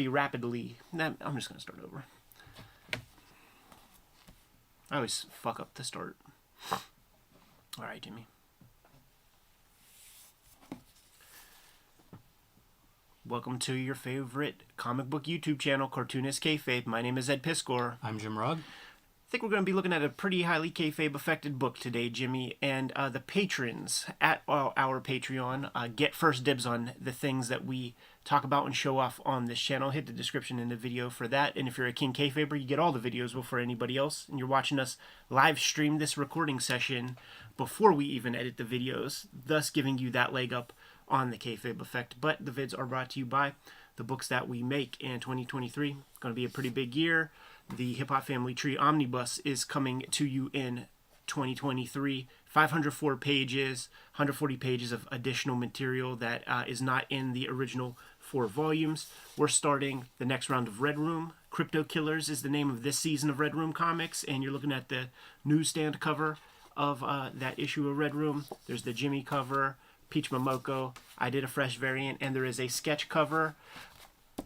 [SPEAKER 1] rapidly. I'm just going to start over. I always fuck up the start. All right, Jimmy. Welcome to your favorite comic book YouTube channel, Cartoonist Kayfabe. My name is Ed Piskor.
[SPEAKER 2] I'm Jim Rugg.
[SPEAKER 1] I think we're going to be looking at a pretty highly Kayfabe-affected book today, Jimmy, and the patrons at our Patreon get first dibs on the things that we talk about and show off on this channel. Hit the description in the video for that, and if you're a King Kayfaber, you get all the videos before anybody else, and you're watching us live stream this recording session before we even edit the videos, thus giving you that leg up on the Kayfabe effect. But the vids are brought to you by the books that we make in 2023. It's going to be a pretty big year. The Hip Hop Family Tree Omnibus is coming to you in 2023. 504 pages, 140 pages of additional material that is not in the original 4 volumes. We're starting the next round of Red Room. Crypto Killers is the name of this season of Red Room Comics, and you're looking at the newsstand cover of that issue of Red Room. There's the Jimmy cover, Peach Momoko. I did a fresh variant, and there is a sketch cover.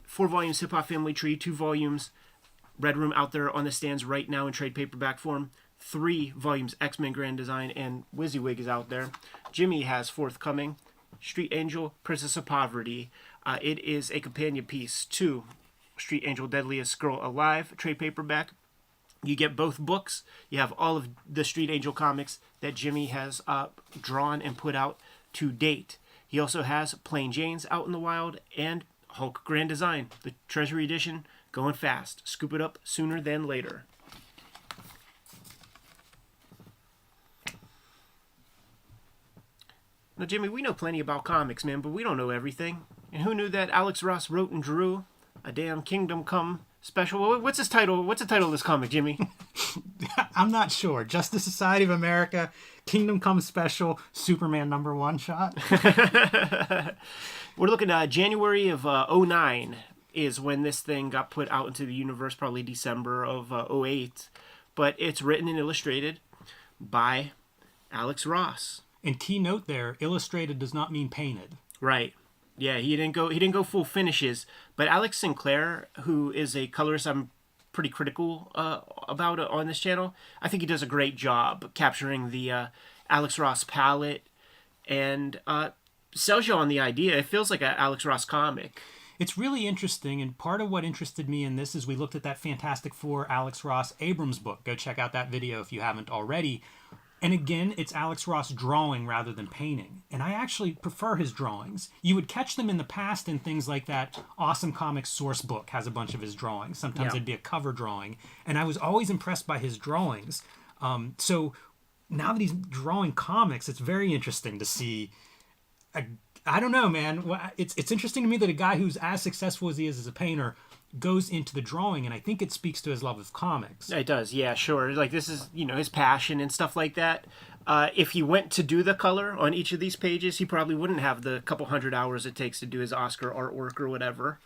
[SPEAKER 1] 4 volumes Hip Hop Family Tree, 2 volumes Red Room out there on the stands right now in trade paperback form. 3 volumes X-Men Grand Design, and WYSIWYG is out there. Jimmy has forthcoming Street Angel, Princess of Poverty. It is a companion piece to Street Angel, Deadliest Girl Alive trade paperback. You get both books. You have all of the Street Angel comics that Jimmy has drawn and put out to date. He also has Plain Jane's out in the wild and Hulk Grand Design, the Treasury Edition, going fast. Scoop it up sooner than later. Now, Jimmy, we know plenty about comics, man, but we don't know everything. And who knew that Alex Ross wrote and drew a damn Kingdom Come special? What's his title? What's the title of this comic, Jimmy?
[SPEAKER 2] I'm not sure. Justice Society of America, Kingdom Come Special, Superman #1 shot.
[SPEAKER 1] We're looking at January of 09 is when this thing got put out into the universe, probably December of 08. But it's written and illustrated by Alex Ross.
[SPEAKER 2] And key note there, illustrated does not mean painted.
[SPEAKER 1] Right. Yeah, he didn't go full finishes. But Alex Sinclair, who is a colorist I'm pretty critical about on this channel, I think he does a great job capturing the Alex Ross palette and sells you on the idea. It feels like an Alex Ross comic.
[SPEAKER 2] It's really interesting, and part of what interested me in this is we looked at that Fantastic Four Alex Ross Abrams book. Go check out that video if you haven't already. And again, it's Alex Ross drawing rather than painting. And I actually prefer his drawings. You would catch them in the past in things like that Awesome Comics source book has a bunch of his drawings. Sometimes it'd be a cover drawing. And I was always impressed by his drawings. So now that he's drawing comics, it's very interesting to see. I don't know, man. It's interesting to me that a guy who's as successful as he is as a painter goes into the drawing, and I think it speaks to his love of comics.
[SPEAKER 1] It does, yeah, sure. Like, this is, his passion and stuff like that. If he went to do the color on each of these pages, he probably wouldn't have the couple hundred hours it takes to do his Oscar artwork or whatever.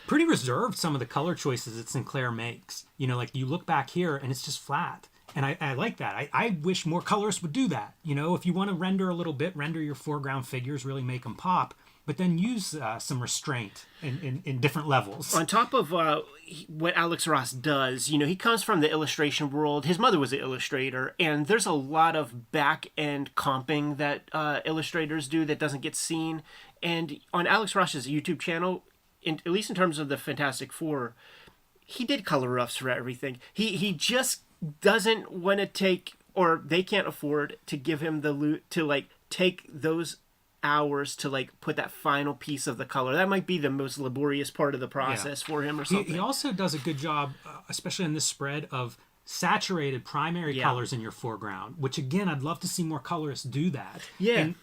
[SPEAKER 2] Pretty reserved, some of the color choices that Sinclair makes. Like, you look back here, and it's just flat. And I like that. I wish more colorists would do that. If you want to render a little bit, render your foreground figures, really make them pop. But then use some restraint in different levels.
[SPEAKER 1] On top of what Alex Ross does, he comes from the illustration world. His mother was an illustrator, and there's a lot of back-end comping that illustrators do that doesn't get seen. And on Alex Ross's YouTube channel, at least in terms of the Fantastic Four, he did color roughs for everything. He just doesn't want to take, or they can't afford to give him the loot to, like, take those hours to, like, put that final piece of the color. That might be the most laborious part of the process for him or something.
[SPEAKER 2] He also does a good job, especially in this spread, of saturated primary colors in your foreground, which, again, I'd love to see more colorists do that.
[SPEAKER 1] Yeah.
[SPEAKER 2] And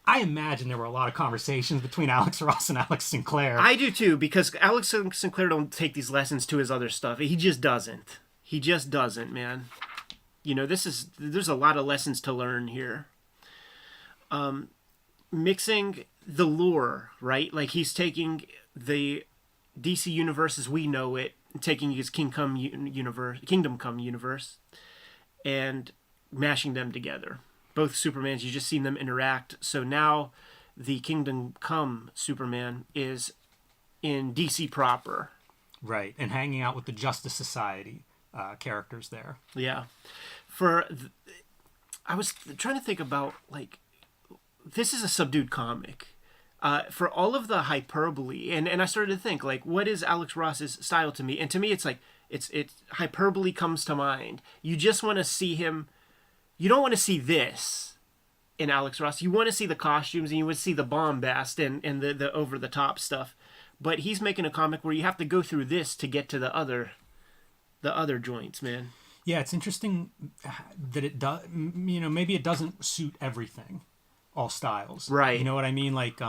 [SPEAKER 2] I imagine there were a lot of conversations between Alex Ross and Alex Sinclair.
[SPEAKER 1] I do too, because Alex Sinclair don't take these lessons to his other stuff. He just doesn't. He just doesn't, man. There's a lot of lessons to learn here. Mixing the lore, right? Like, he's taking the DC universe as we know it, taking his Kingdom Come universe, and mashing them together. Both Supermans, you just seen them interact. So now the Kingdom Come Superman is in DC proper.
[SPEAKER 2] Right, and hanging out with the Justice Society characters there.
[SPEAKER 1] Yeah. I was trying to think about, like, this is a subdued comic. For all of the hyperbole, and I started to think, like, what is Alex Ross's style to me? And to me, it's like, it's hyperbole comes to mind. You just want to see him. You don't want to see this in Alex Ross. You want to see the costumes, and you want to see the bombast and the over the top stuff. But he's making a comic where you have to go through this to get to the other joints, man.
[SPEAKER 2] Yeah, it's interesting that it does. Maybe it doesn't suit everything. All styles.
[SPEAKER 1] Right.
[SPEAKER 2] You know what I mean? Like,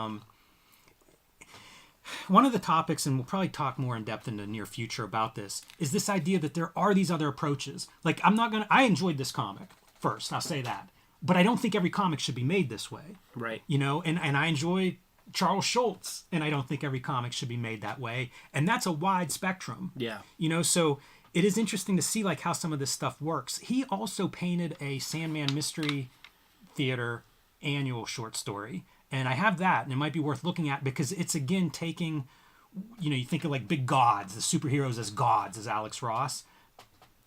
[SPEAKER 2] one of the topics, and we'll probably talk more in depth in the near future about this, is this idea that there are these other approaches. Like, I enjoyed this comic first, I'll say that. But I don't think every comic should be made this way.
[SPEAKER 1] Right.
[SPEAKER 2] And I enjoy Charles Schultz, and I don't think every comic should be made that way. And that's a wide spectrum.
[SPEAKER 1] Yeah.
[SPEAKER 2] So it is interesting to see, like, how some of this stuff works. He also painted a Sandman Mystery Theater annual short story, and I have that, and it might be worth looking at because it's, again, taking, you think of, like, big gods, the superheroes as gods, as Alex Ross.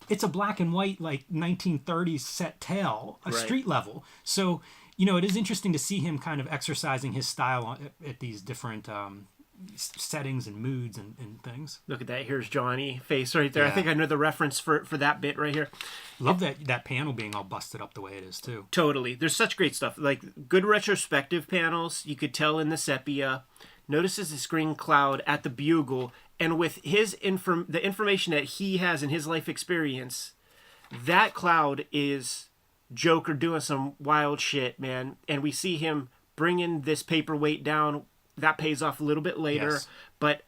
[SPEAKER 2] It's a black and white, like, 1930s set tale, a street level. So, it is interesting to see him kind of exercising his style at these different settings and moods and things.
[SPEAKER 1] Look at that. Here's Johnny face right there.
[SPEAKER 2] Yeah.
[SPEAKER 1] I think I know the reference for that bit right here.
[SPEAKER 2] Love that panel being all busted up the way it is, too.
[SPEAKER 1] Totally. There's such great stuff. Like, good retrospective panels. You could tell in the sepia. Notices the screen cloud at the bugle. And with his the information that he has in his life experience, that cloud is Joker doing some wild shit, man. And we see him bringing this paperweight down. That pays off a little bit later, but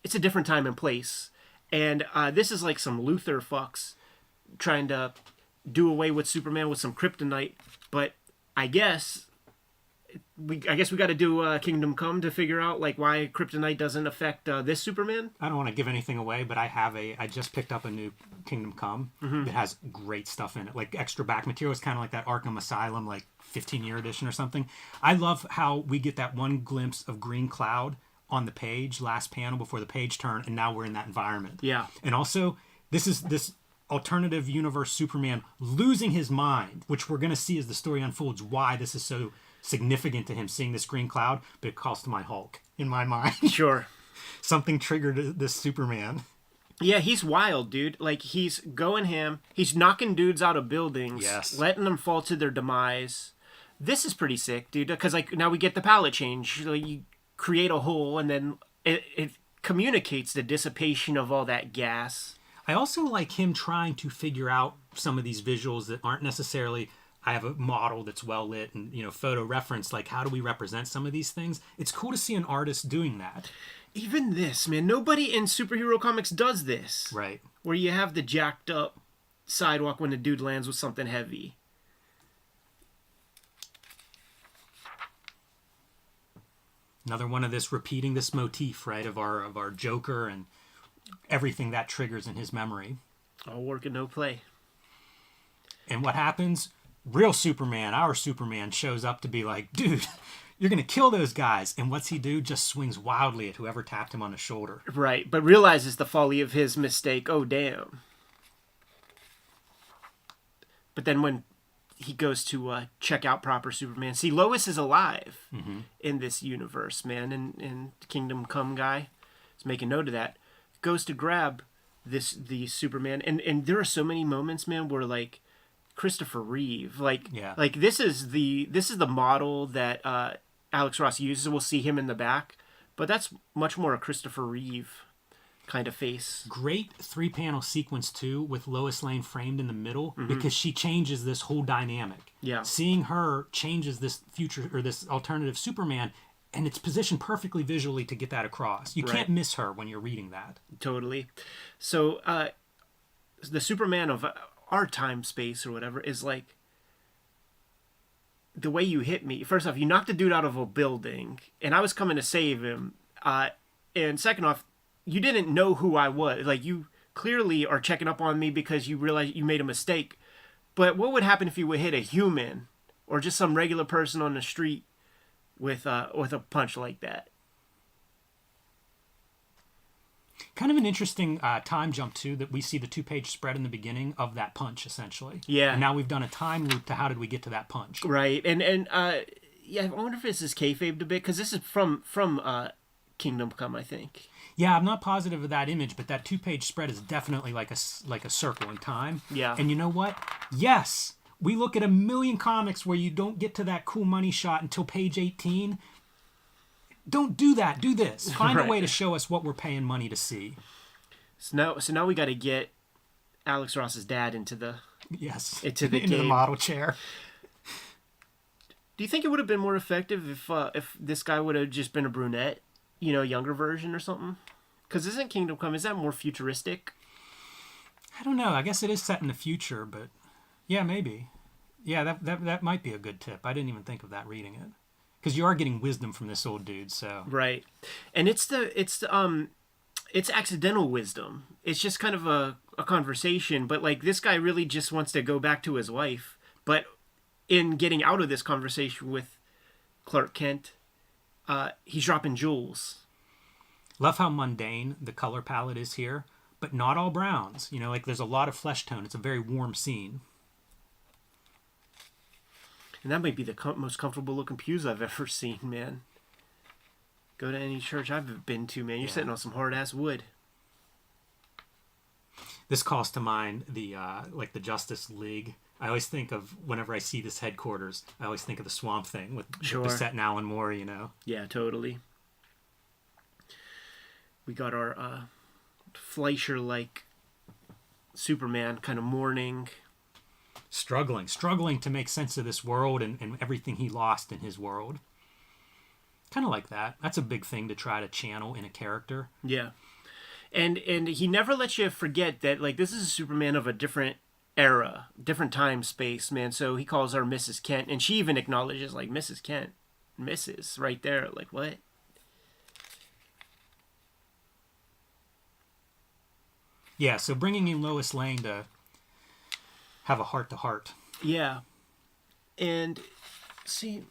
[SPEAKER 1] it's a different time and place. And this is like some Luthor fucks trying to do away with Superman with some kryptonite. But I guess we got to do Kingdom Come to figure out, like, why kryptonite doesn't affect this Superman.
[SPEAKER 2] I don't want to give anything away, but I just picked up a new Kingdom Come that has great stuff in it, like extra back material. It's kind of like that Arkham Asylum, like 15-year edition or something. I love how we get that one glimpse of green cloud on the page, last panel before the page turn, and now we're in that environment.
[SPEAKER 1] Yeah.
[SPEAKER 2] And also, this alternative universe Superman losing his mind, which we're going to see as the story unfolds, why this is so significant to him, seeing this green cloud, but it calls to my Hulk in my mind.
[SPEAKER 1] Sure.
[SPEAKER 2] Something triggered this Superman.
[SPEAKER 1] Yeah, he's wild, dude. Like, he's going ham. He's knocking dudes out of buildings.
[SPEAKER 2] Yes.
[SPEAKER 1] Letting them fall to their demise. This is pretty sick, dude. Because, like, now we get the palette change. Like, you create a hole, and then it communicates the dissipation of all that gas.
[SPEAKER 2] I also like him trying to figure out some of these visuals that aren't necessarily, I have a model that's well lit and, photo reference. Like, how do we represent some of these things? It's cool to see an artist doing that.
[SPEAKER 1] Even this, man. Nobody in superhero comics does this.
[SPEAKER 2] Right.
[SPEAKER 1] Where you have the jacked up sidewalk when the dude lands with something heavy.
[SPEAKER 2] Another one of this repeating this motif, right, of our Joker and everything that triggers in his memory.
[SPEAKER 1] All work and no play.
[SPEAKER 2] And what happens? Real Superman, our Superman, shows up to be like, dude, you're going to kill those guys. And what's he do? Just swings wildly at whoever tapped him on the shoulder.
[SPEAKER 1] Right, but realizes the folly of his mistake. Oh, damn. But then when he goes to check out proper Superman, see, Lois is alive in this universe, man. And Kingdom Come guy is making note of that. Goes to grab the Superman. And there are so many moments, man, where, like, Christopher Reeve, like this is the model that Alex Ross uses. We'll see him in the back, but that's much more a Christopher Reeve kind of face.
[SPEAKER 2] Great 3-panel sequence too, with Lois Lane framed in the middle, because she changes this whole dynamic.
[SPEAKER 1] Yeah,
[SPEAKER 2] seeing her changes this future or this alternative Superman, and it's positioned perfectly visually to get that across. You can't miss her when you're reading that.
[SPEAKER 1] Totally. So the Superman of our time space or whatever is like, the way you hit me. First off, you knocked a dude out of a building and I was coming to save him, and second off, you didn't know who I was. Like, you clearly are checking up on me because you realize you made a mistake. But what would happen if you would hit a human or just some regular person on the street with a punch like that?
[SPEAKER 2] Kind of an interesting time jump, too, that we see the 2-page spread in the beginning of that punch, essentially.
[SPEAKER 1] Yeah.
[SPEAKER 2] And now we've done a time loop to how did we get to that punch.
[SPEAKER 1] Right. And yeah, I wonder if this is kayfabed a bit, because this is from Kingdom Come, I think.
[SPEAKER 2] Yeah, I'm not positive of that image, but that 2-page spread is definitely like a circle in time.
[SPEAKER 1] Yeah.
[SPEAKER 2] And you know what? Yes, we look at a million comics where you don't get to that cool money shot until page 18. Don't do that. Do this. Find a way to show us what we're paying money to see.
[SPEAKER 1] So now we got to get Alex Ross's dad into the into the
[SPEAKER 2] model chair.
[SPEAKER 1] Do you think it would have been more effective if this guy would have just been a brunette, younger version or something? Because isn't Kingdom Come, is that more futuristic?
[SPEAKER 2] I don't know. I guess it is set in the future, but yeah, maybe. Yeah, that might be a good tip. I didn't even think of that reading it. Because you are getting wisdom from this old dude, so
[SPEAKER 1] right, and it's accidental wisdom. It's just kind of a conversation, but like this guy really just wants to go back to his wife. But in getting out of this conversation with Clark Kent, he's dropping jewels.
[SPEAKER 2] Love how mundane the color palette is here, but not all browns. Like there's a lot of flesh tone. It's a very warm scene.
[SPEAKER 1] And that might be the most comfortable looking pews I've ever seen, man. Go to any church I've been to, man. You're sitting on some hard-ass wood.
[SPEAKER 2] This calls to mind the the Justice League. I always think of, whenever I see this headquarters, I always think of the Swamp Thing with Bissett and Alan Moore,
[SPEAKER 1] Yeah, totally. We got our Fleischer-like Superman kind of mourning.
[SPEAKER 2] Struggling to make sense of this world and everything he lost in his world. Kind of like that. That's a big thing to try to channel in a character.
[SPEAKER 1] Yeah. And he never lets you forget that, like, this is a Superman of a different era, different time, space, man. So he calls her Mrs. Kent, and she even acknowledges, like, Mrs. Kent. Mrs. right there. Like, what?
[SPEAKER 2] Yeah, so bringing in Lois Lane to have a heart-to-heart.
[SPEAKER 1] Yeah. And, see,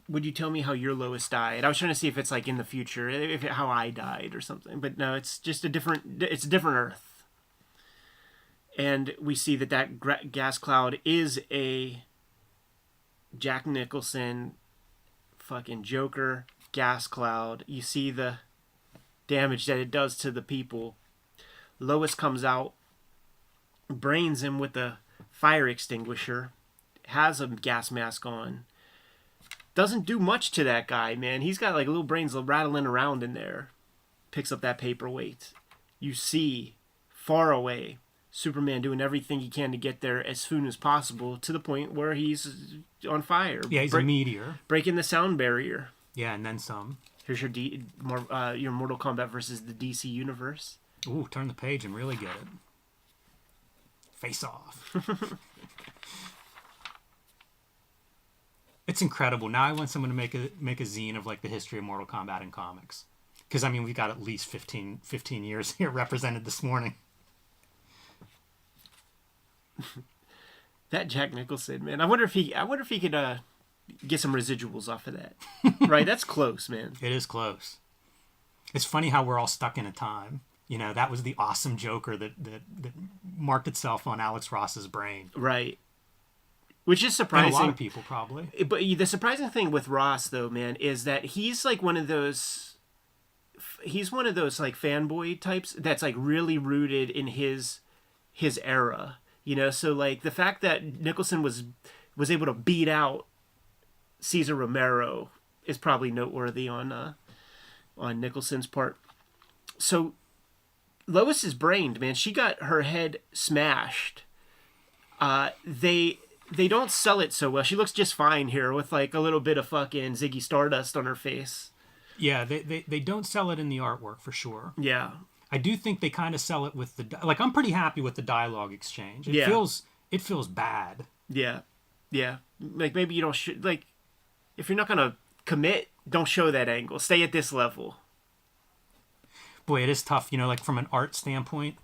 [SPEAKER 1] would you tell me how your Lois died? I was trying to see if it's, like, in the future, how I died or something. But no, it's just a different Earth. And we see that gas cloud is a Jack Nicholson fucking Joker gas cloud. You see the damage that it does to the people. Lois comes out, brains him with a fire extinguisher, has a gas mask on. Doesn't do much to that guy, man. He's got like little brains rattling around in there. Picks up that paperweight. You see, far away, Superman doing everything he can to get there as soon as possible, to the point where he's on fire.
[SPEAKER 2] Yeah, he's a meteor.
[SPEAKER 1] Breaking the sound barrier.
[SPEAKER 2] Yeah, and then some.
[SPEAKER 1] Here's your your Mortal Kombat versus the DC Universe.
[SPEAKER 2] Ooh, turn the page and really get it. Face off. It's incredible. Now I want someone to make a zine of like the history of Mortal Kombat in comics. Because, I mean, we've got at least 15 years here represented this morning.
[SPEAKER 1] That Jack Nicholson, man. I wonder if he could get some residuals off of that. Right? That's close, man.
[SPEAKER 2] It is close. It's funny how we're all stuck in a time. You know, that was the awesome Joker that marked itself on Alex Ross's brain.
[SPEAKER 1] Right. Which is surprising.
[SPEAKER 2] And a lot of people, probably.
[SPEAKER 1] But the surprising thing with Ross, though, man, is that he's like one of those like fanboy types that's like really rooted in his era, you know. So like the fact that Nicholson was able to beat out Cesar Romero is probably noteworthy on Nicholson's part. So Lois is brained, man. She got her head smashed. They don't sell it so well. She looks just fine here with like a little bit of fucking Ziggy Stardust on her face.
[SPEAKER 2] Yeah, they don't sell it in the artwork for sure.
[SPEAKER 1] Yeah.
[SPEAKER 2] I do think they kind of sell it with like I'm pretty happy with the dialogue exchange. It feels bad.
[SPEAKER 1] Yeah. Yeah. Like maybe you don't like if you're not going to commit, don't show that angle. Stay at this level.
[SPEAKER 2] Boy, it is tough, you know, like from an art standpoint.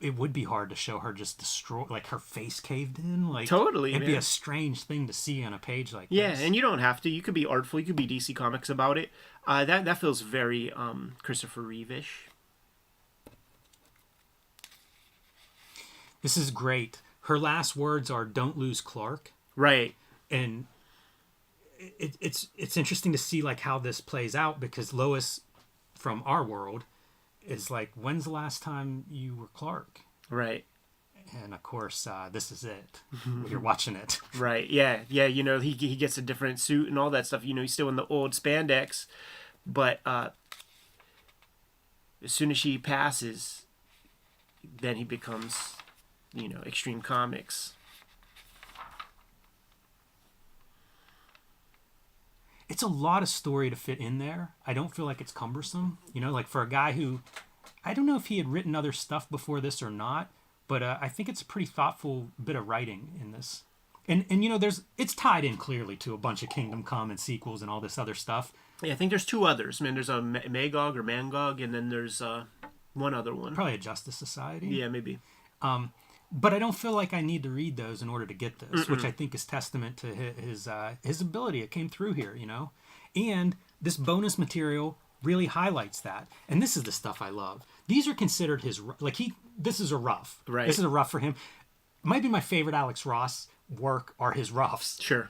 [SPEAKER 2] It would be hard to show her just destroy, like her face caved in. Like
[SPEAKER 1] totally,
[SPEAKER 2] it'd
[SPEAKER 1] man.
[SPEAKER 2] be a strange thing to see on a page like this.
[SPEAKER 1] Yeah, and you don't have to. You could be artful. You could be DC Comics about it. That feels very Christopher Reeve-ish.
[SPEAKER 2] This is great. Her last words are "Don't lose Clark."
[SPEAKER 1] Right.
[SPEAKER 2] And it's interesting to see like how this plays out, because Lois from our world is like, when's the last time you were Clark?
[SPEAKER 1] Right.
[SPEAKER 2] And of course, this is it. You're watching it.
[SPEAKER 1] Right. Yeah. Yeah. You know, he gets a different suit and all that stuff. You know, he's still in the old spandex, but as soon as she passes, then he becomes, you know, Extreme Comics.
[SPEAKER 2] It's a lot of story to fit in there. I don't feel like it's cumbersome. You know, like for a guy who, I don't know if he had written other stuff before this or not, but I think it's a pretty thoughtful bit of writing in this. And you know, it's tied in clearly to a bunch of Kingdom Come and sequels and all this other stuff.
[SPEAKER 1] Yeah, I think there's two others. Man, there's a Magog or Mangog, and then there's one other one.
[SPEAKER 2] Probably a Justice Society.
[SPEAKER 1] Yeah, maybe.
[SPEAKER 2] But I don't feel like I need to read those in order to get this, which I think is testament to his ability. It came through here, you know? And this bonus material really highlights that. And this is the stuff I love. These are considered this is a rough.
[SPEAKER 1] Right.
[SPEAKER 2] This is a rough for him. Might be my favorite Alex Ross work are his roughs.
[SPEAKER 1] Sure.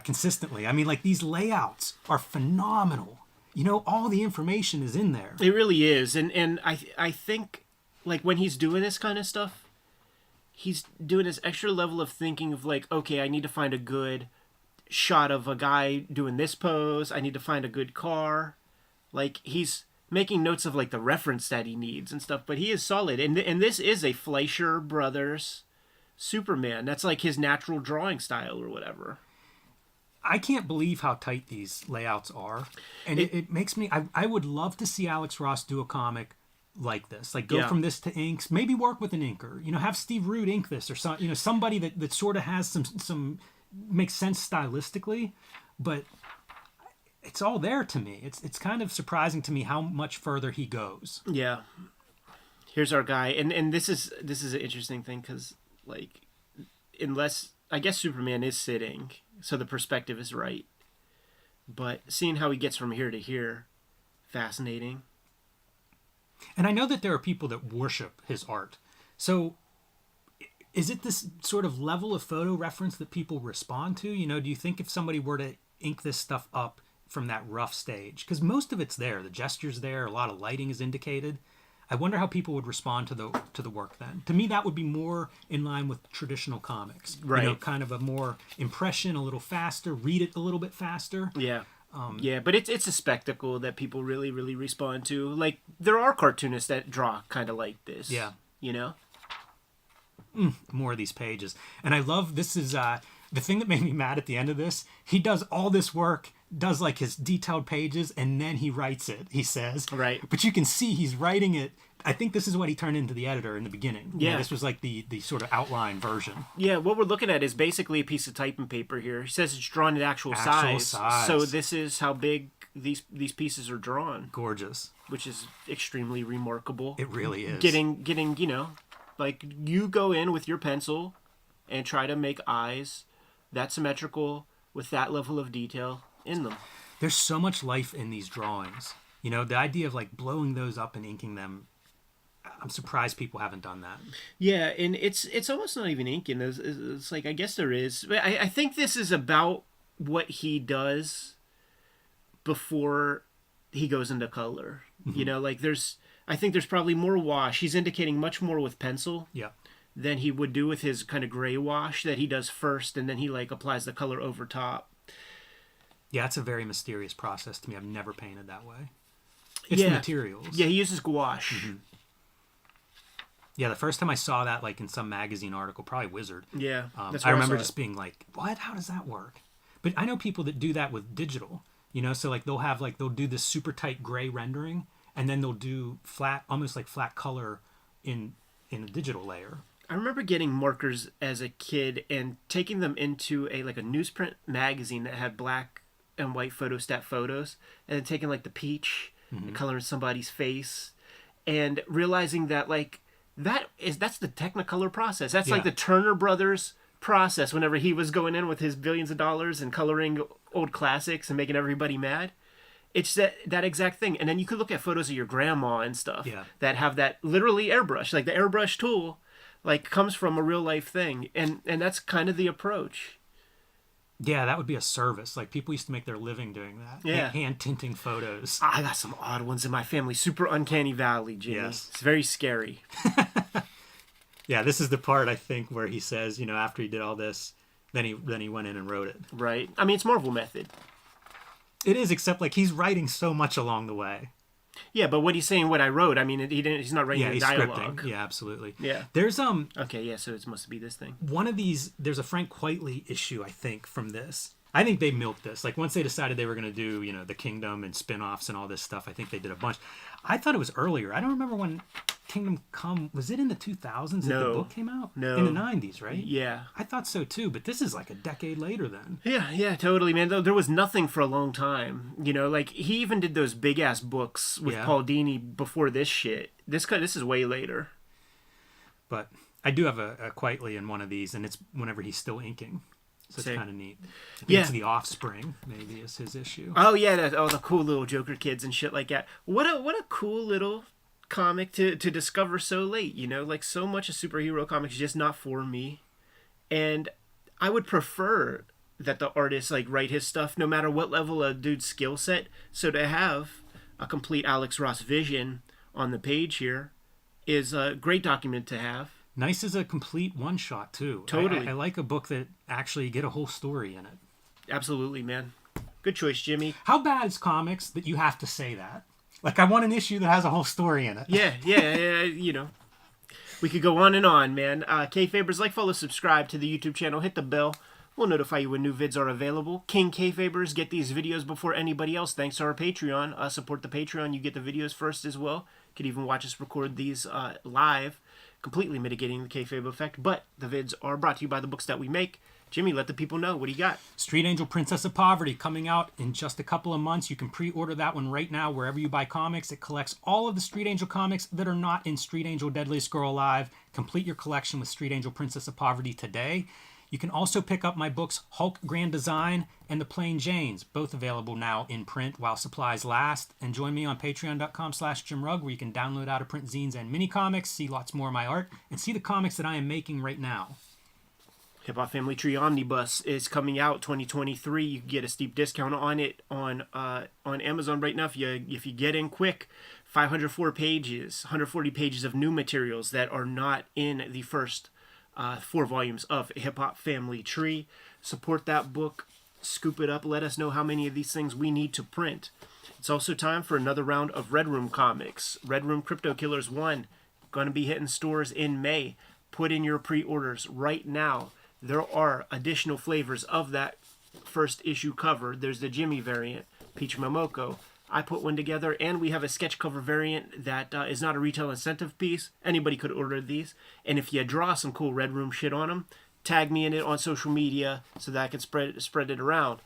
[SPEAKER 2] Consistently. I mean, like, these layouts are phenomenal. You know, all the information is in there.
[SPEAKER 1] It really is. And I think, like, when he's doing this kind of stuff, he's doing this extra level of thinking of like, okay, I need to find a good shot of a guy doing this pose. I need to find a good car. Like, he's making notes of like the reference that he needs and stuff, but he is solid. And this is a Fleischer Brothers Superman. That's like his natural drawing style or whatever.
[SPEAKER 2] I can't believe how tight these layouts are. And it makes me, I would love to see Alex Ross do a comic like this, like go from this to inks, maybe work with an inker, you know, have Steve Root ink this, or some, you know, somebody that sort of has some makes sense stylistically, but it's all there to me. It's kind of surprising to me how much further he goes.
[SPEAKER 1] Yeah. Here's our guy, and this is an interesting thing, because like, unless I guess Superman is sitting, so the perspective is right, but seeing how he gets from here to here, fascinating.
[SPEAKER 2] And I know that there are people that worship his art. So is it this sort of level of photo reference that people respond to? You know, do you think if somebody were to ink this stuff up from that rough stage, because most of it's there. The gesture's there. A lot of lighting is indicated. I wonder how people would respond to the work then. To me, that would be more in line with traditional comics.
[SPEAKER 1] Right.
[SPEAKER 2] You know, kind of a more impression, a little faster, read it a little bit faster.
[SPEAKER 1] Yeah. Yeah, but it's a spectacle that people really, really respond to. Like, there are cartoonists that draw kind of like this.
[SPEAKER 2] Yeah.
[SPEAKER 1] You know?
[SPEAKER 2] More of these pages. And I love, this is the thing that made me mad at the end of this. He does all this work, does like his detailed pages, and then he writes it, he says.
[SPEAKER 1] Right.
[SPEAKER 2] But you can see he's writing it. I think this is what he turned into the editor in the beginning.
[SPEAKER 1] Yeah.
[SPEAKER 2] You know, this was like the sort of outline version.
[SPEAKER 1] Yeah, what we're looking at is basically a piece of typing paper here. He says it's drawn in actual size. So this is how big these pieces are drawn.
[SPEAKER 2] Gorgeous.
[SPEAKER 1] Which is extremely remarkable.
[SPEAKER 2] It really is.
[SPEAKER 1] Getting, you know, like you go in with your pencil and try to make eyes that symmetrical with that level of detail in them.
[SPEAKER 2] There's so much life in these drawings. You know, the idea of like blowing those up and inking them, I'm surprised people haven't done that.
[SPEAKER 1] Yeah, and it's almost not even inking. It's like, I guess there is. I think this is about what he does before he goes into color. Mm-hmm. You know, like I think there's probably more wash. He's indicating much more with pencil.
[SPEAKER 2] Yeah.
[SPEAKER 1] Than he would do with his kind of gray wash that he does first, and then he like applies the color over top.
[SPEAKER 2] Yeah, it's a very mysterious process to me. I've never painted that way. It's the materials.
[SPEAKER 1] Yeah, he uses gouache.
[SPEAKER 2] Mm-hmm. Yeah, the first time I saw that, like in some magazine article, probably Wizard.
[SPEAKER 1] Yeah,
[SPEAKER 2] I remember just being like, "What? How does that work?" But I know people that do that with digital. You know, so like they'll do this super tight gray rendering, and then they'll do flat, almost like flat color in a digital layer.
[SPEAKER 1] I remember getting markers as a kid and taking them into a newsprint magazine that had black and white photostat photos, and then taking like the peach and coloring somebody's face, and realizing that like that's the Technicolor process. That's like the Turner Brothers process. Whenever he was going in with his billions of dollars and coloring old classics and making everybody mad. It's that exact thing. And then you could look at photos of your grandma and stuff that have that literally airbrush, like the airbrush tool. Like comes from a real life thing, and that's kind of the approach.
[SPEAKER 2] Yeah, that would be a service. Like people used to make their living doing that.
[SPEAKER 1] Yeah,
[SPEAKER 2] hand tinting photos.
[SPEAKER 1] I got some odd ones in my family. Super uncanny valley, Jimmy.
[SPEAKER 2] Yes,
[SPEAKER 1] it's very scary.
[SPEAKER 2] Yeah, this is the part I think where he says, you know, after he did all this, then he went in and wrote it.
[SPEAKER 1] Right. I mean, it's Marvel method.
[SPEAKER 2] It is, except like he's writing so much along the way.
[SPEAKER 1] Yeah, but what he's saying, what I wrote, I mean, he's not writing any dialogue.
[SPEAKER 2] Scripting. Yeah, absolutely.
[SPEAKER 1] Yeah.
[SPEAKER 2] There's
[SPEAKER 1] Okay, yeah, so it must be this thing.
[SPEAKER 2] One of these, there's a Frank Quitely issue, I think, from this. I think they milked this. Like once they decided they were going to do, you know, the Kingdom and spin-offs and all this stuff, I think they did a bunch. I thought it was earlier. I don't remember when Kingdom Come, was it in the 2000s that the book came out?
[SPEAKER 1] No.
[SPEAKER 2] In the 90s, right?
[SPEAKER 1] Yeah.
[SPEAKER 2] I thought so too, but this is like a decade later then.
[SPEAKER 1] Yeah, totally, man. There was nothing for a long time. You know, like he even did those big ass books with Paul Dini before this shit. This is way later.
[SPEAKER 2] But I do have a Quitely in one of these, and it's whenever he's still inking. So it's kind of neat. I think it's The Offspring, maybe, is his issue.
[SPEAKER 1] Oh, yeah. The cool little Joker kids and shit like that. What a cool little comic to discover so late, you know? Like, so much of superhero comics is just not for me. And I would prefer that the artist, like, write his stuff no matter what level of dude's skill set. So to have a complete Alex Ross vision on the page here is a great document to have.
[SPEAKER 2] Nice as a complete one-shot, too.
[SPEAKER 1] Totally.
[SPEAKER 2] I like a book that actually get a whole story in it.
[SPEAKER 1] Absolutely, man. Good choice, Jimmy.
[SPEAKER 2] How bad is comics that you have to say that? Like, I want an issue that has a whole story in it.
[SPEAKER 1] Yeah, you know. We could go on and on, man. Kayfabers, like, follow, subscribe to the YouTube channel. Hit the bell. We'll notify you when new vids are available. King Kayfabers, get these videos before anybody else. Thanks to our Patreon. Support the Patreon. You get the videos first as well. You could even watch us record these live, completely mitigating the kayfabe effect. But the vids are brought to you by the books that we make. Jimmy, let the people know. What do you got?
[SPEAKER 2] Street Angel Princess of Poverty coming out in just a couple of months. You can pre-order that one right now wherever you buy comics. It collects all of the Street Angel comics that are not in Street Angel Deadliest Girl Alive. Complete your collection with Street Angel Princess of Poverty today. You can also pick up my books Hulk Grand Design and The Plain Janes, both available now in print while supplies last. And join me on patreon.com/JimRugg, where you can download out-of-print zines and mini comics, see lots more of my art, and see the comics that I am making right now.
[SPEAKER 1] Hip Hop Family Tree Omnibus is coming out 2023. You can get a steep discount on it on Amazon right now if you get in quick. 504 pages, 140 pages of new materials that are not in the first 4 volumes of Hip Hop Family Tree. Support that book. Scoop it up. Let us know how many of these things we need to print. It's also time for another round of Red Room comics. Red Room Crypto Killers 1 going to be hitting stores in May. Put in your pre-orders right now. There are additional flavors of that first issue cover. There's the Jimmy variant, Peach Momoko. I put one together, and we have a sketch cover variant that is not a retail incentive piece. Anybody could order these. And if you draw some cool Red Room shit on them, tag me in it on social media so that I can spread it around.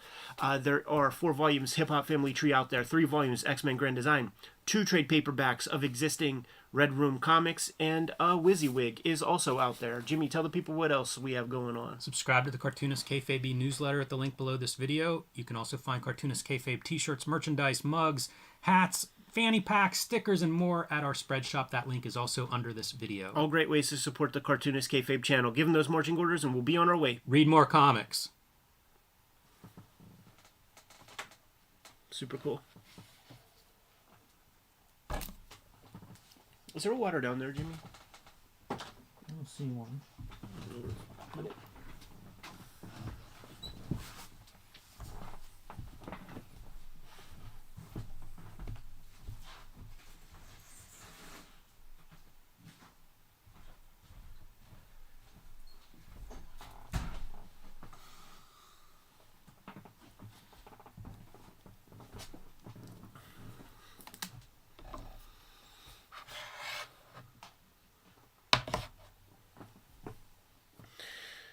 [SPEAKER 1] There are 4 volumes Hip Hop Family Tree out there, 3 volumes X-Men Grand Design, 2 trade paperbacks of existing Red Room comics, and WYSIWYG is also out there. Jimmy, tell the people what else we have going on.
[SPEAKER 3] Subscribe to the Cartoonist Kayfabe newsletter at the link below this video. You can also find Cartoonist Kayfabe t-shirts, merchandise, mugs, hats, fanny packs, stickers, and more at our spread shop. That link is also under this video.
[SPEAKER 1] All great ways to support the Cartoonist Kayfabe channel. Give them those marching orders and we'll be on our way.
[SPEAKER 3] Read more comics.
[SPEAKER 1] Super cool. Is there a water down there, Jimmy?
[SPEAKER 3] I don't see one.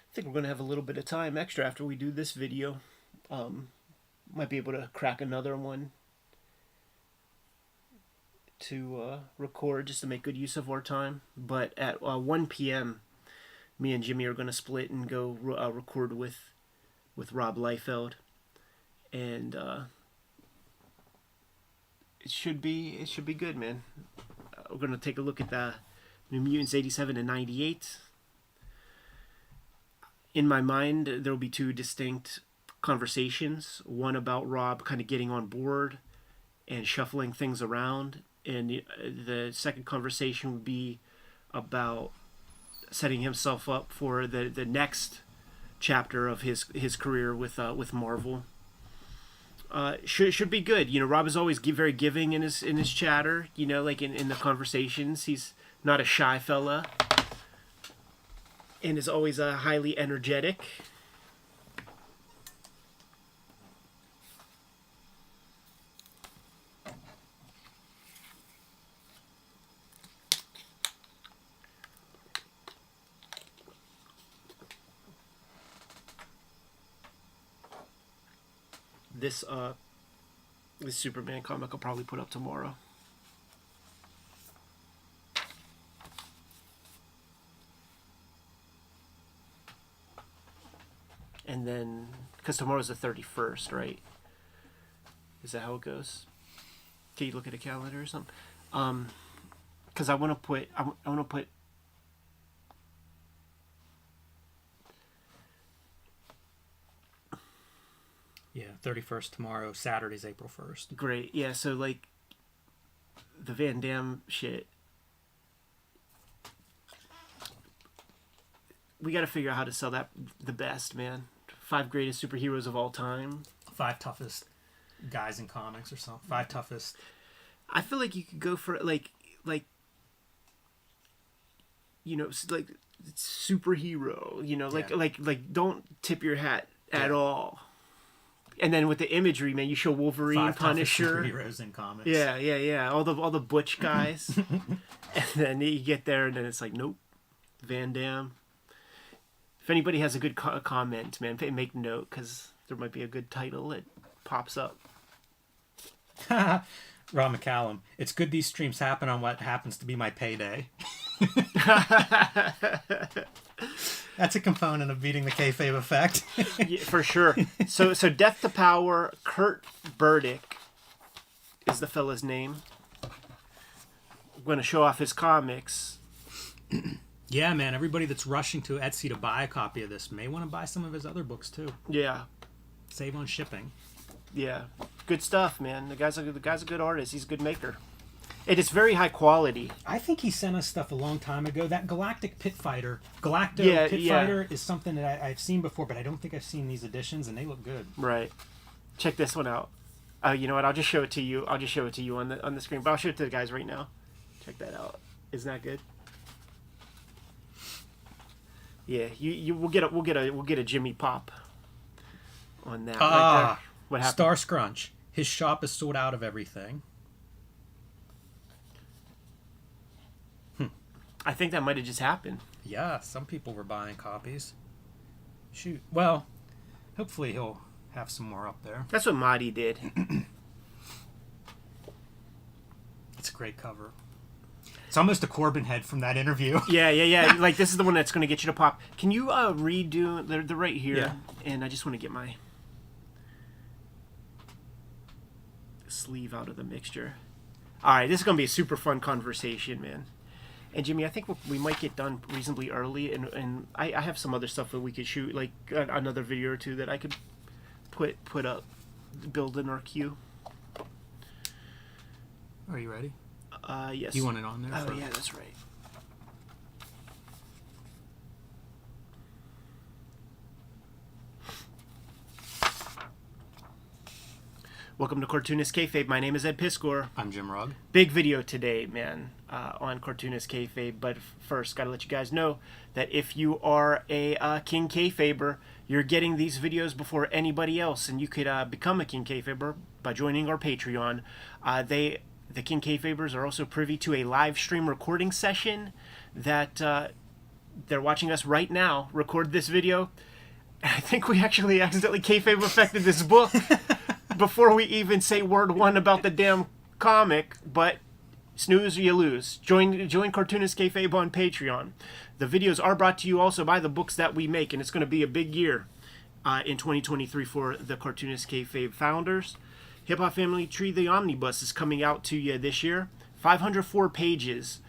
[SPEAKER 1] I think we're going to have a little bit of time extra after we do this video. Might be able to crack another one to record just to make good use of our time. But at 1 p.m., me and Jimmy are going to split and go record with Rob Liefeld. And it should be good, man. We're going to take a look at the New Mutants 87 and 98. In my mind, there will be 2 distinct conversations. One about Rob kind of getting on board and shuffling things around. And the second conversation would be about setting himself up for the next chapter of his career with Marvel. Should be good. You know, Rob is always very giving in his chatter. You know, like in the conversations, he's not a shy fella. And is always highly energetic. This Superman comic I'll probably put up tomorrow. And then, because tomorrow's the 31st, right? Is that how it goes? Can you look at a calendar or something? Because I want to put,
[SPEAKER 3] Yeah, 31st tomorrow. Saturday's April 1st.
[SPEAKER 1] Great. Yeah, so like the Van Damme shit. We got to figure out how to sell that the best, man. 5 greatest superheroes of all time.
[SPEAKER 3] 5 toughest guys in comics or something. 5 toughest.
[SPEAKER 1] I feel like you could go for like you know, like superhero, you know, like don't tip your hat at all. And then with the imagery, man, you show Wolverine,
[SPEAKER 3] 5
[SPEAKER 1] Punisher,
[SPEAKER 3] superheroes in comics.
[SPEAKER 1] Yeah. All the butch guys. And then you get there, and then it's like, nope, Van Damme. If anybody has a good comment, man, make note, because there might be a good title that pops up.
[SPEAKER 3] Rob McCallum, it's good these streams happen on what happens to be my payday. That's a component of beating the kayfabe effect.
[SPEAKER 1] Yeah, for sure. So Death to Power, Kurt Burdick is the fella's name. I'm going to show off his comics.
[SPEAKER 3] Yeah, man. Everybody that's rushing to Etsy to buy a copy of this may want to buy some of his other books too.
[SPEAKER 1] Yeah.
[SPEAKER 3] Save on shipping.
[SPEAKER 1] Yeah. Good stuff, man. The guy's a good artist. He's a good maker. It is very high quality.
[SPEAKER 3] I think he sent us stuff a long time ago. That Galactic Pit Fighter, Fighter is something that I've seen before, but I don't think I've seen these editions, and they look good.
[SPEAKER 1] Right. Check this one out. You know what? I'll just show it to you. I'll just show it to you on the screen, but I'll show it to the guys right now. Check that out. Isn't that good? Yeah, we'll get a Jimmy pop on that. Right there. What happened?
[SPEAKER 3] Star Scrunch. His shop is sold out of everything.
[SPEAKER 1] I think that might have just happened.
[SPEAKER 3] Yeah, some people were buying copies. Shoot. Well, hopefully he'll have some more up there.
[SPEAKER 1] That's what Mahdi did.
[SPEAKER 3] It's a great cover. It's almost a Corbin head from that interview.
[SPEAKER 1] Yeah. Like, this is the one that's going to get you to pop. Can you redo... They're right here.
[SPEAKER 3] Yeah.
[SPEAKER 1] And I just want to get my sleeve out of the mixture. All right, this is going to be a super fun conversation, man. And Jimmy, I think we might get done reasonably early, and I have some other stuff that we could shoot, like another video or two that I could put up, build in our queue.
[SPEAKER 3] Are you ready?
[SPEAKER 1] Yes.
[SPEAKER 3] You want it on there?
[SPEAKER 1] Oh, yeah, that's right. Welcome to Cartoonist Kayfabe. My name is Ed Piskor.
[SPEAKER 3] I'm Jim Rugg.
[SPEAKER 1] Big video today, man, on Cartoonist Kayfabe. But first, got to let you guys know that if you are a King Kayfaber, you're getting these videos before anybody else, and you could become a King Kayfaber by joining our Patreon. The King Kayfabers are also privy to a live stream recording session that they're watching us right now record this video. I think we actually accidentally Kayfabe affected this book before we even say word one about the damn comic, but snooze or you lose. Join Cartoonist Kayfabe on Patreon. The videos are brought to you also by the books that we make, and it's going to be a big year in 2023 for the Cartoonist Kayfabe founders. Hip Hop Family Tree, the Omnibus, is coming out to you this year. 504 pages.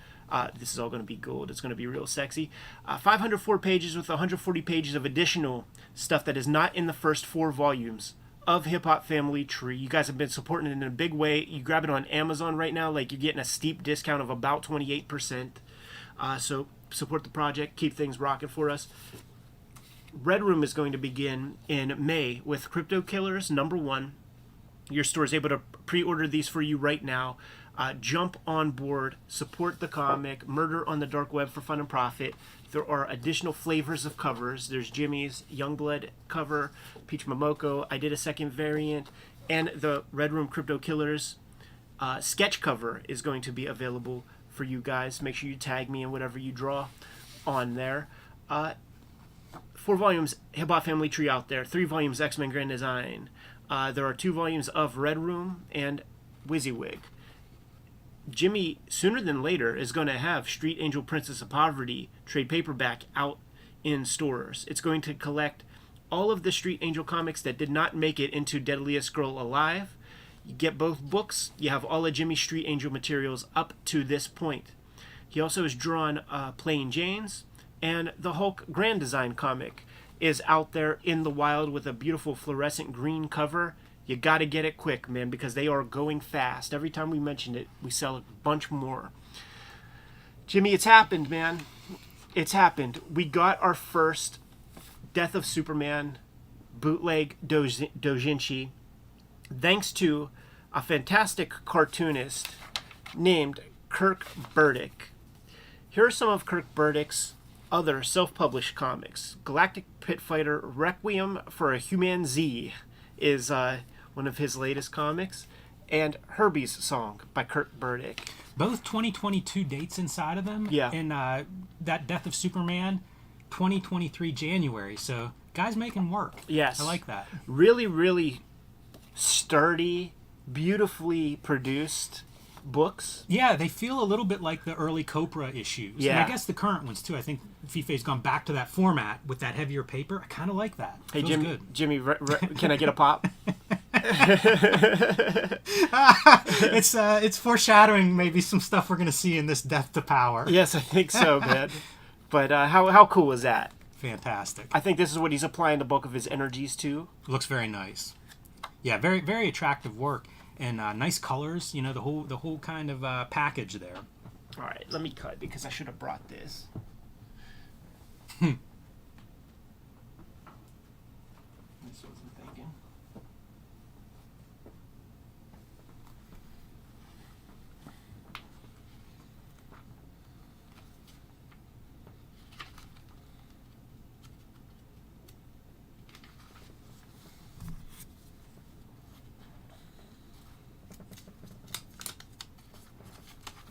[SPEAKER 1] This is all going to be gold. It's going to be real sexy. 504 pages with 140 pages of additional stuff that is not in the first 4 volumes of Hip Hop Family Tree. You guys have been supporting it in a big way. You grab it on Amazon right now, like you're getting a steep discount of about 28%. So support the project. Keep things rocking for us. Red Room is going to begin in May with Crypto Killers #1. Your store is able to pre-order these for you right now. Jump on board, support the comic, Murder on the Dark Web for fun and profit. There are additional flavors of covers. There's Jimmy's Youngblood cover, Peach Momoko. I did a second variant, and the Red Room Crypto Killers sketch cover is going to be available for you guys. Make sure you tag me in whatever you draw on there. 4 volumes Hip Hop Family Tree out there. 3 volumes X-Men Grand Design. There are 2 volumes of Red Room and WYSIWYG. Jimmy, sooner than later, is going to have Street Angel Princess of Poverty trade paperback out in stores. It's going to collect all of the Street Angel comics that did not make it into Deadliest Girl Alive. You get both books. You have all of Jimmy's Street Angel materials up to this point. He also has drawn Plain Janes, and the Hulk Grand Design comic is out there in the wild with a beautiful fluorescent green cover. You got to get it quick, man, because they are going fast. Every time we mention it, we sell a bunch more. Jimmy, it's happened, man. It's happened. We got our first Death of Superman bootleg doujinshi thanks to a fantastic cartoonist named Kirk Burdick. Here are some of Kirk Burdick's other self-published comics. Galactic Pit Fighter Requiem for a Human Z is one of his latest comics, and Herbie's Song by Kirk Burdick.
[SPEAKER 3] Both 2022 dates inside of them.
[SPEAKER 1] Yeah.
[SPEAKER 3] And that Death of Superman, 2023 January. So guys making work.
[SPEAKER 1] Yes.
[SPEAKER 3] I like that.
[SPEAKER 1] Really, really sturdy, beautifully produced books.
[SPEAKER 3] Yeah, they feel a little bit like the early Copra issues.
[SPEAKER 1] Yeah.
[SPEAKER 3] And I guess the current ones too. I think Fife's gone back to that format with that heavier paper. I kind of like that.
[SPEAKER 1] Hey,
[SPEAKER 3] Feels good.
[SPEAKER 1] Jimmy, can I get a pop?
[SPEAKER 3] It's foreshadowing maybe some stuff we're going to see in this Death to Power.
[SPEAKER 1] Yes, I think so, man. But how cool was that?
[SPEAKER 3] Fantastic.
[SPEAKER 1] I think this is what he's applying the bulk of his energies to.
[SPEAKER 3] Looks very nice. Yeah, very very attractive work, and nice colors. You know, the whole kind of package there.
[SPEAKER 1] All right, let me cut because I should have brought this. This wasn't thinking.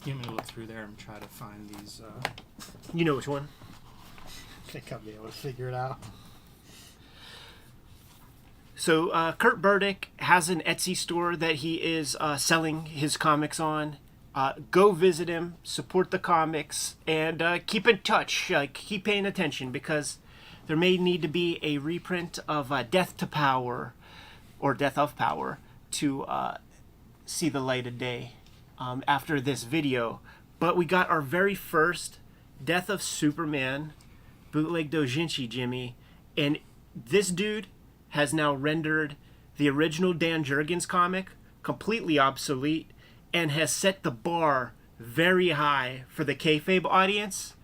[SPEAKER 3] You want me to look through there and try to find these?
[SPEAKER 1] You know which one?
[SPEAKER 3] I think I'll be able to figure it out.
[SPEAKER 1] So Kurt Burdick has an Etsy store that he is selling his comics on. Go visit him, support the comics, and keep in touch. Keep paying attention because there may need to be a reprint of Death to Power or Death of Power to see the light of day after this video. But we got our very first Death of Superman bootleg doujinshi, Jimmy, and this dude has now rendered the original Dan Jurgens comic completely obsolete and has set the bar very high for the Kayfabe audience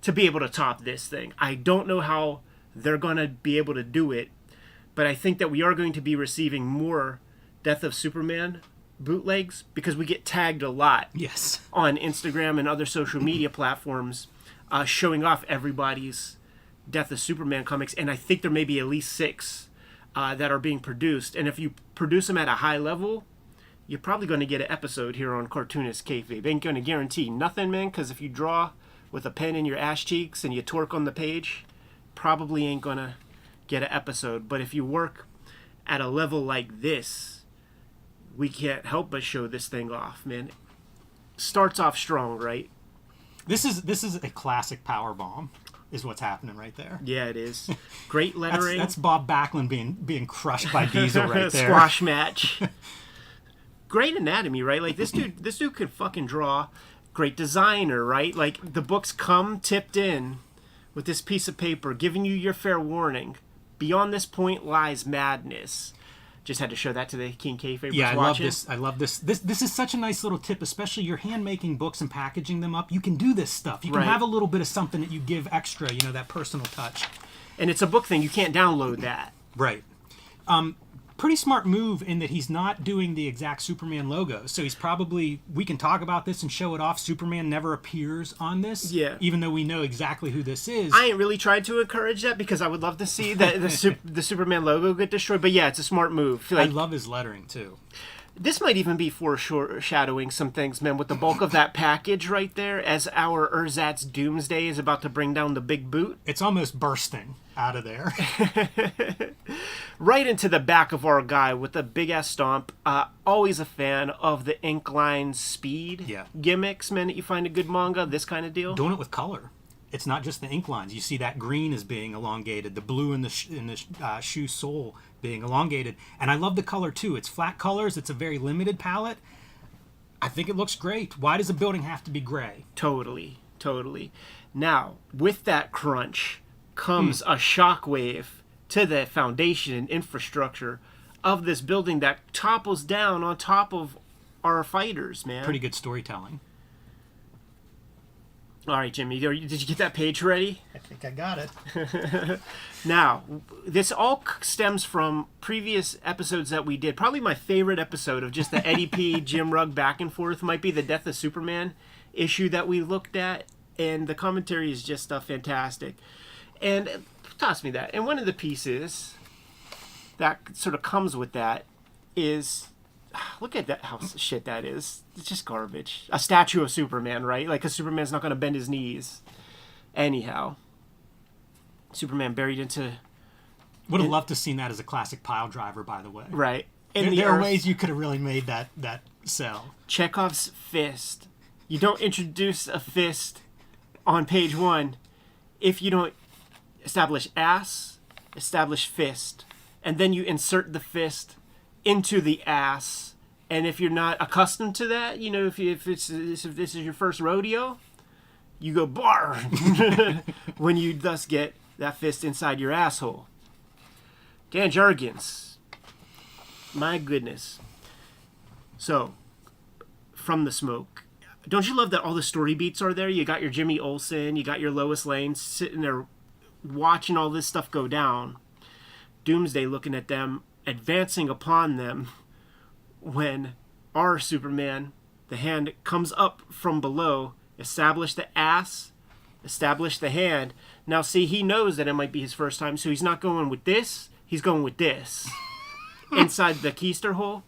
[SPEAKER 1] to be able to top this thing. I don't know how they're going to be able to do it, but I think that we are going to be receiving more Death of Superman bootlegs because we get tagged a lot
[SPEAKER 3] Yes.
[SPEAKER 1] on Instagram and other social media platforms showing off everybody's Death of Superman comics, and I think there may be at least 6 that are being produced. And if you produce them at a high level, you're probably going to get an episode here on Cartoonist Kayfabe. Ain't going to guarantee nothing, man, because if you draw with a pen in your ass cheeks and you torque on the page, probably ain't going to get an episode. But if you work at a level like this, we can't help but show this thing off, man. Starts off strong, right?
[SPEAKER 3] This is a classic power bomb, is what's happening right there.
[SPEAKER 1] Yeah, it is. Great lettering.
[SPEAKER 3] That's Bob Backlund being crushed by Diesel right there.
[SPEAKER 1] Squash match. Great anatomy, right? Like this dude could fucking draw. Great designer, right? Like the books come tipped in with this piece of paper giving you your fair warning. Beyond this point lies madness. Just had to show that to the King Kayfabers watching.
[SPEAKER 3] I love this. This is such a nice little tip, especially you're hand making books and packaging them up. You can do this stuff. You can
[SPEAKER 1] Right.
[SPEAKER 3] have a little bit of something that you give extra, you know, that personal touch.
[SPEAKER 1] And it's a book thing. You can't download that.
[SPEAKER 3] Right. Pretty smart move in that he's not doing the exact Superman logo. So he's probably, we can talk about this and show it off. Superman never appears on this.
[SPEAKER 1] Yeah.
[SPEAKER 3] Even though we know exactly who this is.
[SPEAKER 1] I ain't really tried to encourage that because I would love to see the Superman logo get destroyed. But yeah, it's a smart move.
[SPEAKER 3] I love his lettering too.
[SPEAKER 1] This might even be foreshadowing some things, man, with the bulk of that package right there as our Ersatz Doomsday is about to bring down the big boot.
[SPEAKER 3] It's almost bursting out of there.
[SPEAKER 1] Right into the back of our guy with a big-ass stomp. Always a fan of the ink line speed gimmicks, man, that you find a good manga, this kind of deal.
[SPEAKER 3] Doing it with color. It's not just the ink lines. You see that green is being elongated, the blue in the shoe sole being elongated, and I love the color too. It's flat colors. It's a very limited palette. I think it looks great. Why does a building have to be gray?
[SPEAKER 1] Totally. Now, with that crunch comes a shockwave to the foundation and infrastructure of this building that topples down on top of our fighters, man.
[SPEAKER 3] Pretty good storytelling.
[SPEAKER 1] All right, Jimmy, did you get that page ready?
[SPEAKER 3] I think I got it.
[SPEAKER 1] Now, this all stems from previous episodes that we did. Probably my favorite episode of just the Eddie P. Jim Rugg back and forth might be the Death of Superman issue that we looked at, and the commentary is just fantastic. And toss me that. And one of the pieces that sort of comes with that is, look at that, how shit that is. It's just garbage. A statue of Superman, right? Like, because Superman's not going to bend his knees. Anyhow, Superman buried into...
[SPEAKER 3] Would have loved to have seen that as a classic pile driver, by the way.
[SPEAKER 1] Right.
[SPEAKER 3] There are ways you could have really made that sell.
[SPEAKER 1] Chekhov's fist. You don't introduce a fist on page 1 if you don't establish ass, establish fist, and then you insert the fist into the ass. And if you're not accustomed to that, you know, if this is your first rodeo, You go bar when you thus get that fist inside your asshole. Dan Jurgens. My goodness. So, from the smoke. Don't you love that all the story beats are there? You got your Jimmy Olsen, you got your Lois Lane sitting there watching all this stuff go down. Doomsday looking at them, advancing upon them, when our Superman, the hand, comes up from below, establish the ass, establish the hand. Now see, he knows that it might be his first time, so he's not going with this, he's going with this. Inside the keister hole,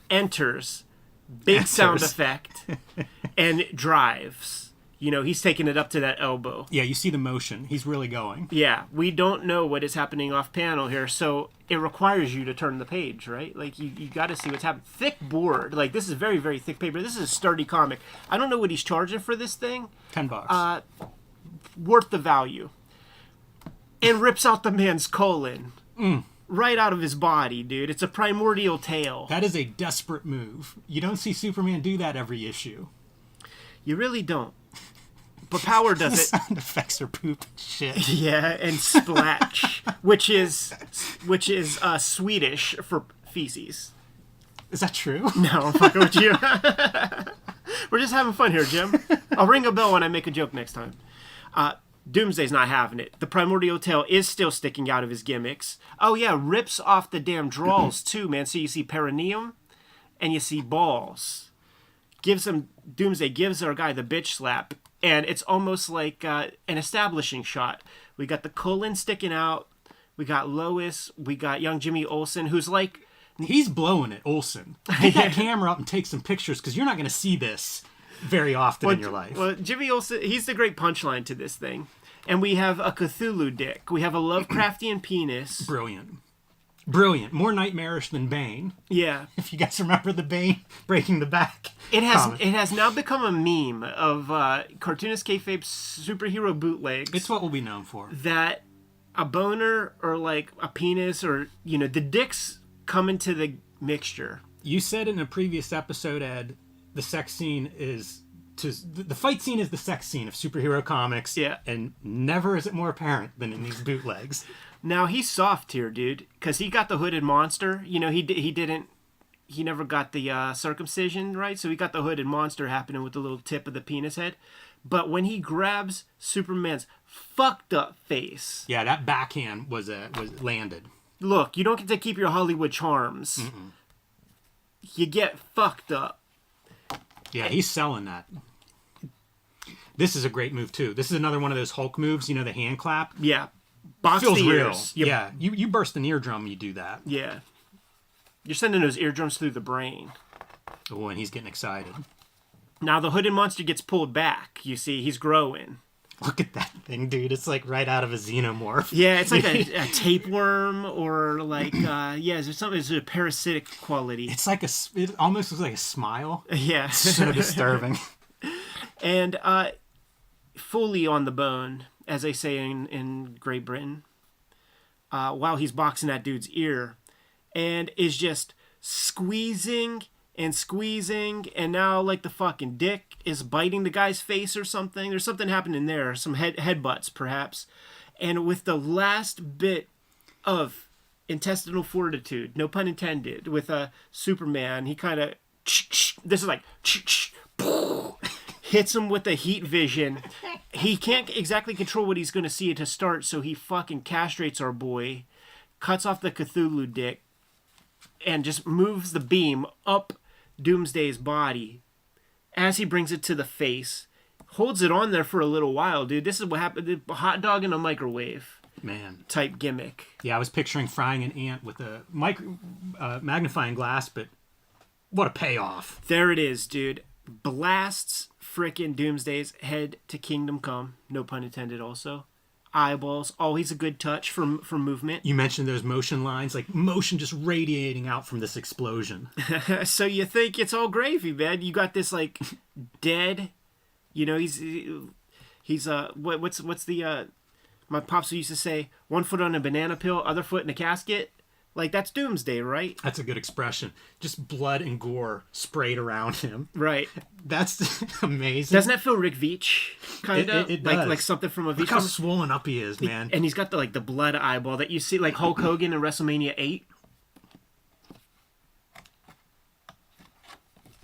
[SPEAKER 1] enters, big sound effect, and drives. You know, he's taking it up to that elbow.
[SPEAKER 3] Yeah, you see the motion. He's really going.
[SPEAKER 1] Yeah, we don't know what is happening off panel here, so it requires you to turn the page, right? Like, you got to see what's happening. Thick board. Like, this is very, very thick paper. This is a sturdy comic. I don't know what he's charging for this thing.
[SPEAKER 3] $10.
[SPEAKER 1] Worth the value. And rips out the man's colon. Right out of his body, dude. It's a primordial tale.
[SPEAKER 3] That is a desperate move. You don't see Superman do that every issue.
[SPEAKER 1] You really don't. But Power does
[SPEAKER 3] The
[SPEAKER 1] it.
[SPEAKER 3] sound effects are poop and shit.
[SPEAKER 1] Yeah, and splatch, which is Swedish for feces.
[SPEAKER 3] Is that true?
[SPEAKER 1] No, I'm fucking with you. We're just having fun here, Jim. I'll ring a bell when I make a joke next time. Doomsday's not having it. The primordial tail is still sticking out of his gimmicks. Oh yeah, rips off the damn drawers too, man. So you see perineum, and you see balls. Doomsday gives our guy the bitch slap. And it's almost like an establishing shot. We got the colon sticking out. We got Lois. We got young Jimmy Olsen, who's like...
[SPEAKER 3] He's blowing it, Olsen. Get that camera up and take some pictures, because you're not going to see this very often in your life.
[SPEAKER 1] Well, Jimmy Olsen, he's the great punchline to this thing. And we have a Cthulhu dick. We have a Lovecraftian penis.
[SPEAKER 3] Brilliant. Brilliant. More nightmarish than Bane.
[SPEAKER 1] Yeah.
[SPEAKER 3] If you guys remember the Bane breaking the back.
[SPEAKER 1] It has now become a meme of Cartoonist Kayfabe superhero bootlegs.
[SPEAKER 3] It's what we'll be known for.
[SPEAKER 1] That a boner or like a penis or, you know, the dicks come into the mixture.
[SPEAKER 3] You said in a previous episode, Ed, the sex scene is... The fight scene is the sex scene of superhero comics.
[SPEAKER 1] Yeah.
[SPEAKER 3] And never is it more apparent than in these bootlegs.
[SPEAKER 1] Now, he's soft here, dude, because he got the hooded monster. You know, he never got the circumcision, right? So he got the hooded monster happening with the little tip of the penis head. But when he grabs Superman's fucked up face...
[SPEAKER 3] Yeah, that backhand was landed.
[SPEAKER 1] Look, you don't get to keep your Hollywood charms. Mm-mm. You get fucked up.
[SPEAKER 3] Yeah, he's selling that. This is a great move, too. This is another one of those Hulk moves, you know, the hand clap.
[SPEAKER 1] Yeah. Box
[SPEAKER 3] Feels
[SPEAKER 1] the
[SPEAKER 3] real.
[SPEAKER 1] ears.
[SPEAKER 3] Yeah, you burst an eardrum, you do that.
[SPEAKER 1] Yeah. You're sending those eardrums through the brain.
[SPEAKER 3] Oh, and he's getting excited.
[SPEAKER 1] Now the hooded monster gets pulled back. You see, he's growing.
[SPEAKER 3] Look at that thing, dude. It's like right out of a xenomorph.
[SPEAKER 1] Yeah, it's like a tapeworm or like, is there a parasitic quality?
[SPEAKER 3] It's like it almost looks like a smile.
[SPEAKER 1] Yeah.
[SPEAKER 3] It's so disturbing.
[SPEAKER 1] And fully on the bone, as they say in Great Britain, while he's boxing that dude's ear, and is just squeezing and squeezing, and now like the fucking dick is biting the guy's face or something. There's something happening there, some headbutts perhaps, and with the last bit of intestinal fortitude, no pun intended, with a Superman, he kind of this is like hits him with the heat vision. He can't exactly control what he's going to see to start, so he fucking castrates our boy, cuts off the Cthulhu dick, and just moves the beam up Doomsday's body as he brings it to the face. Holds it on there for a little while, dude. This is what happened. A hot dog in a microwave.
[SPEAKER 3] Man.
[SPEAKER 1] Type gimmick.
[SPEAKER 3] Yeah, I was picturing frying an ant with a magnifying glass, but what a payoff.
[SPEAKER 1] There it is, dude. Blasts frickin' Doomsday's head to Kingdom Come. No pun intended also. Eyeballs. Always a good touch for movement.
[SPEAKER 3] You mentioned those motion lines, like motion just radiating out from this explosion.
[SPEAKER 1] So you think it's all gravy, man. You got this like dead, you know, he's what's the my pops used to say, 1 foot on a banana peel, other foot in a casket. Like, that's Doomsday, right?
[SPEAKER 2] That's a good expression. Just blood and gore sprayed around him.
[SPEAKER 1] Right.
[SPEAKER 2] That's amazing.
[SPEAKER 1] Doesn't that feel Rick Veitch? Kind of?
[SPEAKER 2] It does.
[SPEAKER 1] Like something from a Veitch.
[SPEAKER 2] Look how swollen up he is, man.
[SPEAKER 1] And he's got the blood eyeball that you see like Hulk Hogan in WrestleMania 8.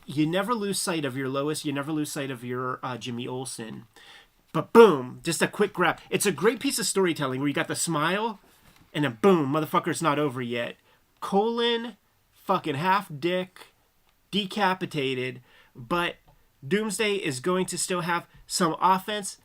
[SPEAKER 1] You never lose sight of your Lois. You never lose sight of your Jimmy Olsen. But boom, just a quick grab. It's a great piece of storytelling where you got the smile, and then boom, motherfucker, it's not over yet. Colon, fucking half dick, decapitated, but Doomsday is going to still have some offense.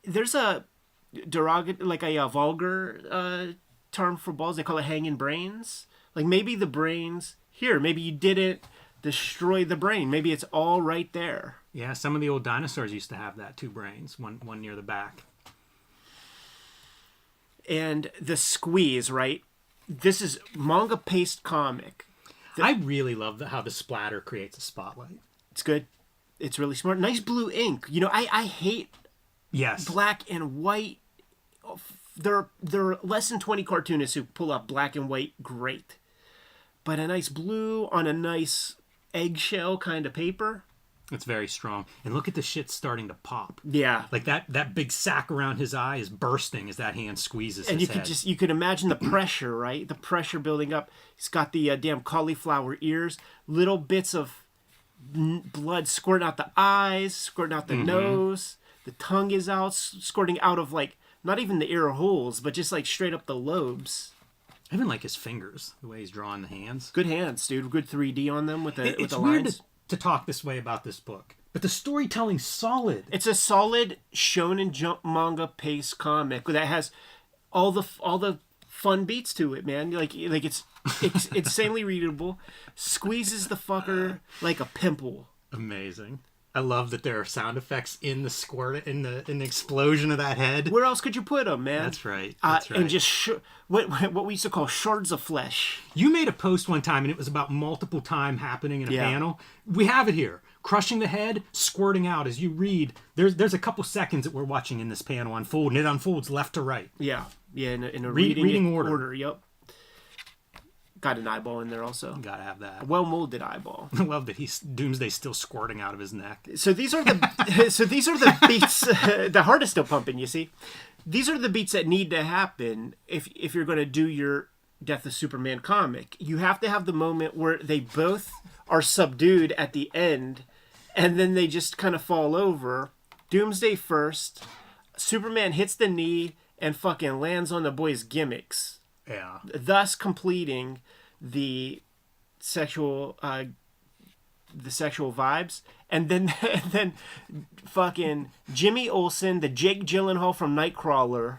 [SPEAKER 1] There's a vulgar term for balls. They call it hanging brains. Like maybe the brains here. Maybe you didn't destroy the brain. Maybe it's all right there.
[SPEAKER 2] Yeah, some of the old dinosaurs used to have that, 2 brains, one near the back.
[SPEAKER 1] And the squeeze, right? This is manga paste comic.
[SPEAKER 2] I really love how the splatter creates a spotlight.
[SPEAKER 1] It's good. It's really smart. Nice blue ink. You know, I hate black and white. There are less than 20 cartoonists who pull off black and white great. But a nice blue on a nice eggshell kind of paper.
[SPEAKER 2] It's very strong. And look at the shit starting to pop.
[SPEAKER 1] Yeah.
[SPEAKER 2] Like that big sack around his eye is bursting as that hand squeezes
[SPEAKER 1] and
[SPEAKER 2] his
[SPEAKER 1] you
[SPEAKER 2] head.
[SPEAKER 1] you could imagine the pressure, right? The pressure building up. He's got the damn cauliflower ears, little bits of blood squirting out the eyes, squirting out the nose. The tongue is out, squirting out of like, not even the ear holes, but just like straight up the lobes.
[SPEAKER 2] I even like his fingers, the way he's drawing the hands.
[SPEAKER 1] Good hands, dude. Good 3D on them with the
[SPEAKER 2] It's
[SPEAKER 1] lines.
[SPEAKER 2] weird to talk this way about this book, but the storytelling's solid.
[SPEAKER 1] It's a solid Shonen Jump manga pace comic that has all the fun beats to it, man. Like it's insanely readable. Squeezes the fucker like a pimple.
[SPEAKER 2] Amazing. I love that there are sound effects in the squirt, in the explosion of that head.
[SPEAKER 1] Where else could you put them, man?
[SPEAKER 2] That's right. That's right.
[SPEAKER 1] And just what we used to call shards of flesh.
[SPEAKER 2] You made a post one time, and it was about multiple time happening in a panel. We have it here. Crushing the head, squirting out as you read. There's a couple seconds that we're watching in this panel unfold, and it unfolds left to right.
[SPEAKER 1] Yeah. In a
[SPEAKER 2] reading order.
[SPEAKER 1] Yep. Got an eyeball in there also.
[SPEAKER 2] Gotta have that.
[SPEAKER 1] A well-molded eyeball.
[SPEAKER 2] I love that Doomsday's still squirting out of his neck.
[SPEAKER 1] So these are the beats. The heart is still pumping. You see, these are the beats that need to happen if you're going to do your Death of Superman comic. You have to have the moment where they both are subdued at the end, and then they just kind of fall over. Doomsday first. Superman hits the knee and fucking lands on the boy's gimmicks.
[SPEAKER 2] Yeah.
[SPEAKER 1] Thus completing the sexual vibes, and then fucking Jimmy Olsen, the Jake Gyllenhaal from Nightcrawler,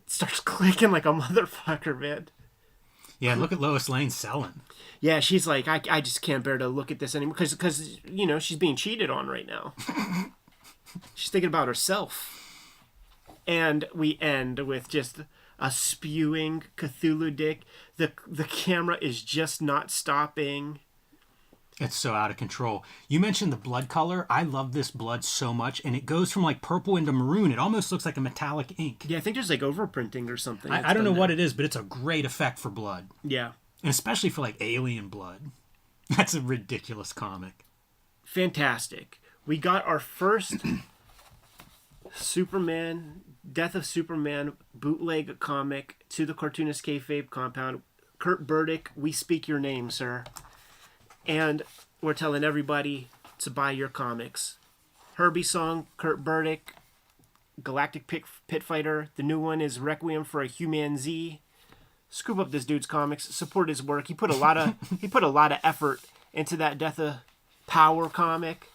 [SPEAKER 1] starts clicking like a motherfucker, man.
[SPEAKER 2] Yeah, look at Lois Lane selling.
[SPEAKER 1] Yeah, she's like, I just can't bear to look at this anymore because you know she's being cheated on right now. She's thinking about herself, and we end with just a spewing Cthulhu dick. The camera is just not stopping.
[SPEAKER 2] It's so out of control. You mentioned the blood color. I love this blood so much, and it goes from like purple into maroon. It almost looks like a metallic ink.
[SPEAKER 1] Yeah, I think there's like overprinting or something.
[SPEAKER 2] I don't know what it is, but it's a great effect for blood.
[SPEAKER 1] Yeah.
[SPEAKER 2] And especially for like alien blood. That's a ridiculous comic.
[SPEAKER 1] Fantastic. We got our first Superman, Death of Superman bootleg comic to the Cartoonist Kayfabe compound. Kurt Burdick, we speak your name, sir. And we're telling everybody to buy your comics. Herbie Song, Kurt Burdick, Galactic Pit Fighter. The new one is Requiem for a Human Z. Scoop up this dude's comics. Support his work. He put a lot of effort into that Death of Power comic.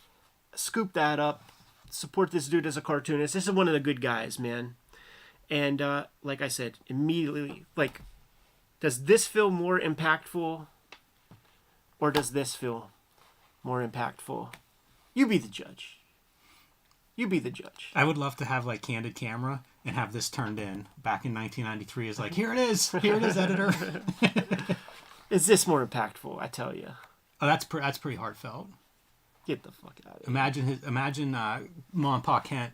[SPEAKER 1] Scoop that up. Support this dude as a cartoonist. This is one of the good guys, man. And like I said, immediately, like, does this feel more impactful, or does this feel more impactful? You be the judge. You be the judge.
[SPEAKER 2] I would love to have like Candid Camera and have this turned in back in 1993 as like, here it is, editor.
[SPEAKER 1] Is this more impactful? I tell you.
[SPEAKER 2] Oh, that's pretty heartfelt.
[SPEAKER 1] Get the fuck out of here.
[SPEAKER 2] Imagine Mom and Pa Kent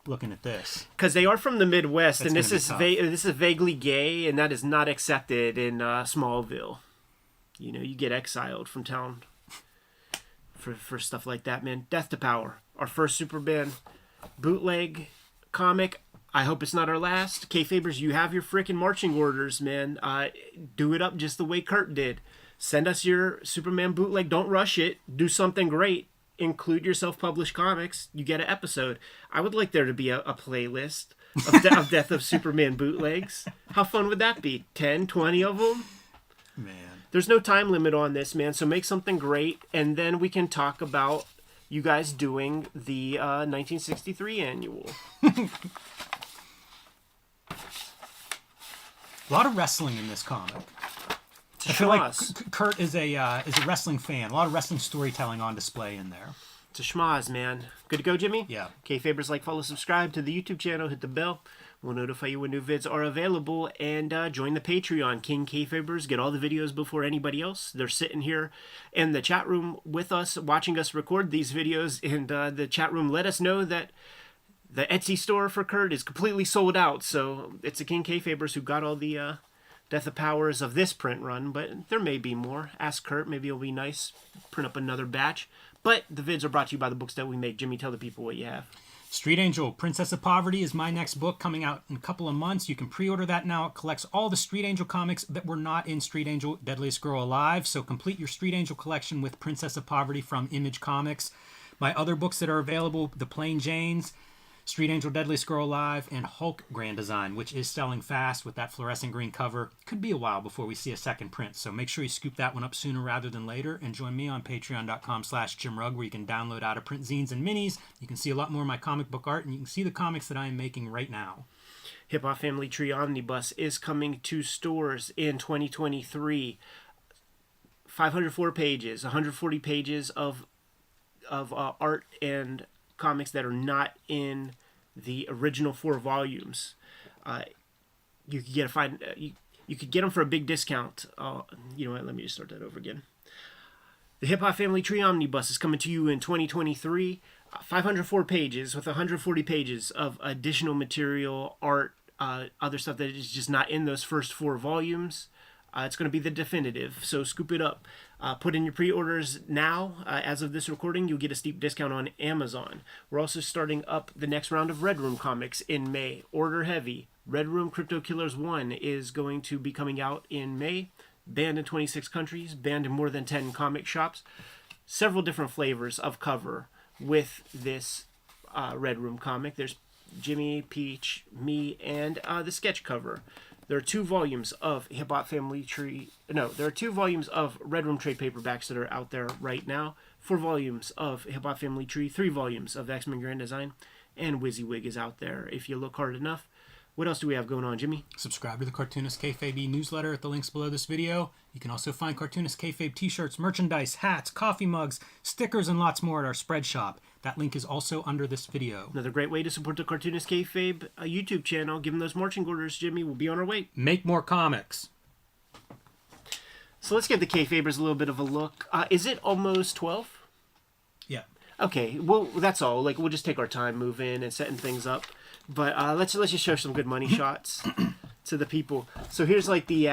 [SPEAKER 3] looking at this.
[SPEAKER 1] Because they are from the Midwest,
[SPEAKER 3] That's
[SPEAKER 1] and this
[SPEAKER 3] gonna be
[SPEAKER 1] is this is vaguely gay, and that is not accepted in Smallville. You know, you get exiled from town for stuff like that, man. Death to Power, our first Superman bootleg comic. I hope it's not our last. Kayfabers, you have your freaking marching orders, man. Do it up just the way Kurt did. Send us your Superman bootleg. Don't rush it. Do something great. Include your self-published comics. You get an episode. I would like there to be a playlist of Death of Superman bootlegs. How fun would that be? 10, 20 of them?
[SPEAKER 3] Man.
[SPEAKER 1] There's no time limit on this, man. So make something great, and then we can talk about you guys doing the 1963 annual.
[SPEAKER 3] A lot of wrestling in this comic. I feel like Kurt is a wrestling fan. A lot of wrestling storytelling on display in there.
[SPEAKER 1] It's a schmoz, man. Good to go, Jimmy?
[SPEAKER 3] Yeah.
[SPEAKER 1] Kayfabers, like, follow, subscribe to the YouTube channel, hit the bell. We'll notify you when new vids are available, and join the Patreon. King Kayfabers, get all the videos before anybody else. They're sitting here in the chat room with us, watching us record these videos, and the chat room let us know that the Etsy store for Kurt is completely sold out. So it's the King Kayfabers who got all the Death of Powers of this print run, but there may be more. Ask Kurt, maybe it'll be nice. Print up another batch. But the vids are brought to you by the books that we make. Jimmy, tell the people what you have.
[SPEAKER 3] Street Angel, Princess of Poverty is my next book coming out in a couple of months. You can pre-order that now. It collects all the Street Angel comics that were not in Street Angel Deadliest Girl Alive. So complete your Street Angel collection with Princess of Poverty from Image Comics. My other books that are available, The Plain Janes, Street Angel Deadliest Girl Alive, and Hulk Grand Design, which is selling fast with that fluorescent green cover. Could be a while before we see a second print, so make sure you scoop that one up sooner rather than later, and join me on patreon.com/JimRugg, where you can download out-of-print zines and minis. You can see a lot more of my comic book art, and you can see the comics that I am making right now.
[SPEAKER 1] Hip Hop Family Tree Omnibus is coming to stores in 2023. 504 pages, 140 pages of art and comics that are not in the original 4 volumes. You could you could get them for a big discount. You know what? Let me just start that over again. The Hip Hop Family Tree Omnibus is coming to you in 2023. 504 pages with 140 pages of additional material, art, other stuff that is just not in those first 4 volumes. It's going to be the definitive, so scoop it up. Put in your pre-orders now. As of this recording, you'll get a steep discount on Amazon. We're also starting up the next round of Red Room comics in May. Order heavy. Red Room Crypto Killers 1 is going to be coming out in May. Banned in 26 countries, banned in more than 10 comic shops. Several different flavors of cover with this Red Room comic. There's Jimmy, Peach, me, and the sketch cover. There are 2 volumes of Hip Hop Family Tree. No, there are 2 volumes of Red Room trade paperbacks that are out there right now. 4 volumes of Hip Hop Family Tree, 3 volumes of X-Men Grand Design, and WYSIWYG is out there if you look hard enough. What else do we have going on, Jimmy?
[SPEAKER 3] Subscribe to the Cartoonist Kayfabe newsletter at the links below this video. You can also find Cartoonist Kayfabe t-shirts, merchandise, hats, coffee mugs, stickers, and lots more at our spread shop. That link is also under this video.
[SPEAKER 1] Another great way to support the Cartoonist Kayfabe YouTube channel. Give them those marching orders, Jimmy. We'll be on our way.
[SPEAKER 3] Make more comics.
[SPEAKER 1] So let's give the Kayfabers a little bit of a look. Is it almost 12?
[SPEAKER 3] Yeah.
[SPEAKER 1] Okay, well, that's all. Like, we'll just take our time moving and setting things up. But let's just show some good money shots to the people. So here's like the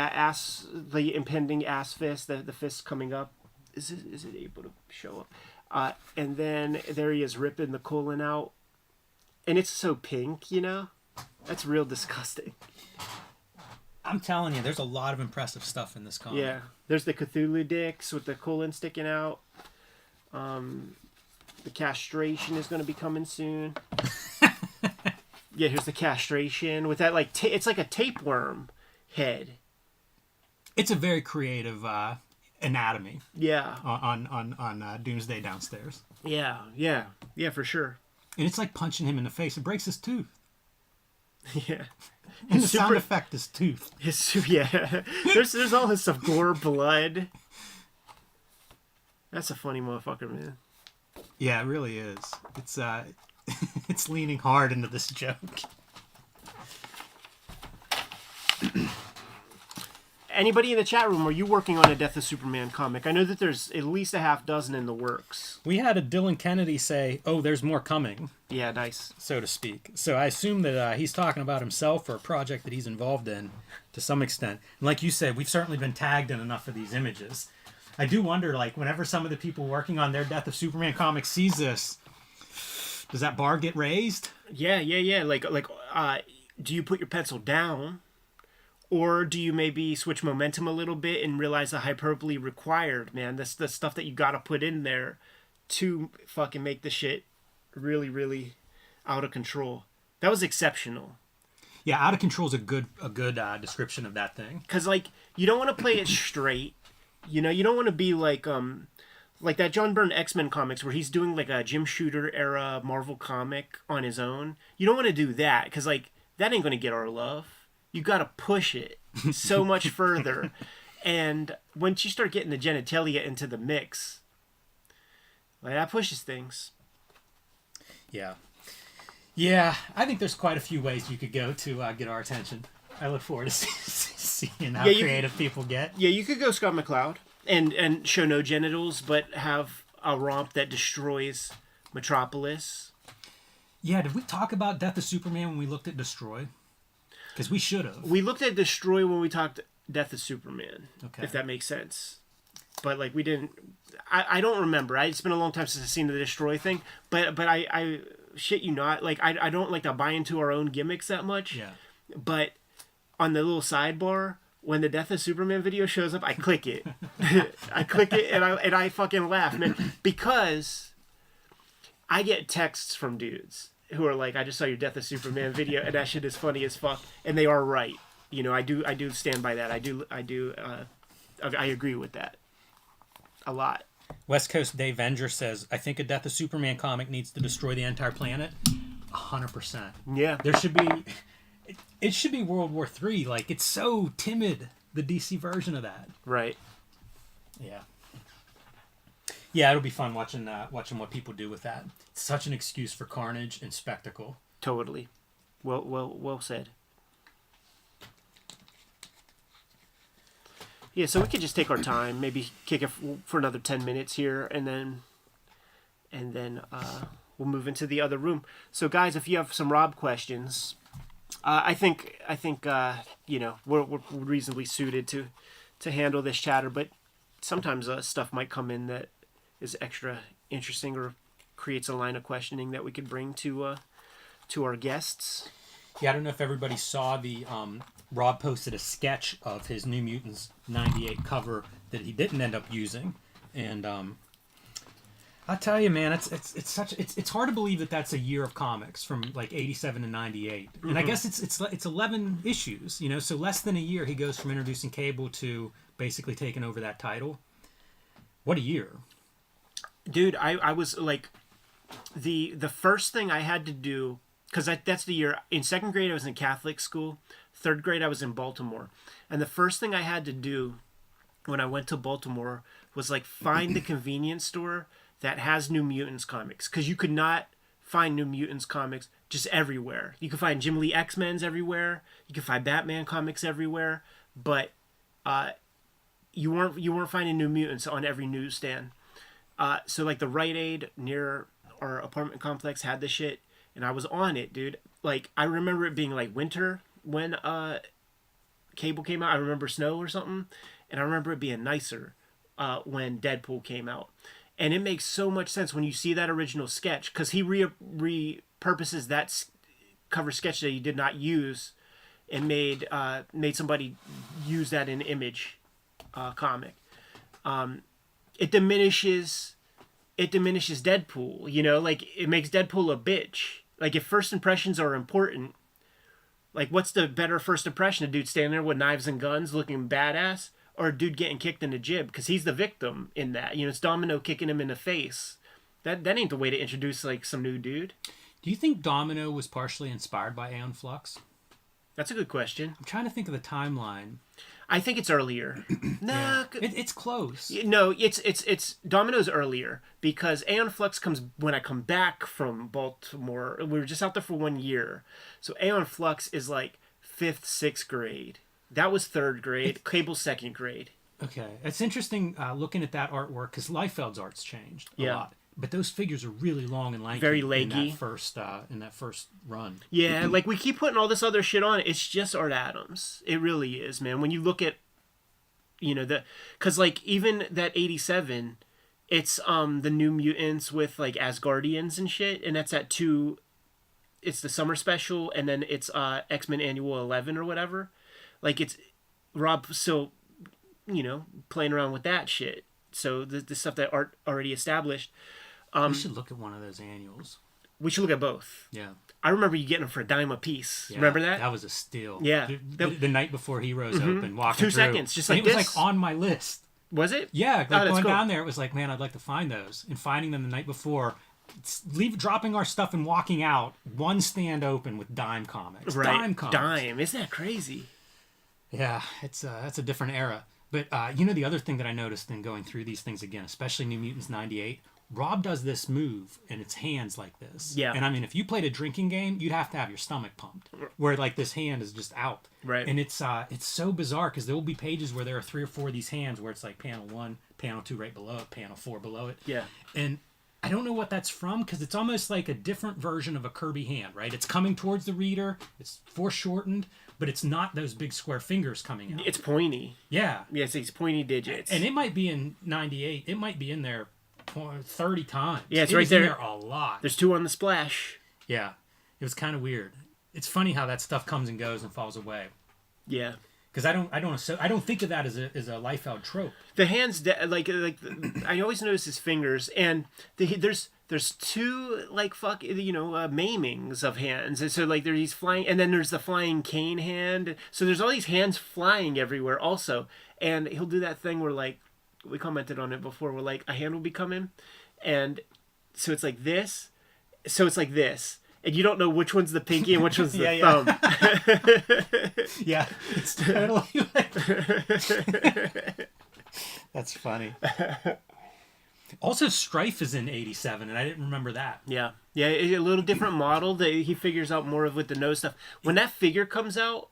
[SPEAKER 1] impending ass fist, the fist coming up. Is it able to show up? And then there he is ripping the colon out, and it's so pink, you know. That's real disgusting.
[SPEAKER 3] I'm telling you, there's a lot of impressive stuff in this comic.
[SPEAKER 1] Yeah, there's the Cthulhu dicks with the colon sticking out. The castration is going to be coming soon. Yeah, here's the castration with that it's like a tapeworm head.
[SPEAKER 3] It's a very creative anatomy.
[SPEAKER 1] Yeah.
[SPEAKER 3] On Doomsday Downstairs.
[SPEAKER 1] Yeah, for sure.
[SPEAKER 3] And it's like punching him in the face. It breaks his tooth.
[SPEAKER 1] Yeah.
[SPEAKER 3] And the sound effect is tooth.
[SPEAKER 1] Yeah. There's all this stuff, gore, blood. That's a funny motherfucker, man.
[SPEAKER 3] Yeah, it really is. It's it's leaning hard into this joke. Anybody in the chat room, are you working on a Death of Superman comic? I know that there's at least a half dozen in the works.
[SPEAKER 2] We had a Dylan Kennedy say, "Oh, there's more coming,"
[SPEAKER 1] Yeah, nice.
[SPEAKER 2] so to speak. So I assume that he's talking about himself or a project that he's involved in to some extent. And like you said, we've certainly been tagged in enough of these images. I do wonder, like, whenever some of the people working on their Death of Superman comic sees this, does that bar get raised?
[SPEAKER 1] Yeah. Like, do you put your pencil down, or do you maybe switch momentum a little bit and realize the hyperbole required, man? That's the stuff that you got to put in there to fucking make the shit really, really out of control. That was exceptional.
[SPEAKER 2] Yeah, out of control is a good description of that thing.
[SPEAKER 1] Because, like, you don't want to play it straight. You know, you don't want to be like that John Byrne X-Men comics where he's doing like a Jim Shooter era Marvel comic on his own. You don't want to do that because, like, that ain't going to get our love. You got to push it so much further. And once you start getting the genitalia into the mix, like, that pushes things.
[SPEAKER 2] Yeah. Yeah, I think there's quite a few ways you could go to get our attention. I look forward to seeing how creative people get.
[SPEAKER 1] Yeah, you could go Scott McCloud and show no genitals, but have a romp that destroys Metropolis.
[SPEAKER 2] Yeah, did we talk about Death of Superman when we looked at Destroy? Because we should have.
[SPEAKER 1] We looked at Destroy when we talked Death of Superman,
[SPEAKER 2] okay,
[SPEAKER 1] if that makes sense. But, like, we didn't... I don't remember. It's been a long time since I've seen the Destroy thing. But I shit you not. Like, I don't like to buy into our own gimmicks that much.
[SPEAKER 2] Yeah.
[SPEAKER 1] But on the little sidebar, when the Death of Superman video shows up, I click it. I click it and I fucking laugh, man. Because I get texts from dudes who are like, I just saw your Death of Superman video and that shit is funny as fuck. And they are right. You know, I do stand by that. I agree with that. A lot.
[SPEAKER 2] West Coast Dave Venger says, I think a Death of Superman comic needs to destroy the entire planet. 100%.
[SPEAKER 1] Yeah.
[SPEAKER 2] There should be... It should be World War III. Like, it's so timid, the DC version of that.
[SPEAKER 1] Right.
[SPEAKER 2] Yeah. Yeah, it'll be fun watching what people do with that. It's such an excuse for carnage and spectacle.
[SPEAKER 1] Totally. Well said. Yeah, so we could just take our time, maybe kick it for another 10 minutes here, and then we'll move into the other room. So, guys, if you have some Rob questions, I think you know, we're reasonably suited to handle this chatter, but sometimes stuff might come in that is extra interesting or creates a line of questioning that we could bring to our guests.
[SPEAKER 2] Yeah, I don't know if everybody saw the Rob posted a sketch of his New Mutants '98 cover that he didn't end up using, and I tell you, man, it's hard to believe that that's a year of comics from like '87 to '98, and I guess it's 11 issues, you know, so less than a year he goes from introducing Cable to basically taking over that title. What a year,
[SPEAKER 1] dude! I was like, the first thing I had to do, because that's the year. In second grade, I was in Catholic school. Third grade, I was in Baltimore. And the first thing I had to do when I went to Baltimore was, like, find the convenience store that has New Mutants comics. Because you could not find New Mutants comics just everywhere. You could find Jim Lee X-Men's everywhere. You could find Batman comics everywhere. But you weren't finding New Mutants on every newsstand. So, like, the Rite Aid near our apartment complex had this shit. And I was on it, dude. Like, I remember it being, like, winter when Cable came out. I remember snow or something. And I remember it being nicer when Deadpool came out. And it makes so much sense when you see that original sketch. Because he repurposes that cover sketch that he did not use and made somebody use that in Image comic. It diminishes Deadpool, you know? Like, it makes Deadpool a bitch. Like, if first impressions are important, like, what's the better first impression? A dude standing there with knives and guns looking badass? Or a dude getting kicked in the jib? Because he's the victim in that. You know, it's Domino kicking him in the face. That ain't the way to introduce, like, some new dude.
[SPEAKER 3] Do you think Domino was partially inspired by Aeon Flux?
[SPEAKER 1] That's a good question.
[SPEAKER 3] I'm trying to think of the timeline.
[SPEAKER 1] I think it's earlier. Nah,
[SPEAKER 3] yeah. It's close.
[SPEAKER 1] No, it's Domino's earlier because Aeon Flux comes when I come back from Baltimore. We were just out there for 1 year, so Aeon Flux is like 5th, 6th grade. That was 3rd grade. Cable's 2nd grade.
[SPEAKER 3] Okay, it's interesting looking at that artwork because Liefeld's art's changed a lot. But those figures are really long and lanky.
[SPEAKER 1] Very leggy.
[SPEAKER 3] In that first run.
[SPEAKER 1] Yeah, like we keep putting all this other shit on. It's just Art Adams. It really is, man. When you look at, because like even that 87, it's the New Mutants with like Asgardians and shit, and that's at 2. It's the summer special, and then it's X-Men Annual 11 or whatever. Like it's Rob still, playing around with that shit. So the stuff that Art already established.
[SPEAKER 3] We should look at one of those annuals.
[SPEAKER 1] We should look at both.
[SPEAKER 3] Yeah.
[SPEAKER 1] I remember you getting them for a dime a piece.
[SPEAKER 3] Yeah,
[SPEAKER 1] Remember that?
[SPEAKER 3] That was a steal.
[SPEAKER 1] Yeah.
[SPEAKER 3] The night before Heroes opened, walking
[SPEAKER 1] 2
[SPEAKER 3] through.
[SPEAKER 1] seconds, just like
[SPEAKER 3] and it was
[SPEAKER 1] this.
[SPEAKER 3] like on my list.
[SPEAKER 1] Was it?
[SPEAKER 3] Yeah, like
[SPEAKER 1] that's
[SPEAKER 3] going
[SPEAKER 1] cool.
[SPEAKER 3] down there, it was like, man, I'd like to find those. And finding them the night before, dropping our stuff and walking out, one stand open with Dime Comics.
[SPEAKER 1] Right.
[SPEAKER 3] Dime Comics.
[SPEAKER 1] Dime. Isn't that crazy?
[SPEAKER 3] Yeah, that's a different era. But the other thing that I noticed in going through these things again, especially New Mutants 98, Rob does this move and it's hands like this.
[SPEAKER 1] Yeah.
[SPEAKER 3] And I mean, if you played a drinking game, you'd have to have your stomach pumped, where like this hand is just out.
[SPEAKER 1] Right.
[SPEAKER 3] And it's so bizarre because there will be pages where there are 3 or 4 of these hands where it's like panel 1, panel 2 right below it, panel 4 below it.
[SPEAKER 1] Yeah.
[SPEAKER 3] And I don't know what that's from because it's almost like a different version of a Kirby hand, right? It's coming towards the reader. It's foreshortened, but it's not those big square fingers coming out.
[SPEAKER 1] It's pointy.
[SPEAKER 3] Yeah.
[SPEAKER 1] Yeah, it's these pointy digits.
[SPEAKER 3] And it might be in 98. It might be in there 30 times.
[SPEAKER 1] Yeah, it's
[SPEAKER 3] it
[SPEAKER 1] right
[SPEAKER 3] was
[SPEAKER 1] there.
[SPEAKER 3] In there a lot.
[SPEAKER 1] There's 2 on the splash.
[SPEAKER 3] Yeah. It was kind of weird. It's funny how that stuff comes and goes and falls away.
[SPEAKER 1] Yeah.
[SPEAKER 3] Because I don't think of that as a Liefeld trope.
[SPEAKER 1] The hands, like I always notice his fingers, and there's 2 like maimings of hands, and so like there's these flying, and then there's the flying cane hand. So there's all these hands flying everywhere also, and he'll do that thing where like we commented on it before, where like a hand will be coming, and so it's like this, and you don't know which one's the pinky and which one's the thumb.
[SPEAKER 3] Yeah, it's totally like... That's funny. Also, Strife is in 87, and I didn't remember that.
[SPEAKER 1] Yeah, a little different model that he figures out more of with the nose stuff. When that figure comes out,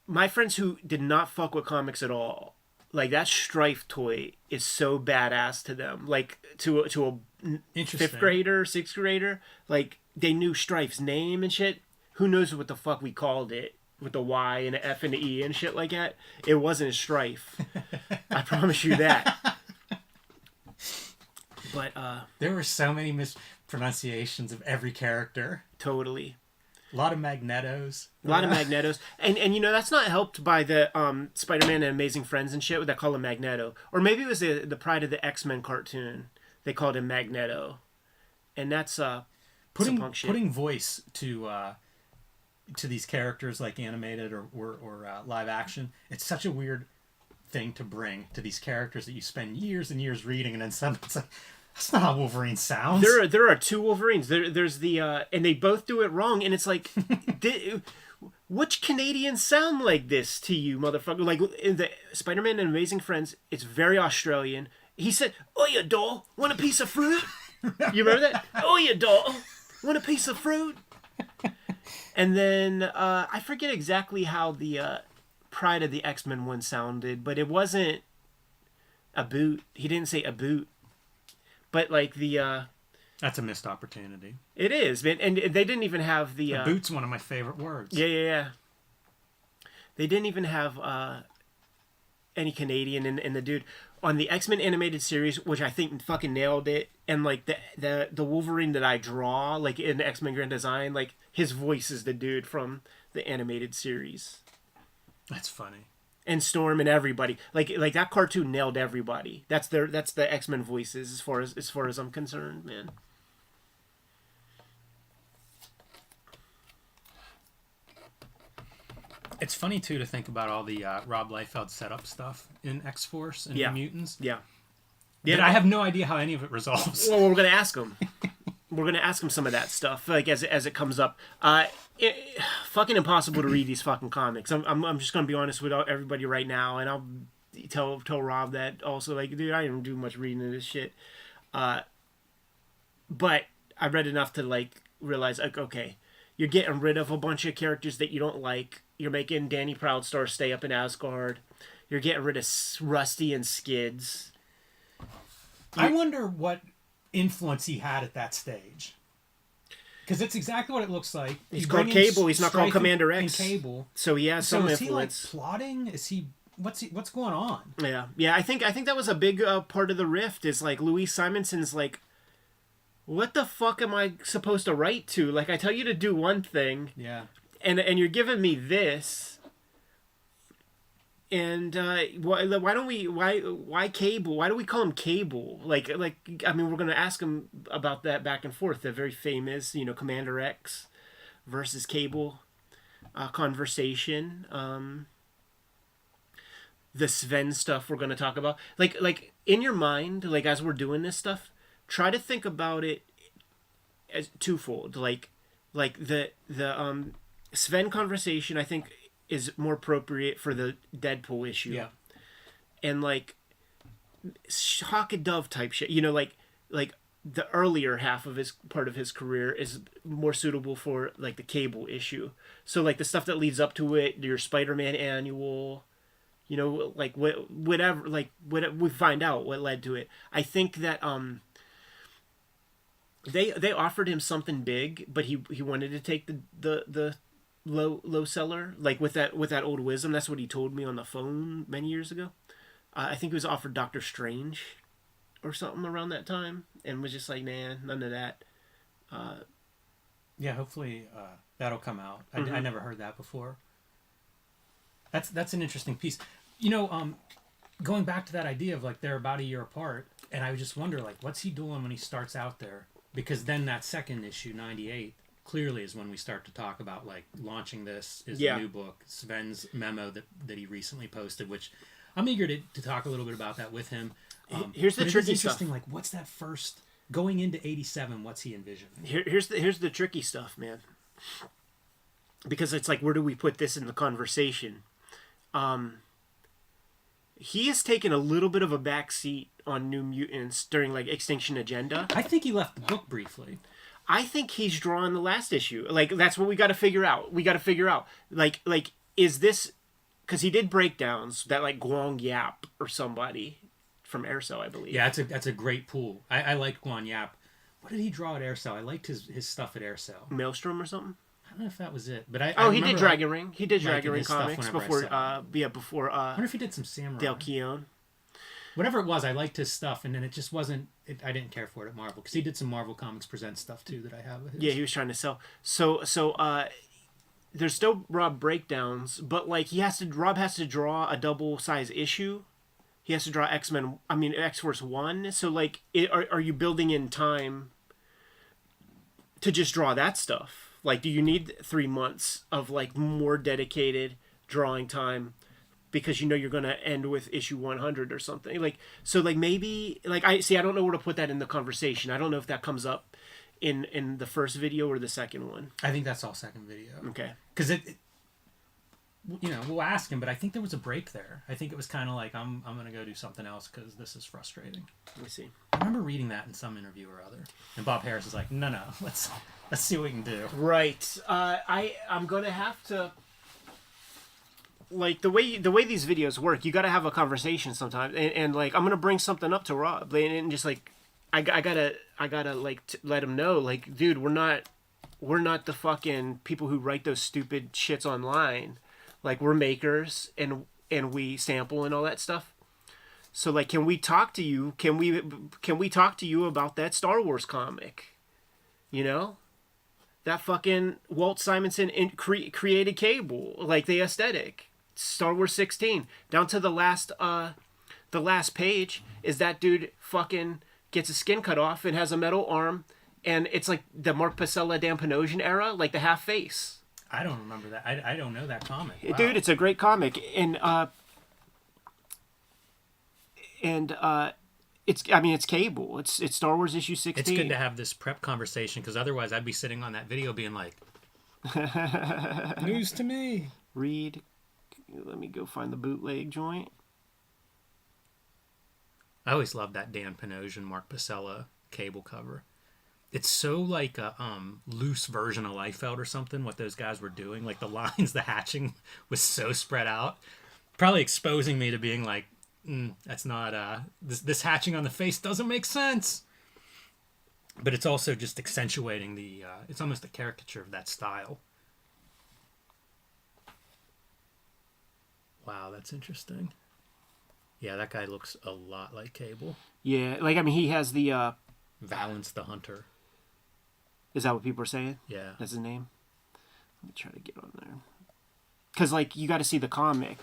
[SPEAKER 1] my friends who did not fuck with comics at all, like that Strife toy is so badass to them. Like to a 5th grader, 6th grader, like they knew Strife's name and shit. Who knows what the fuck we called it with the Y and the F and the E and shit like that? It wasn't a Strife. I promise you that. But
[SPEAKER 3] there were so many mispronunciations of every character.
[SPEAKER 1] Totally.
[SPEAKER 3] A lot of Magnetos.
[SPEAKER 1] And that's not helped by the Spider-Man and Amazing Friends and shit that call him Magneto. Or maybe it was the Pride of the X-Men cartoon. They called him Magneto. And that's
[SPEAKER 3] putting voice to these characters, like animated or live action. It's such a weird thing to bring to these characters that you spend years and years reading, and then it's like, that's not how Wolverine sounds.
[SPEAKER 1] There are 2 Wolverines. There's the and they both do it wrong, and it's like, which Canadians sound like this to you, motherfucker? Like in the Spider-Man and Amazing Friends, it's very Australian. He said, "Oh, you doll, want a piece of fruit?" You remember that? "Oh, you doll, want a piece of fruit?" And then I forget exactly how the Pride of the X-Men one sounded, but it wasn't a boot. He didn't say a boot. But like the
[SPEAKER 3] that's a missed opportunity.
[SPEAKER 1] It is, man, and they didn't even have the
[SPEAKER 3] boot's one of my favorite words.
[SPEAKER 1] Yeah. They didn't even have any Canadian in the dude on the X-Men animated series, which I think fucking nailed it. And like the Wolverine that I draw, like in the X-Men Grand Design, like his voice is the dude from the animated series.
[SPEAKER 3] That's funny.
[SPEAKER 1] And Storm and everybody, like that cartoon nailed everybody. That's the X-Men voices as far as I'm concerned, man.
[SPEAKER 3] It's funny too to think about all the Rob Liefeld setup stuff in X-Force and New Mutants.
[SPEAKER 1] Yeah.
[SPEAKER 3] But I have no idea how any of it resolves.
[SPEAKER 1] Well, we're gonna ask him. We're gonna ask him some of that stuff, like as it comes up. Fucking impossible to read these fucking comics. I'm just gonna be honest with everybody right now, and I'll tell Rob that also. Like, dude, I didn't do much reading of this shit. But I read enough to like realize, like, okay, you're getting rid of a bunch of characters that you don't like. You're making Danny Proudstar stay up in Asgard. You're getting rid of Rusty and Skids.
[SPEAKER 3] I wonder what influence he had at that stage. Because it's exactly what it looks like.
[SPEAKER 1] He's called Cable. He's not called
[SPEAKER 3] Strife
[SPEAKER 1] Commander X.
[SPEAKER 3] and Cable.
[SPEAKER 1] So he has some
[SPEAKER 3] is
[SPEAKER 1] influence.
[SPEAKER 3] He like plotting? Is he? What's going on?
[SPEAKER 1] Yeah. I think that was a big part of the rift. Is like Louise Simonson's like, what the fuck am I supposed to write to? Like I tell you to do one thing.
[SPEAKER 3] Yeah.
[SPEAKER 1] And you're giving me this. And why don't we why Cable? Why do we call him Cable? Like I mean, we're gonna ask him about that back and forth. The very famous, Commander X versus Cable conversation. The Sven stuff we're gonna talk about. Like in your mind, like as we're doing this stuff, try to think about it as twofold. Like the Sven conversation, I think, is more appropriate for the Deadpool issue.
[SPEAKER 3] Yeah.
[SPEAKER 1] And like Hawk and Dove type shit. Like the earlier half of his part of his career is more suitable for like the Cable issue. So like the stuff that leads up to it, your Spider-Man annual, like whatever, like what we find out what led to it. I think that they offered him something big, but he wanted to take the low seller, like with that old wisdom. That's what he told me on the phone many years ago. I think he was offered Doctor Strange or something around that time, and was just like, nah, none of that.
[SPEAKER 3] Yeah, hopefully that'll come out. I never heard that before. That's an interesting piece. Going back to that idea of like they're about a year apart, and I just wonder like what's he doing when he starts out there, because then that second issue 98 clearly is when we start to talk about like launching this is the new book, Sven's memo that he recently posted, which I'm eager to talk a little bit about that with him.
[SPEAKER 1] Here's the tricky stuff.
[SPEAKER 3] Like what's that first going into 87? What's he envisioning?
[SPEAKER 1] Here's the tricky stuff, man. Because it's like, where do we put this in the conversation? He has taken a little bit of a backseat on New Mutants during like Extinction Agenda.
[SPEAKER 3] I think he left the book briefly.
[SPEAKER 1] I think he's drawn the last issue. Like that's what we got to figure out. Like is this, because he did breakdowns that like Guang Yap or somebody from Aircel, I believe.
[SPEAKER 3] Yeah, that's a great pool. I like Guang Yap. What did he draw at Aircel? I liked his stuff at Aircel.
[SPEAKER 1] Maelstrom or something.
[SPEAKER 3] I don't know if that was it, but
[SPEAKER 1] he did Dragon Ring. He did Dragon Ring comics before. Before.
[SPEAKER 3] I wonder if he did some Samurai.
[SPEAKER 1] Dale Keown.
[SPEAKER 3] Whatever it was, I liked his stuff, and then it just wasn't. I didn't care for it at Marvel, because he did some Marvel Comics Presents stuff too that I have.
[SPEAKER 1] Yeah, he was trying to sell. So there's still Rob breakdowns, but like Rob has to draw a double size issue. He has to draw X-Force 1. So like, are you building in time to just draw that stuff? Like, do you need 3 months of like more dedicated drawing time because you're going to end with issue 100 or something? Like, so like maybe like I don't know where to put that in the conversation. I don't know if that comes up in the first video or the second one.
[SPEAKER 3] I think that's all second video.
[SPEAKER 1] Okay.
[SPEAKER 3] Because we'll ask him, but I think there was a break there. I think it was kind of like I'm going to go do something else because this is frustrating.
[SPEAKER 1] Let me see.
[SPEAKER 3] I remember reading that in some interview or other, and Bob Harris is like, no, let's see what we can do.
[SPEAKER 1] Right. I'm going to have to, like, the way these videos work, you got to have a conversation sometimes, and like I'm going to bring something up to Rob, and just like I gotta like let him know, like, dude, we're not the fucking people who write those stupid shits online. Like, we're makers, and we sample and all that stuff. So like, can we talk to you? Can we talk to you about that Star Wars comic? That fucking Walt Simonson created Cable, like the aesthetic. Star Wars 16 down to the last page is that dude fucking gets his skin cut off and has a metal arm, and it's like the Mark Pacella Dan Panosian era, like the half face.
[SPEAKER 3] I don't remember that. I don't know that comic. Wow.
[SPEAKER 1] Dude, it's a great comic, and it's Cable. It's Star Wars issue 16.
[SPEAKER 3] It's good to have this prep conversation, because otherwise I'd be sitting on that video being like, news to me.
[SPEAKER 1] Read. Let me go find the bootleg joint.
[SPEAKER 3] I always loved that Dan Panosian, Mark Pacella Cable cover. It's so like a loose version of Liefeld or something, what those guys were doing. Like the lines, the hatching was so spread out. Probably exposing me to being like That's not this hatching on the face doesn't make sense. But it's also just accentuating the it's almost a caricature of that style. Wow, that's interesting. Yeah, that guy looks a lot like Cable.
[SPEAKER 1] Yeah, like, I mean, he has the
[SPEAKER 3] Valance the Hunter.
[SPEAKER 1] Is that what people are saying?
[SPEAKER 3] Yeah.
[SPEAKER 1] That's his name? Let me try to get on there. Because, like, you got to see the comic.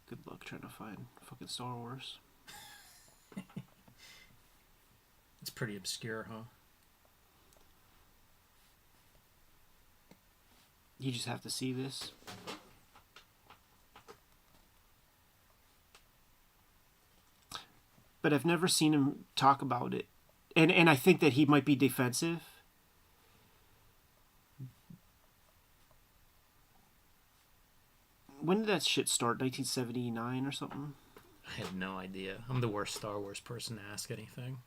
[SPEAKER 1] Good luck trying to find fucking Star Wars.
[SPEAKER 3] It's pretty obscure, huh?
[SPEAKER 1] You just have to see this. But I've never seen him talk about it. And I think that he might be defensive. When did that shit start? 1979 or something?
[SPEAKER 3] I have no idea. I'm the worst Star Wars person to ask anything.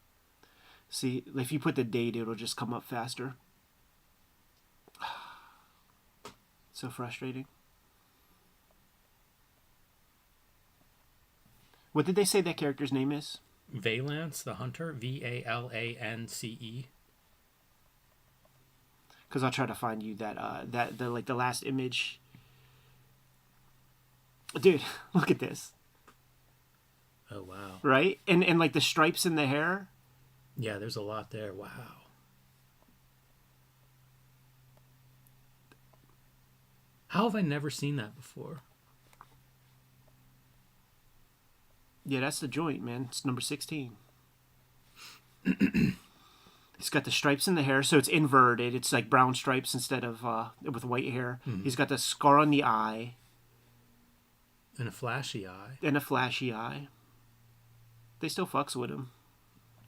[SPEAKER 1] See, if you put the date, it'll just come up faster. So frustrating. What did they say that character's name is?
[SPEAKER 3] Valance the Hunter, Valance.
[SPEAKER 1] Because I'll try to find you the last image. Dude, look at this.
[SPEAKER 3] Oh wow!
[SPEAKER 1] Right, and like the stripes in the hair.
[SPEAKER 3] Yeah, there's a lot there. Wow. How have I never seen that before?
[SPEAKER 1] Yeah, that's the joint, man. It's number 16. He's got the stripes in the hair, so it's inverted. It's like brown stripes instead of with white hair. Mm-hmm. He's got the scar on the eye.
[SPEAKER 3] And a flashy eye.
[SPEAKER 1] And a flashy eye. They still fucks with him.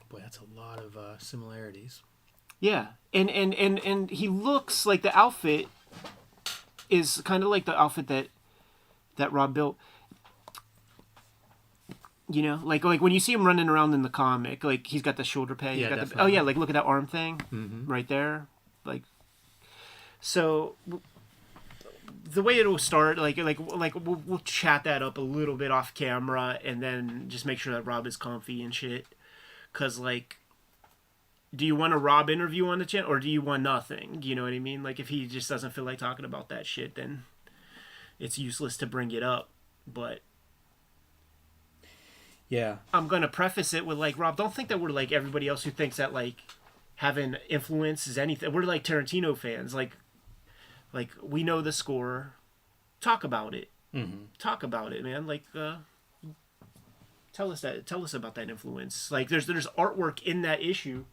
[SPEAKER 3] Boy, that's a lot of similarities.
[SPEAKER 1] Yeah, and he looks like the outfit is kind of like the outfit that Rob built. You know, like when you see him running around in the comic, like he's got the shoulder pad.
[SPEAKER 3] Yeah,
[SPEAKER 1] got oh yeah, like look at that arm thing right there. Like, so the way it'll start, like we'll chat that up a little bit off camera, and then just make sure that Rob is comfy and shit. Cause like, do you want a Rob interview on the channel, or do you want nothing? You know what I mean? Like, if he just doesn't feel like talking about that shit, then it's useless to bring it up. But
[SPEAKER 3] yeah,
[SPEAKER 1] I'm gonna preface it with like, Rob, don't think that we're like everybody else who thinks that like having influence is anything. We're like Tarantino fans. Like we know the score. Talk about it. Mm-hmm. Talk about it, man. Like, tell us about that influence. Like, there's artwork in that issue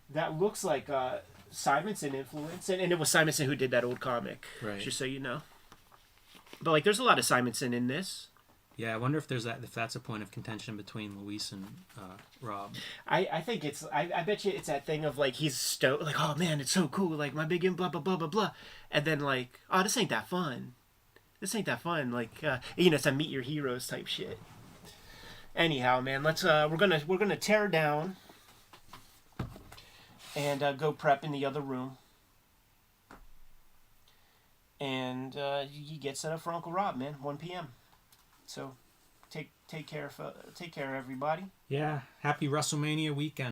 [SPEAKER 1] that looks like Simonson influence, and it was Simonson who did that old comic,
[SPEAKER 3] right? Just
[SPEAKER 1] so you know. But like, there's a lot of Simonson in this.
[SPEAKER 3] Yeah, I wonder if that's a point of contention between Luis and Rob.
[SPEAKER 1] I think it's I bet you it's that thing of like he's stoked, like, oh man, it's so cool, like my big blah blah blah blah blah, and then like, oh, this ain't that fun. Like, you know, it's a meet your heroes type shit. Anyhow, man, let's we're gonna tear down and go prep in the other room, and you get set up for Uncle Rob, man. 1 p.m. So take care, everybody.
[SPEAKER 3] Yeah, happy WrestleMania weekend.